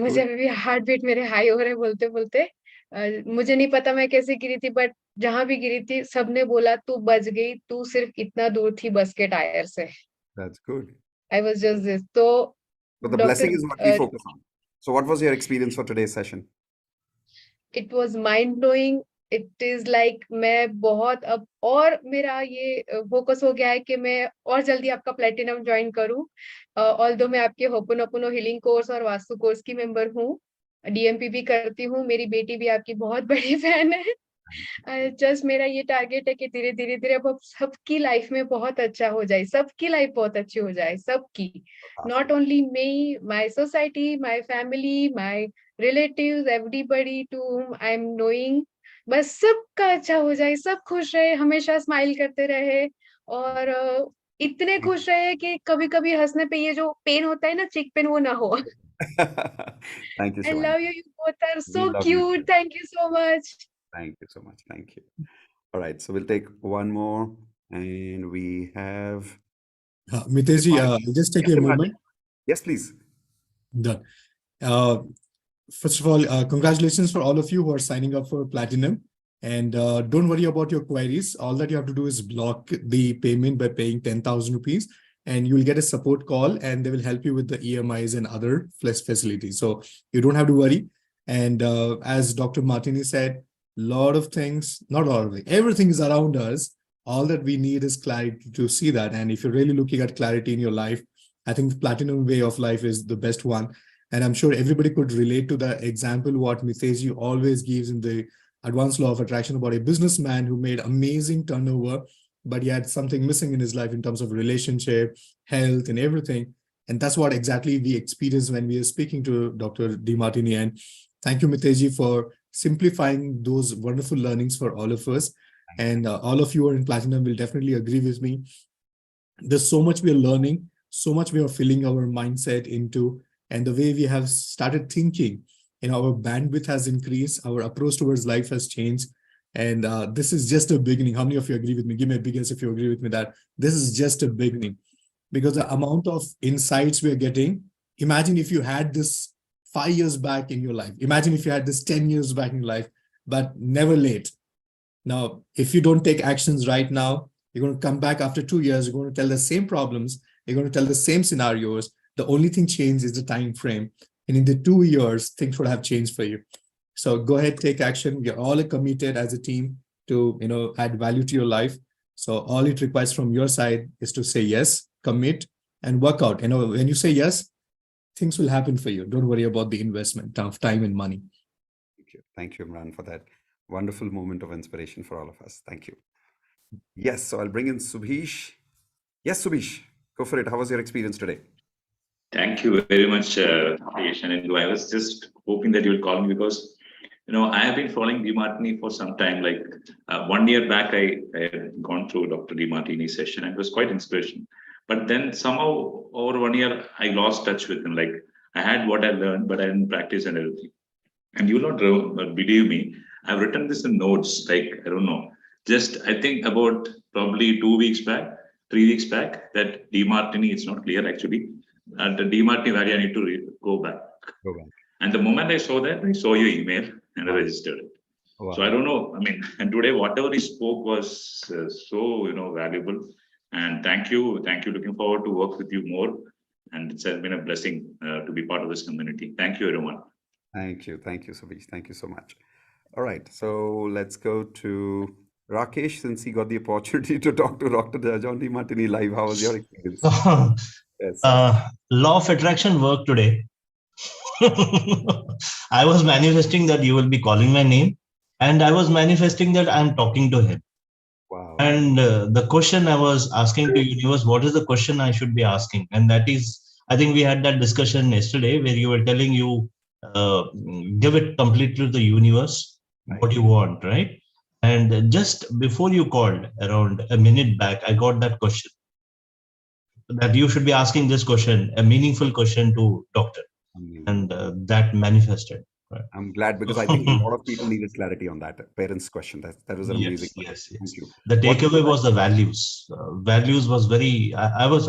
मुझे अभी भी हार्ट बीट मेरे हाई हो रहे बोलते बोलते। मुझे नहीं पता मैं कैसे गिरी थी, बट जहां भी गिरी थी सबने बोला तू बच गई, तू सिर्फ इतना दूर थी बस के टायर से। That's good. I was just this. तो But the blessing is what we focus on. So what was your experience for today's session? It was mind blowing. It is like मैं बहुत अब और मेरा ये फोकस हो गया है कि मैं और जल्दी आपका प्लेटिनम ज्वाइन करूं। ऑल्दो मैं आपके होपोनोपोनो हीलिंग कोर्स और वास्तु कोर्स की मेंबर हूँ, डीएमपी भी करती हूँ, मेरी बेटी भी आपकी बहुत बड़ी फैन है। जस्ट मेरा ये टारगेट है कि धीरे धीरे धीरे अब सबकी लाइफ में बहुत अच्छा हो जाए, सबकी लाइफ बहुत अच्छी हो जाए, सबकी, not only me, my society, my family, my relatives, everybody to whom I am knowing, बस सबका अच्छा हो जाए, सब खुश रहे, हमेशा स्माइल करते रहे। और इतने खुश रहे कि कभी कभी हंसने पे ये जो पेन होता है ना, चिक पेन, वो ना हो। Thank you, I Shivani. love you. You both are We so love you cute. too. Thank you so much. Thank you so much. Thank you. All right, so we'll take one more, and we have Mitesh ji, Demartini. I'll just take Yes, a Demartini. moment. Yes, please. Done. First of all, congratulations for all of you who are signing up for Platinum. And don't worry about your queries. All that you have to do is block the payment by paying 10,000 rupees, and you'll get a support call, and they will help you with the EMIs and other facilities. So you don't have to worry. And as Dr. Martini said, lot of things, not all of it, everything is around us. All that we need is clarity to see that. And if you're really looking at clarity in your life, I think the Platinum way of life is the best one. And I'm sure everybody could relate to the example what Mitesh always gives in the Advanced Law of Attraction about a businessman who made amazing turnover, but he had something missing in his life in terms of relationship, health, and everything. And that's what exactly we experienced when we were speaking to Dr. Demartini. And thank you, Mitesh, for simplifying those wonderful learnings for all of us. And all of you who are in Platinum will definitely agree with me. There's so much we are learning, so much we are filling our mindset into, and the way we have started thinking, our bandwidth has increased, our approach towards life has changed. And this is just a beginning. How many of you agree with me? Give me a big yes if you agree with me that this is just a beginning. Because the amount of insights we are getting, imagine if you had this 5 years back in your life. Imagine if you had this 10 years back in your life, but never late. Now, if you don't take actions right now, you're going to come back after 2 years, you're going to tell the same problems, you're going to tell the same scenarios. The only thing changed is the time frame. And in the 2 years, things would have changed for you. So go ahead, take action. We're all committed as a team to add value to your life. So all it requires from your side is to say yes, commit, and work out. When you say yes, things will happen for you. Don't worry about the investment of time and money. Thank you, Imran, for that wonderful moment of inspiration for all of us. Thank you. Yes, so I'll bring in Subhish. Yes, Subhish, go for it. How was your experience today? Thank you very much, Mitesh and Indu. I was just hoping that you would call me because, I have been following Demartini for some time. Like 1 year back, I had gone through Dr. Demartini's session and it was quite inspirational. But then somehow over 1 year, I lost touch with him. Like I had what I learned, but I didn't practice and everything. And you will not believe me, I've written this in notes, like, I don't know, just I think about probably 2 weeks back, 3 weeks back, that Demartini, it's not clear actually. At the Demartini Valley, I need to go back. And the moment I saw that, I saw your email and I registered it. Wow. So I don't know. I mean, and today whatever he spoke was so valuable. And thank you. Looking forward to work with you more. And it's been a blessing to be part of this community. Thank you, everyone. Thank you, Sabish. Thank you so much. All right, so let's go to Rakesh, since he got the opportunity to talk to Dr. John Demartini live. How was your experience? Yes. Law of attraction worked today. I was manifesting that you will be calling my name, and I was manifesting that I'm talking to him. Wow. And the question I was asking to universe, what is the question I should be asking? And that is, I think we had that discussion yesterday where you were telling you give it completely to the universe, what you want, right? And just before you called, around a minute back, I got that question that you should be asking this question, a meaningful question to doctor. And that manifested. Right? I'm glad, because I think a lot of people needed clarity on that parents' question. That was an amazing. Yes. Thank you. The takeaway was the values. Values was very. I was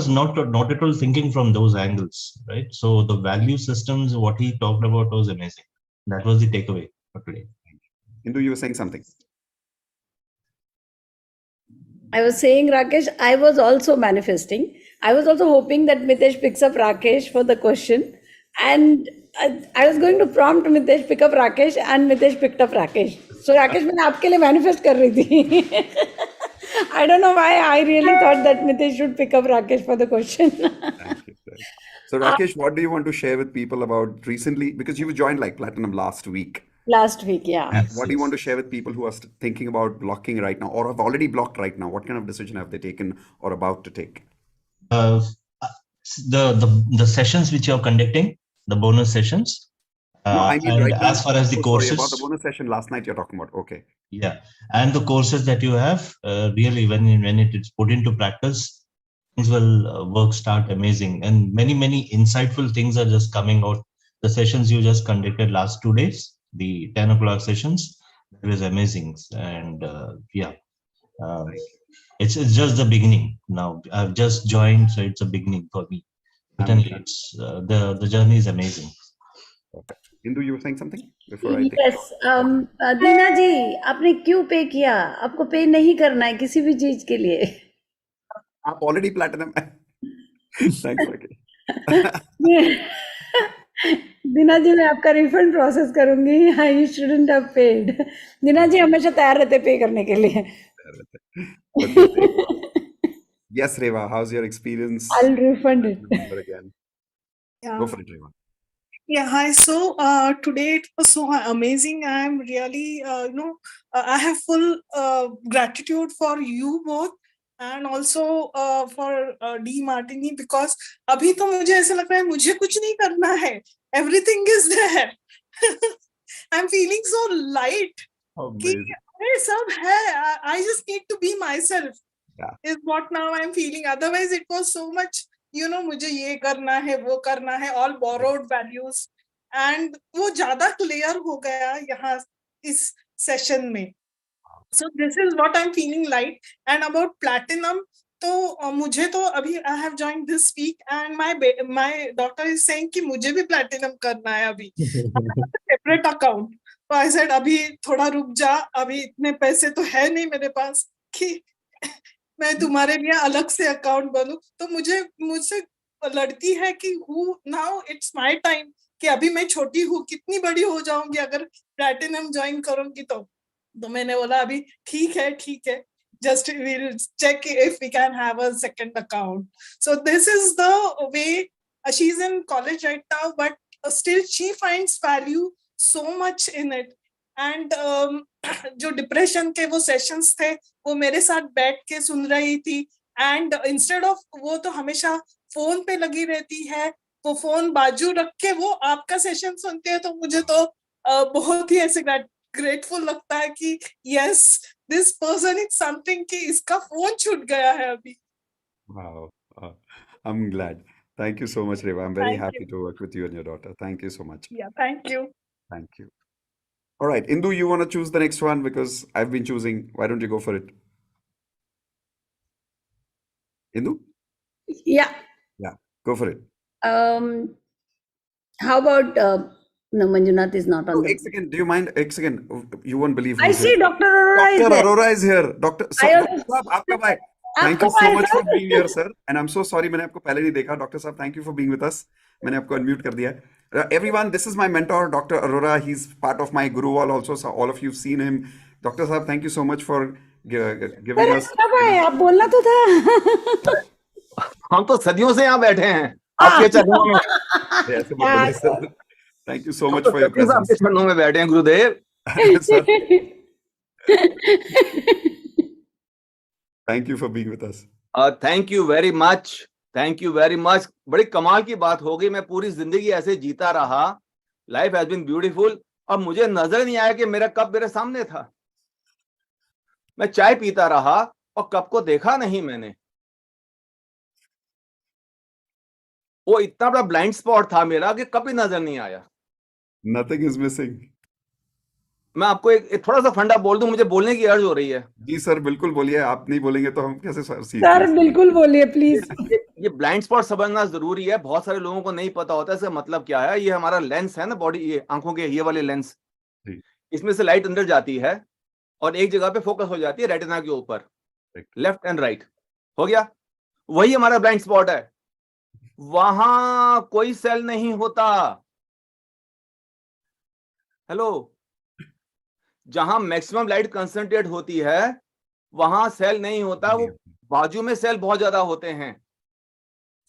not at all thinking from those angles, right? So the value systems, what he talked about, was amazing. That was the takeaway for today. Indu, you were saying something. I was saying, Rakesh, I was also manifesting. I was also hoping that Mitesh picks up Rakesh for the question. And I was going to prompt Mitesh pick up Rakesh, and Mitesh picked up Rakesh. So Rakesh, मैं आपके लिए manifest कर रही थी. I don't know why I really thought that Mitesh should pick up Rakesh for the question. Thank you, sir. So Rakesh, what do you want to share with people about recently? Because you joined like Platinum last week. Last week, yeah. What do you want to share with people who are thinking about blocking right now, or have already blocked right now? What kind of decision have they taken or about to take? The sessions which you're conducting, the bonus sessions. No, I mean right now. As far as the courses, about the bonus session last night you're talking about. Okay. Yeah, and the courses that you have, really, when it is put into practice, things will start amazing, and many insightful things are just coming out. The sessions you just conducted last 2 days, the 10 o'clock sessions, it was amazing, and it's just the beginning. Now I've just joined, so it's a beginning for me. It's the journey is amazing. Okay. Indu, you were saying something before I take. Yes. दीना जी, आपने क्यों पे किया? आपको पे नहीं करना है किसी भी चीज के लिए. आप already platinum. Thanks, Rakesh. दीना जी, मैं आपका रिफंड प्रोसेस करूंगी. You shouldn't have paid. दीना जी हमेशा तैयार रहते पे करने के लिए. Yes, Reva, how's your experience? I'll refund it. Again. Yeah. Go for it, Reva. Yeah, hi. So today it was so amazing. I'm really, I have full gratitude for you both, and also for Demartini, because अभी तो मुझे ऐसा लग रहा है मुझे कुछ नहीं करना है. Everything is there. I'm feeling so light. कि अरे सब है. I just need to be myself. Yeah. Is what now I'm feeling. Otherwise, it was so much. मुझे ये करना है, वो करना है, all borrowed values, and वो ज्यादा clear हो गया यहाँ इस session में. So this is what I'm feeling like. And about platinum, तो मुझे तो अभी I have joined this week, and my daughter is saying कि मुझे भी platinum करना है अभी. Separate account. So I said अभी थोड़ा रुक जा, अभी इतने पैसे तो है नहीं मेरे पास कि मैं तुम्हारे लिए अलग से अकाउंट बनूं. तो मुझसे लड़ती है कि नाउ इट्स माय टाइम, कि अभी मैं छोटी हूँ, कितनी बड़ी हो जाऊंगी अगर प्लैटिनम ज्वाइन करूंगी. तो मैंने बोला अभी ठीक है, just we'll check if we can have a second account. So this is the way. She's in college right now, but still she finds value so much in it. And जो depression के वो sessions थे, वो मेरे साथ बैठ के सुन रही थी. एंड इंस्टेड ऑफ वो तो हमेशा फोन पे लगी रहती है, वो फोन बाजू रख के वो आपका सेशन सुनते हैं. तो मुझे तो बहुत ही ऐसे ग्रेटफुल लगता है कि yes, this person is something, कि इसका फोन छूट गया है अभी. Wow. I'm glad. Thank you so much, Reva. I'm very happy to work with you and your daughter. Thank you so much. Yeah, thank you. Thank you. Yeah, thank you. Thank you. Thank you. All right, Indu, you want to choose the next one because I've been choosing. Why don't you go for it? Indu? Yeah. Yeah, go for it. How about no, Manjunath is not on Oh, the. एक second. Do you mind? एक second. You won't believe I who's here. see Dr. Arora is Dr. there. Arora is here. Doctor I also. Doctor साहब आपका भाई. आप Thank you कब so आए much for sir? being here, sir. And I'm so sorry मैंने आपको पहले नहीं देखा. Doctor साहब, thank you for being with us. मैंने आपको unmute कर दिया है. Everyone, this is my mentor, Dr. Arora. He's part of my guru wall also. So all of you've seen him. Dr. साहब, thank you so much for giving sir us. कब आए? आप बोलना तो था. हम तो सदियों से यहाँ बैठे हैं आपके चरणों में. ऐसे मत बोलिए sir. Thank you so much तो for your सदियों से presence. आपके चरणों में बैठे हैं गुरुदेव. Sir, thank you for being with us. Thank you very much. Thank you very much. बड़ी कमाल की बात हो गई. मैं पूरी जिंदगी ऐसे जीता रहा. Life has been beautiful. अब मुझे नजर नहीं आया कि मेरा कप मेरे सामने था. मैं चाय पीता रहा और कप को देखा नहीं मैंने. वो इतना बड़ा ब्लाइंड स्पॉट था मेरा कि कभी नजर नहीं आया. Nothing is missing. मैं आपको एक थोड़ा सा फंडा बोल दूं. मुझे बोलने की अर्ज हो रही है. जी सर, बिल्कुल बोलिए. आप नहीं बोलेंगे तो हम कैसे सर सर बिल्कुल बोलिए प्लीज. ये ब्लाइंड स्पॉट समझना जरूरी है. बहुत सारे लोगों को नहीं पता होता है इसका मतलब क्या है. ये हमारा लेंस है ना, बॉडी, ये आंखों के ये वाले लेंस, इसमें से लाइट अंदर जाती है और एक जगह पे फोकस हो जाती है रेटिना के ऊपर, लेफ्ट एंड राइट. हो गया. वही हमारा ब्लाइंड स्पॉट है. वहां कोई सेल नहीं होता. हेलो. जहां मैक्सिमम लाइट कंसंट्रेट होती है वहां सेल नहीं होता. वो बाजू में सेल बहुत ज्यादा होते हैं.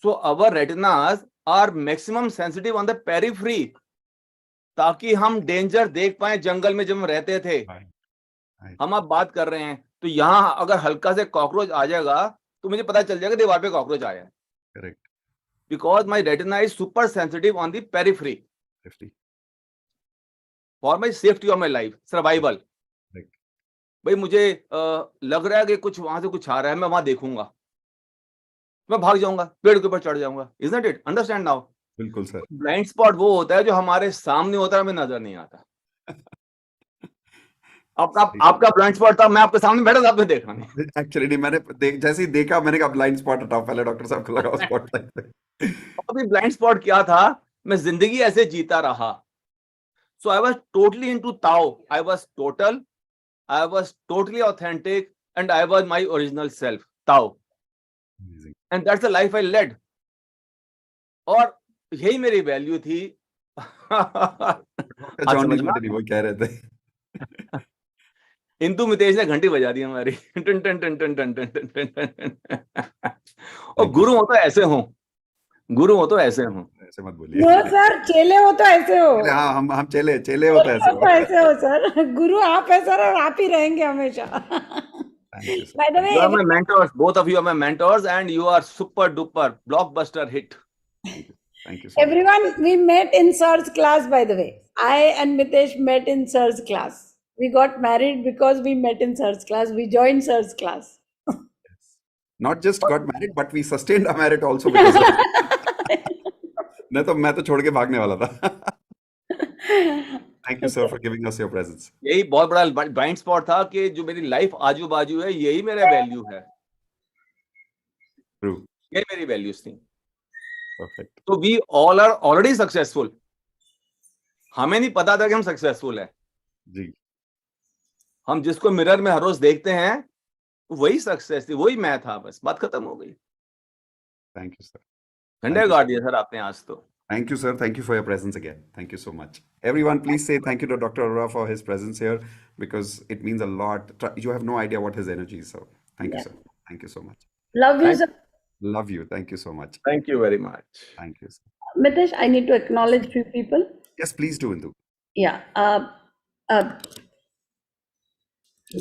So our retinas are maximum sensitive on the periphery, ताकि हम डेंजर देख पाए. जंगल में जब हम रहते थे, हम अब बात कर रहे हैं, तो यहां अगर हल्का से कॉकरोच आ जाएगा तो मुझे पता चल जाएगा दीवार पे कॉकरोच आया है. Correct. Because my retina is super sensitive on the periphery for my safety of my life, survival. भाई मुझे लग रहा है कि कुछ वहां से कुछ आ रहा है, मैं वहां देखूंगा, मैं भाग जाऊंगा, पेड़ के ऊपर चढ़ जाऊंगा. Isn't it? Understand now? बिल्कुल सर. ब्लाइंड स्पॉट वो होता है जो हमारे सामने होता है, हमें नजर नहीं आता. आपका ब्लाइंड स्पॉट था, मैं आपके सामने बैठा था, आपने देखा नहीं. एक्चुअली नहीं, मैंने जैसे ही देखा मैंने कहा ब्लाइंड स्पॉट हटाओ. पहले डॉक्टर साहब को लगाओ स्पॉटलाइट पे. अभी ब्लाइंड स्पॉट क्या था? मैं जिंदगी ऐसे जीता रहा. So I was totally into Tao. I was totally authentic and I was my original self, Tao. And that's the life I led. और यही मेरी वैल्यू थी. जॉन डी मार्टिनी वो कह रहे थे. इंदु मितेश ने घंटी बजा दी हमारी. टन टन टन टन टन टन टन. और गुरु हो तो ऐसे हो, गुरु हो तो ऐसे हो. ऐसे मत बोलिए. नो सर, चेले हो तो ऐसे हो. हाँ, हम चेले हो तो ऐसे हो. ऐसे हो सर. गुरु आप है सर, और आप ही रहेंगे हमेशा. By the way, you are my mentors. Both of you are my mentors, and you are super duper blockbuster hit. Thank you so everyone, we met in sir's class. By the way, I and Mitesh met in sir's class. We got married because we met in sir's class. We joined sir's class. Not just got married, but we sustained our marriage also because of it. नहीं तो मैं तो छोड़ के भागने वाला था. Thank you sir for giving us your presence. यही बहुत बड़ा ब्लाइंड स्पॉट था कि जो मेरी लाइफ आजू बाजू है, यही मेरा वैल्यू है. True. ये मेरी वैल्यूज थी. Perfect. तो we all are already successful. हमें नहीं पता था कि हम सक्सेसफुल है. जी. हम जिसको मिरर में हर रोज देखते हैं वही सक्सेस थी, वही मैं था. बस बात खत्म हो गई. Thank you sir. झंडे गाड़ दिया सर आपने आज तो. Thank you sir. Thank you for your presence again. Thank you so much. Everyone, please say thank you to Dr. Arora for his presence here because it means a lot. You have no idea what his energy is. So thank you sir. Thank you so much. Love you, sir. Love you. Thank you so much. Thank you very much. Thank you sir. Mitesh, I need to acknowledge few people. Yes, please do, Indu. Yeah.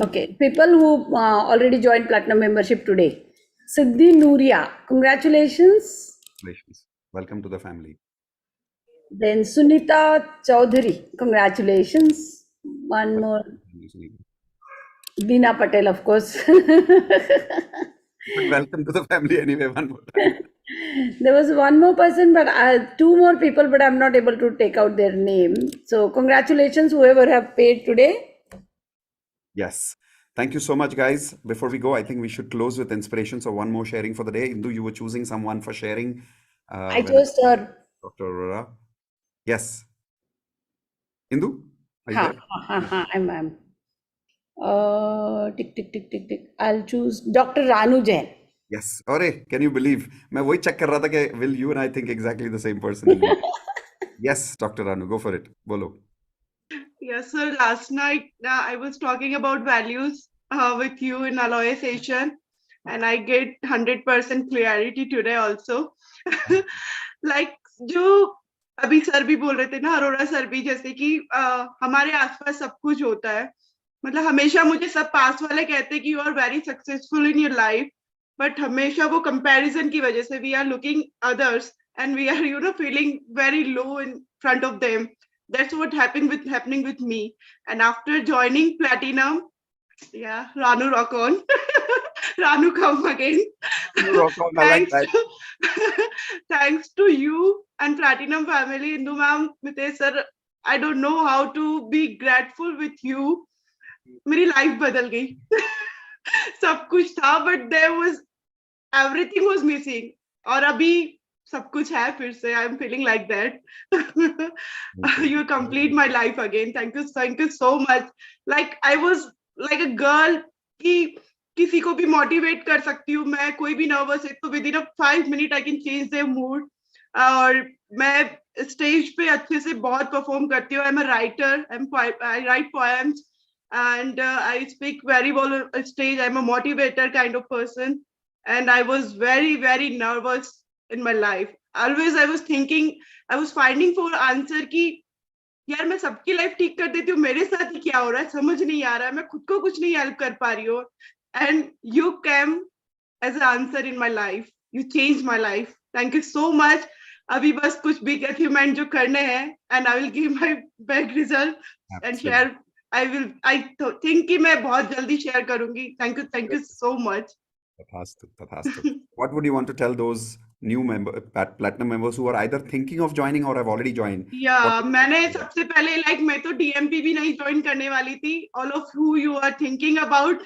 Okay, people who already joined Platinum membership today. Siddhi Nuria, congratulations. Congratulations. Welcome to the family. Then Sunita Chaudhary, congratulations. One more. Deena Patel, of course. Welcome to the family anyway. One more time. There was one more person, but two more people, but I'm not able to take out their name. So congratulations, whoever have paid today. Yes. Thank you so much, guys. Before we go, I think we should close with inspiration. So one more sharing for the day. Indu, you were choosing someone for sharing. I When chose her. Dr. Aurora. Yes. Indu, are you Ha, there? ha, ha, ha, I'm. Tick, tick, tick, tick, tick. I'll choose Dr. Ranu Jain. Yes. अरे, can you believe? मैं वही check कर रहा था कि will you and I think exactly the same person in one. Yes, Dr. Ranu, go for it. बोलो. Yes, sir. Last night I was talking about values with you in Aloe session, and I get 100% clarity today also. Like जो अभी sir भी बोल रहे थे ना, Arora sir भी, जैसे कि हमारे आसपास सब कुछ होता है. मतलब हमेशा मुझे सब पास वाले कहते हैं कि you are very successful in your life, but हमेशा वो कंपैरिजन की वजह से we are looking others and we are feeling very low in front of them. That's what happening with me. And after joining platinum, yeah, Ranu rock on. Ranu come again. You rock on. I like that. Thanks to you and platinum family, Indu ma'am, Mitesh sir, I don't know how to be grateful with you. मेरी life बदल गई. सब कुछ था, but there was everything was missing. और अभी सब कुछ है फिर से. I am feeling like that. You complete my life again. Thank you so much. Like I was like a girl कि किसी को भी मोटिवेट कर सकती हूँ मैं. कोई भी नर्वस है तो within a 5 minute I can change their mood. और मैं स्टेज पे अच्छे से बहुत परफॉर्म करती हूँ. I'm a writer. I write poems and I speak very well on stage. I'm a motivator kind of person. And I was very nervous in my life. Always I was thinking, I was finding for answer कि यार मैं सबकी life ठीक कर देती हूँ, मेरे साथ ही क्या हो रहा है समझ नहीं आ रहा है, मैं खुद को कुछ नहीं हेल्प कर पा रही हूँ. And you came as an answer in my life. You changed my life. Thank you so much. अभी बस कुछ big achievement जो करने हैं, and I will give my best result and share. I think कि मैं बहुत जल्दी share करूंगी. Thank you so much. Tathastu. What would you want to tell those new platinum members who are either thinking of joining or have already joined? Yeah, मैंने सबसे पहले like मैं तो DMP भी नहीं join करने वाली थी. All of who you are thinking about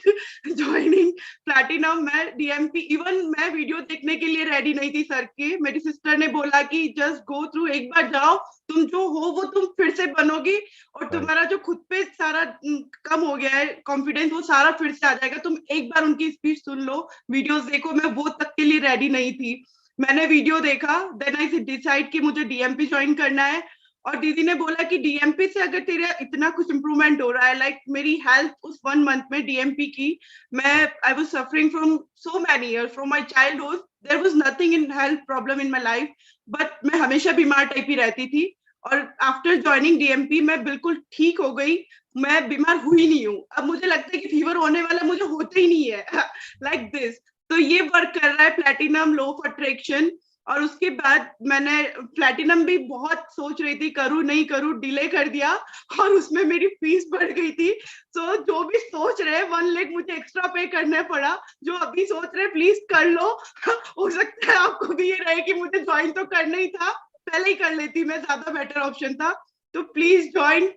joining platinum, मैं DMP even मैं वीडियो देखने के लिए रेडी नहीं थी सर के. मेरी सिस्टर ने बोला कि just go through, एक बार जाओ, तुम जो हो वो तुम फिर से बनोगी और तुम्हारा जो खुद पे सारा कम हो गया है कॉन्फिडेंस वो सारा फिर से आ जाएगा. तुम एक बार उनकी स्पीच सुन लो, वीडियोस देखो. मैं वो तक के लिए रेडी नहीं थी. मैंने वीडियो देखा, देन आई डिसाइड कि मुझे डीएमपी ज्वाइन करना है. और दीदी ने बोला कि डीएमपी से अगर तेरा इतना कुछ इंप्रूवमेंट हो रहा है, लाइक मेरी हेल्थ उस 1 मंथ में डीएमपी की, मैं I was suffering from so many years from my childhood. There was nothing in health problem in my life, but मैं हमेशा बीमार टाइप ही रहती थी. और आफ्टर ज्वाइनिंग डीएमपी मैं बिल्कुल ठीक हो गई. मैं बीमार हुई नहीं हूँ. अब मुझे लगता है कि फीवर होने वाला मुझे होता ही नहीं है. Like this. तो ये वर्क कर रहा है प्लैटिनम लॉ ऑफ अट्रैक्शन. और उसके बाद मैंने प्लैटिनम भी बहुत सोच रही थी, करूं नहीं करूं, डिले कर दिया और उसमें मेरी फीस बढ़ गई थी. सो जो भी सोच रहे 1 लाख मुझे एक्स्ट्रा पे करना पड़ा. जो अभी सोच रहे प्लीज कर लो. हो सकता है आपको भी ये रहे कि मुझे ज्वाइन तो करना ही था, पहले ही कर लेती मैं, ज्यादा बेटर ऑप्शन था. तो प्लीज ज्वाइन.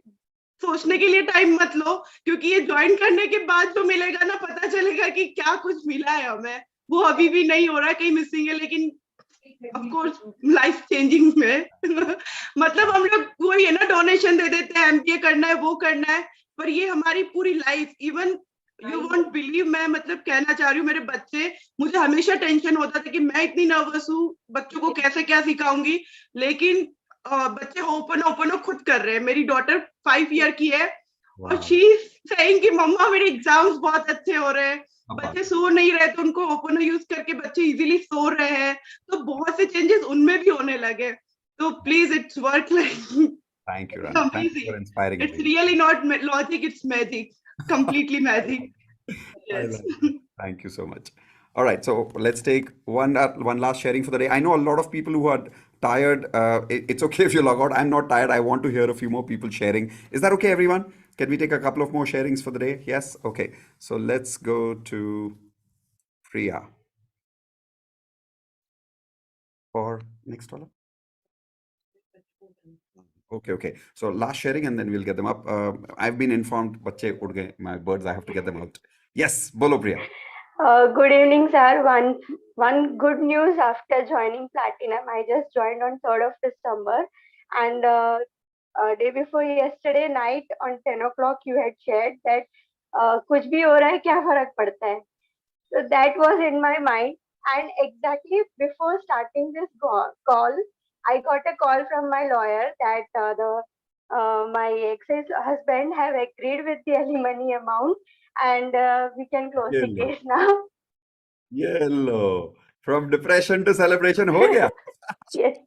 सोचने के लिए टाइम मत लो, क्योंकि ये ज्वाइन करने के बाद जो मिलेगा ना, पता चलेगा कि क्या कुछ मिला है हमें. वो अभी भी नहीं हो रहा है, कहीं मिसिंग है, लेकिन ऑफ कोर्स लाइफ चेंजिंग में. मतलब हम लोग वही है ना, डोनेशन दे देते हैं, एमबीए करना है, वो करना है, पर ये हमारी पूरी life. Even you won't believe, मैं मतलब कहना चाह रही हूँ, मेरे बच्चे, मुझे हमेशा टेंशन होता था कि मैं इतनी नर्वस हूँ, बच्चों को कैसे क्या सिखाऊंगी. लेकिन बच्चे ओपन खुद कर रहे हैं. मेरी डॉटर 5 ईयर की है और शी सेइंग कि मम्मा मेरे एग्जाम्स बहुत अच्छे हो रहे हैं. बच्चे सो नहीं रहे तो उनको ओपन यूज करके बच्चे इजीली सो रहे हैं. तो बहुत से चेंजेस उनमें भी होने लगे. तो please it's work like. Thank you, Rani. Thank you for inspiring me. It's really not logic, it's magic. Completely magic. Yes. Thank you so much. All right, so let's take one last sharing for the day. I know a lot of people who are tired. It's okay if you log out. I'm not tired. I want to hear a few more people sharing. Is that okay, everyone? Can we take a couple of more sharings for the day? Yes? Okay. So let's go to Priya. for next caller? Okay. So last sharing and then we'll get them up. I've been informed, bache ud gaye, my birds, I have to get them out. Yes, bolo Priya. Good evening, sir. One good news after joining Platinum. I just joined on 3rd of December, and day before yesterday night on 10 o'clock, you had shared that कुछ भी हो रहा है क्या फर्क पड़ता है. So that was in my mind, and exactly before starting this call, I got a call from my lawyer that my ex-husband have agreed with the alimony amount, and we can close the Yellow. case now. Yellow. From depression to celebration हो गया. Yes.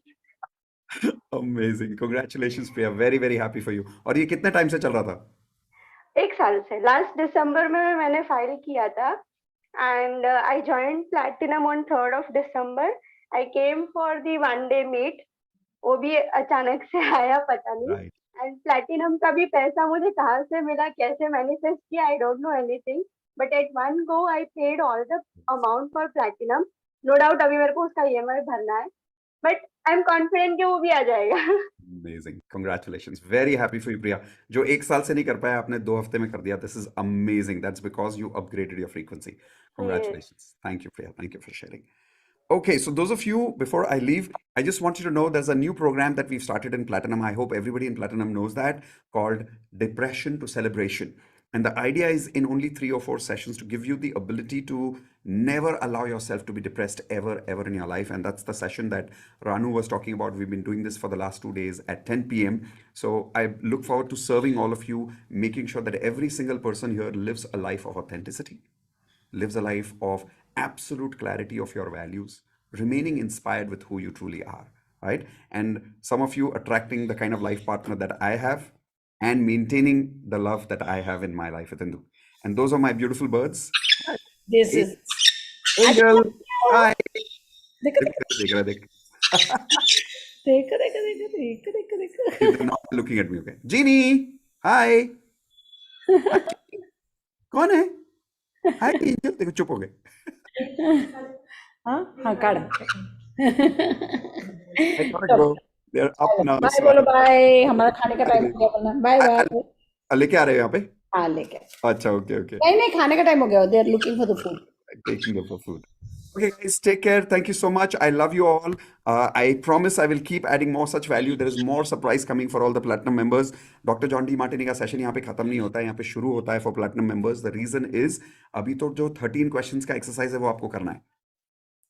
Amazing. Congratulations, Priya. Very, very happy for you. और ये कितने time से चल रहा था? एक साल से. लास्ट दिसंबर में मैंने फाइल किया था, and I joined Platinum on 3rd of December. I came for the one day meet. वो भी अचानक से आया, पता नहीं. Right. And Platinum का भी पैसा मुझे कहाँ से मिला, कैसे मैनिफेस्ट किया, I don't know anything. But at one go, I paid all the amount for Platinum. No doubt अभी मेरे को उसका EMI भरना है. But I'm confident कि वो भी आ जाएगा. Amazing. Congratulations. Very happy for you, Priya. जो एक साल से नहीं कर पाया आपने 2 हफ्ते में कर दिया. This is amazing. That's because you upgraded your frequency. Congratulations. Thank you, Priya. Thank you for sharing. Okay, so those of you, before I leave, I just want you to know there's a new program that we've started in Platinum. I hope everybody in Platinum knows that, called Depression to Celebration. And the idea is in only 3 or 4 sessions to give you the ability to never allow yourself to be depressed ever in your life. And that's the session that Ranu was talking about. We've been doing this for the last 2 days at 10 p.m. So I look forward to serving all of you, making sure that every single person here lives a life of authenticity, lives a life of absolute clarity of your values, remaining inspired with who you truly are, right? And some of you attracting the kind of life partner that I have and maintaining the love that I have in my life with Indu. And those are my beautiful birds. This is Angel. Hi. देखो Dekh. देखो. They're not looking at me, okay? Jeannie. Hi. Hi. कौन है? Hi, Angel. देखो चुप हो गए. हाँ काढ़ा. I gotta go. They're up now. Bye बोलो बाय. हमारा खाने का टाइम हो गया बोलना. Bye bye. लेके आ रहे हो यहाँ पे? हाँ लेके. अच्छा, okay. नहीं खाने का टाइम हो गया. They are looking for the food. Taking them for food. Okay, guys, take care. Thank you so much. I love you all. I promise I will keep adding more such value. There is more surprise coming for all the platinum members. Dr. John Demartini का session यहाँ पे खत्म नहीं होता है, यहाँ पे शुरू होता है for platinum members. The reason is अभी तो जो 13 questions का exercise है वो आपको करना है.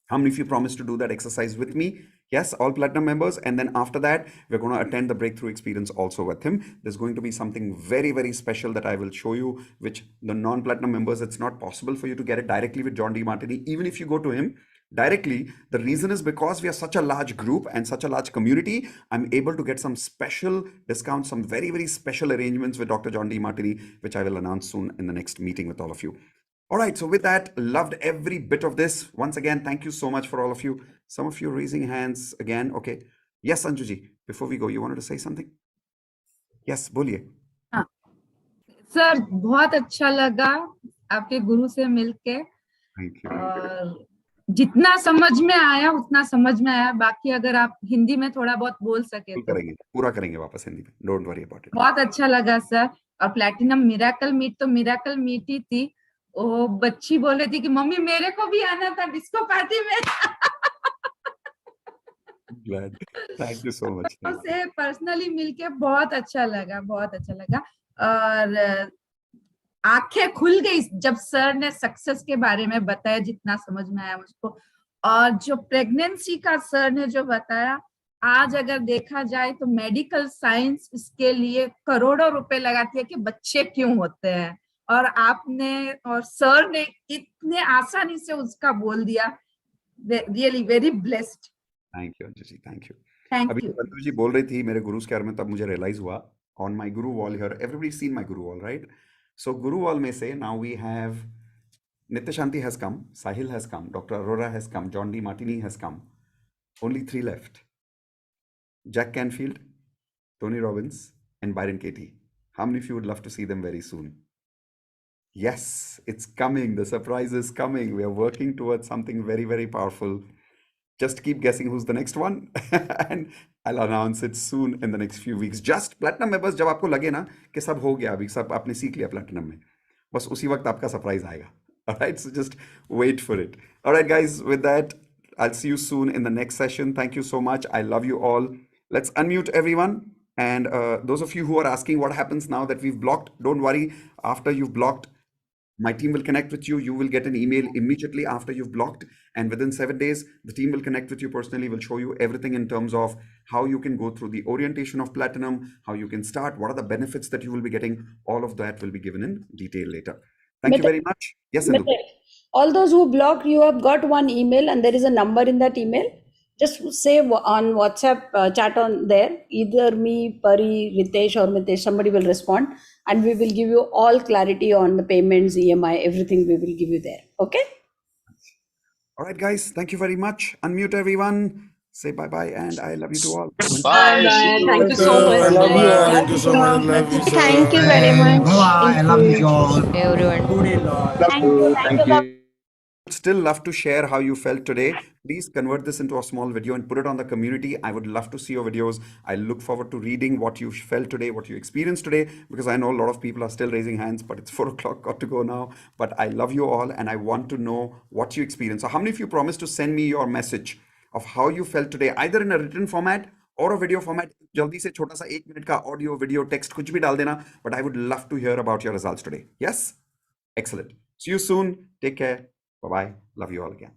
How many of you promise to do that exercise with me? Yes, all platinum members. And then after that, we're going to attend the breakthrough experience also with him. There's going to be something very, very special that I will show you, which the non-platinum members, it's not possible for you to get it directly with John Demartini. Even if you go to him directly, the reason is because we are such a large group and such a large community, I'm able to get some special discounts, some very, very special arrangements with Dr. John Demartini, which I will announce soon in the next meeting with all of you. All right, so with that, loved every bit of this. Once again, thank you so much for all of you. Some of you raising hands again. Okay. Yes, Anjuji, before we go, you wanted to say something? Yes, बोलिए. Sir बहुत अच्छा लगा आपके गुरु से मिलके. Thank you. और जितना समझ में आया उतना समझ में आया. बाकी अगर आप हिंदी में थोड़ा बहुत बोल सके तो पूरा करेंगे वापस हिंदी में. Don't worry about it. बहुत अच्छा लगा सर. और प्लैटिनम मिरेकल मीट तो मिरेकल मीट ही थी. वो बच्ची बोल रही थी कि मम्मी मेरे को भी आना था डिस्को पार्टी में. Glad. Thank you so much. से पर्सनली मिलके बहुत अच्छा लगा. और आंखें खुल गई जब सर ने सक्सेस के बारे में बताया, जितना समझ में आया मुझको. और जो प्रेगनेंसी का सर ने जो बताया, आज अगर देखा जाए तो मेडिकल साइंस इसके लिए करोड़ों रुपए लगाती है कि बच्चे क्यों होते हैं. और आपने और सर ने इतने आसानी से उसका बोल दिया. Really very blessed. Thank you Anju, thank you. Thank you. Anju ji बोल रही थी मेरे गुरुज के बारे में, तब मुझे रियलाइज हुआ on my guru wall here. Everybody seen my guru wall, right? So guru wall में से now we have Nitya Shanti has come, Sahil has come, Dr. Arora has come, John Demartini has come. Only 3 left. Jack Canfield, Tony Robbins, and Byron Katie. How many of you would love to see them very soon? Yes, it's coming. The surprise is coming. We are working towards something very, very powerful. Just keep guessing who's the next one, and I'll announce it soon in the next few weeks. Just platinum members, जब आपको लगे ना कि सब हो गया, अभी सब आपने सीख लिया platinum में, बस उसी वक्त आपका surprise आएगा. All right, so just wait for it. All right, guys, with that, I'll see you soon in the next session. Thank you so much. I love you all. Let's unmute everyone. And those of you who are asking what happens now that we've blocked, don't worry. After you've blocked, my team will connect with you. You will get an email immediately after you've blocked. And within 7 days, the team will connect with you personally, will show you everything in terms of how you can go through the orientation of Platinum, how you can start, what are the benefits that you will be getting. All of that will be given in detail later. Thank you very much. Yes, Indu. All those who blocked, you have got one email and there is a number in that email. Just say on WhatsApp chat on there, either me, Pari, Ritesh or Mitesh, somebody will respond and we will give you all clarity on the payments, EMI, everything we will give you there. Okay? All right, guys. Thank you very much. Unmute everyone. Say bye-bye and I love you to all. Bye. Thank you so much. I love you all. Thank you so much. Love you, sir. Thank you very much. Bye. I love you all. Everyone. Thank you. Thank you. Still love to share how you felt today. Please convert this into a small video and put it on the community. I would love to see your videos. I look forward to reading what you felt today, what you experienced today, because I know a lot of people are still raising hands, but it's 4 o'clock, got to go now. But I love you all and I want to know what you experienced. So how many of you promised to send me your message of how you felt today, either in a written format or a video format? Jaldi se chota sa 1 minute ka audio, video, text, kuch bhi dal dena. But I would love to hear about your results today. Yes? Excellent. See you soon. Take care. Bye-bye. Love you all again.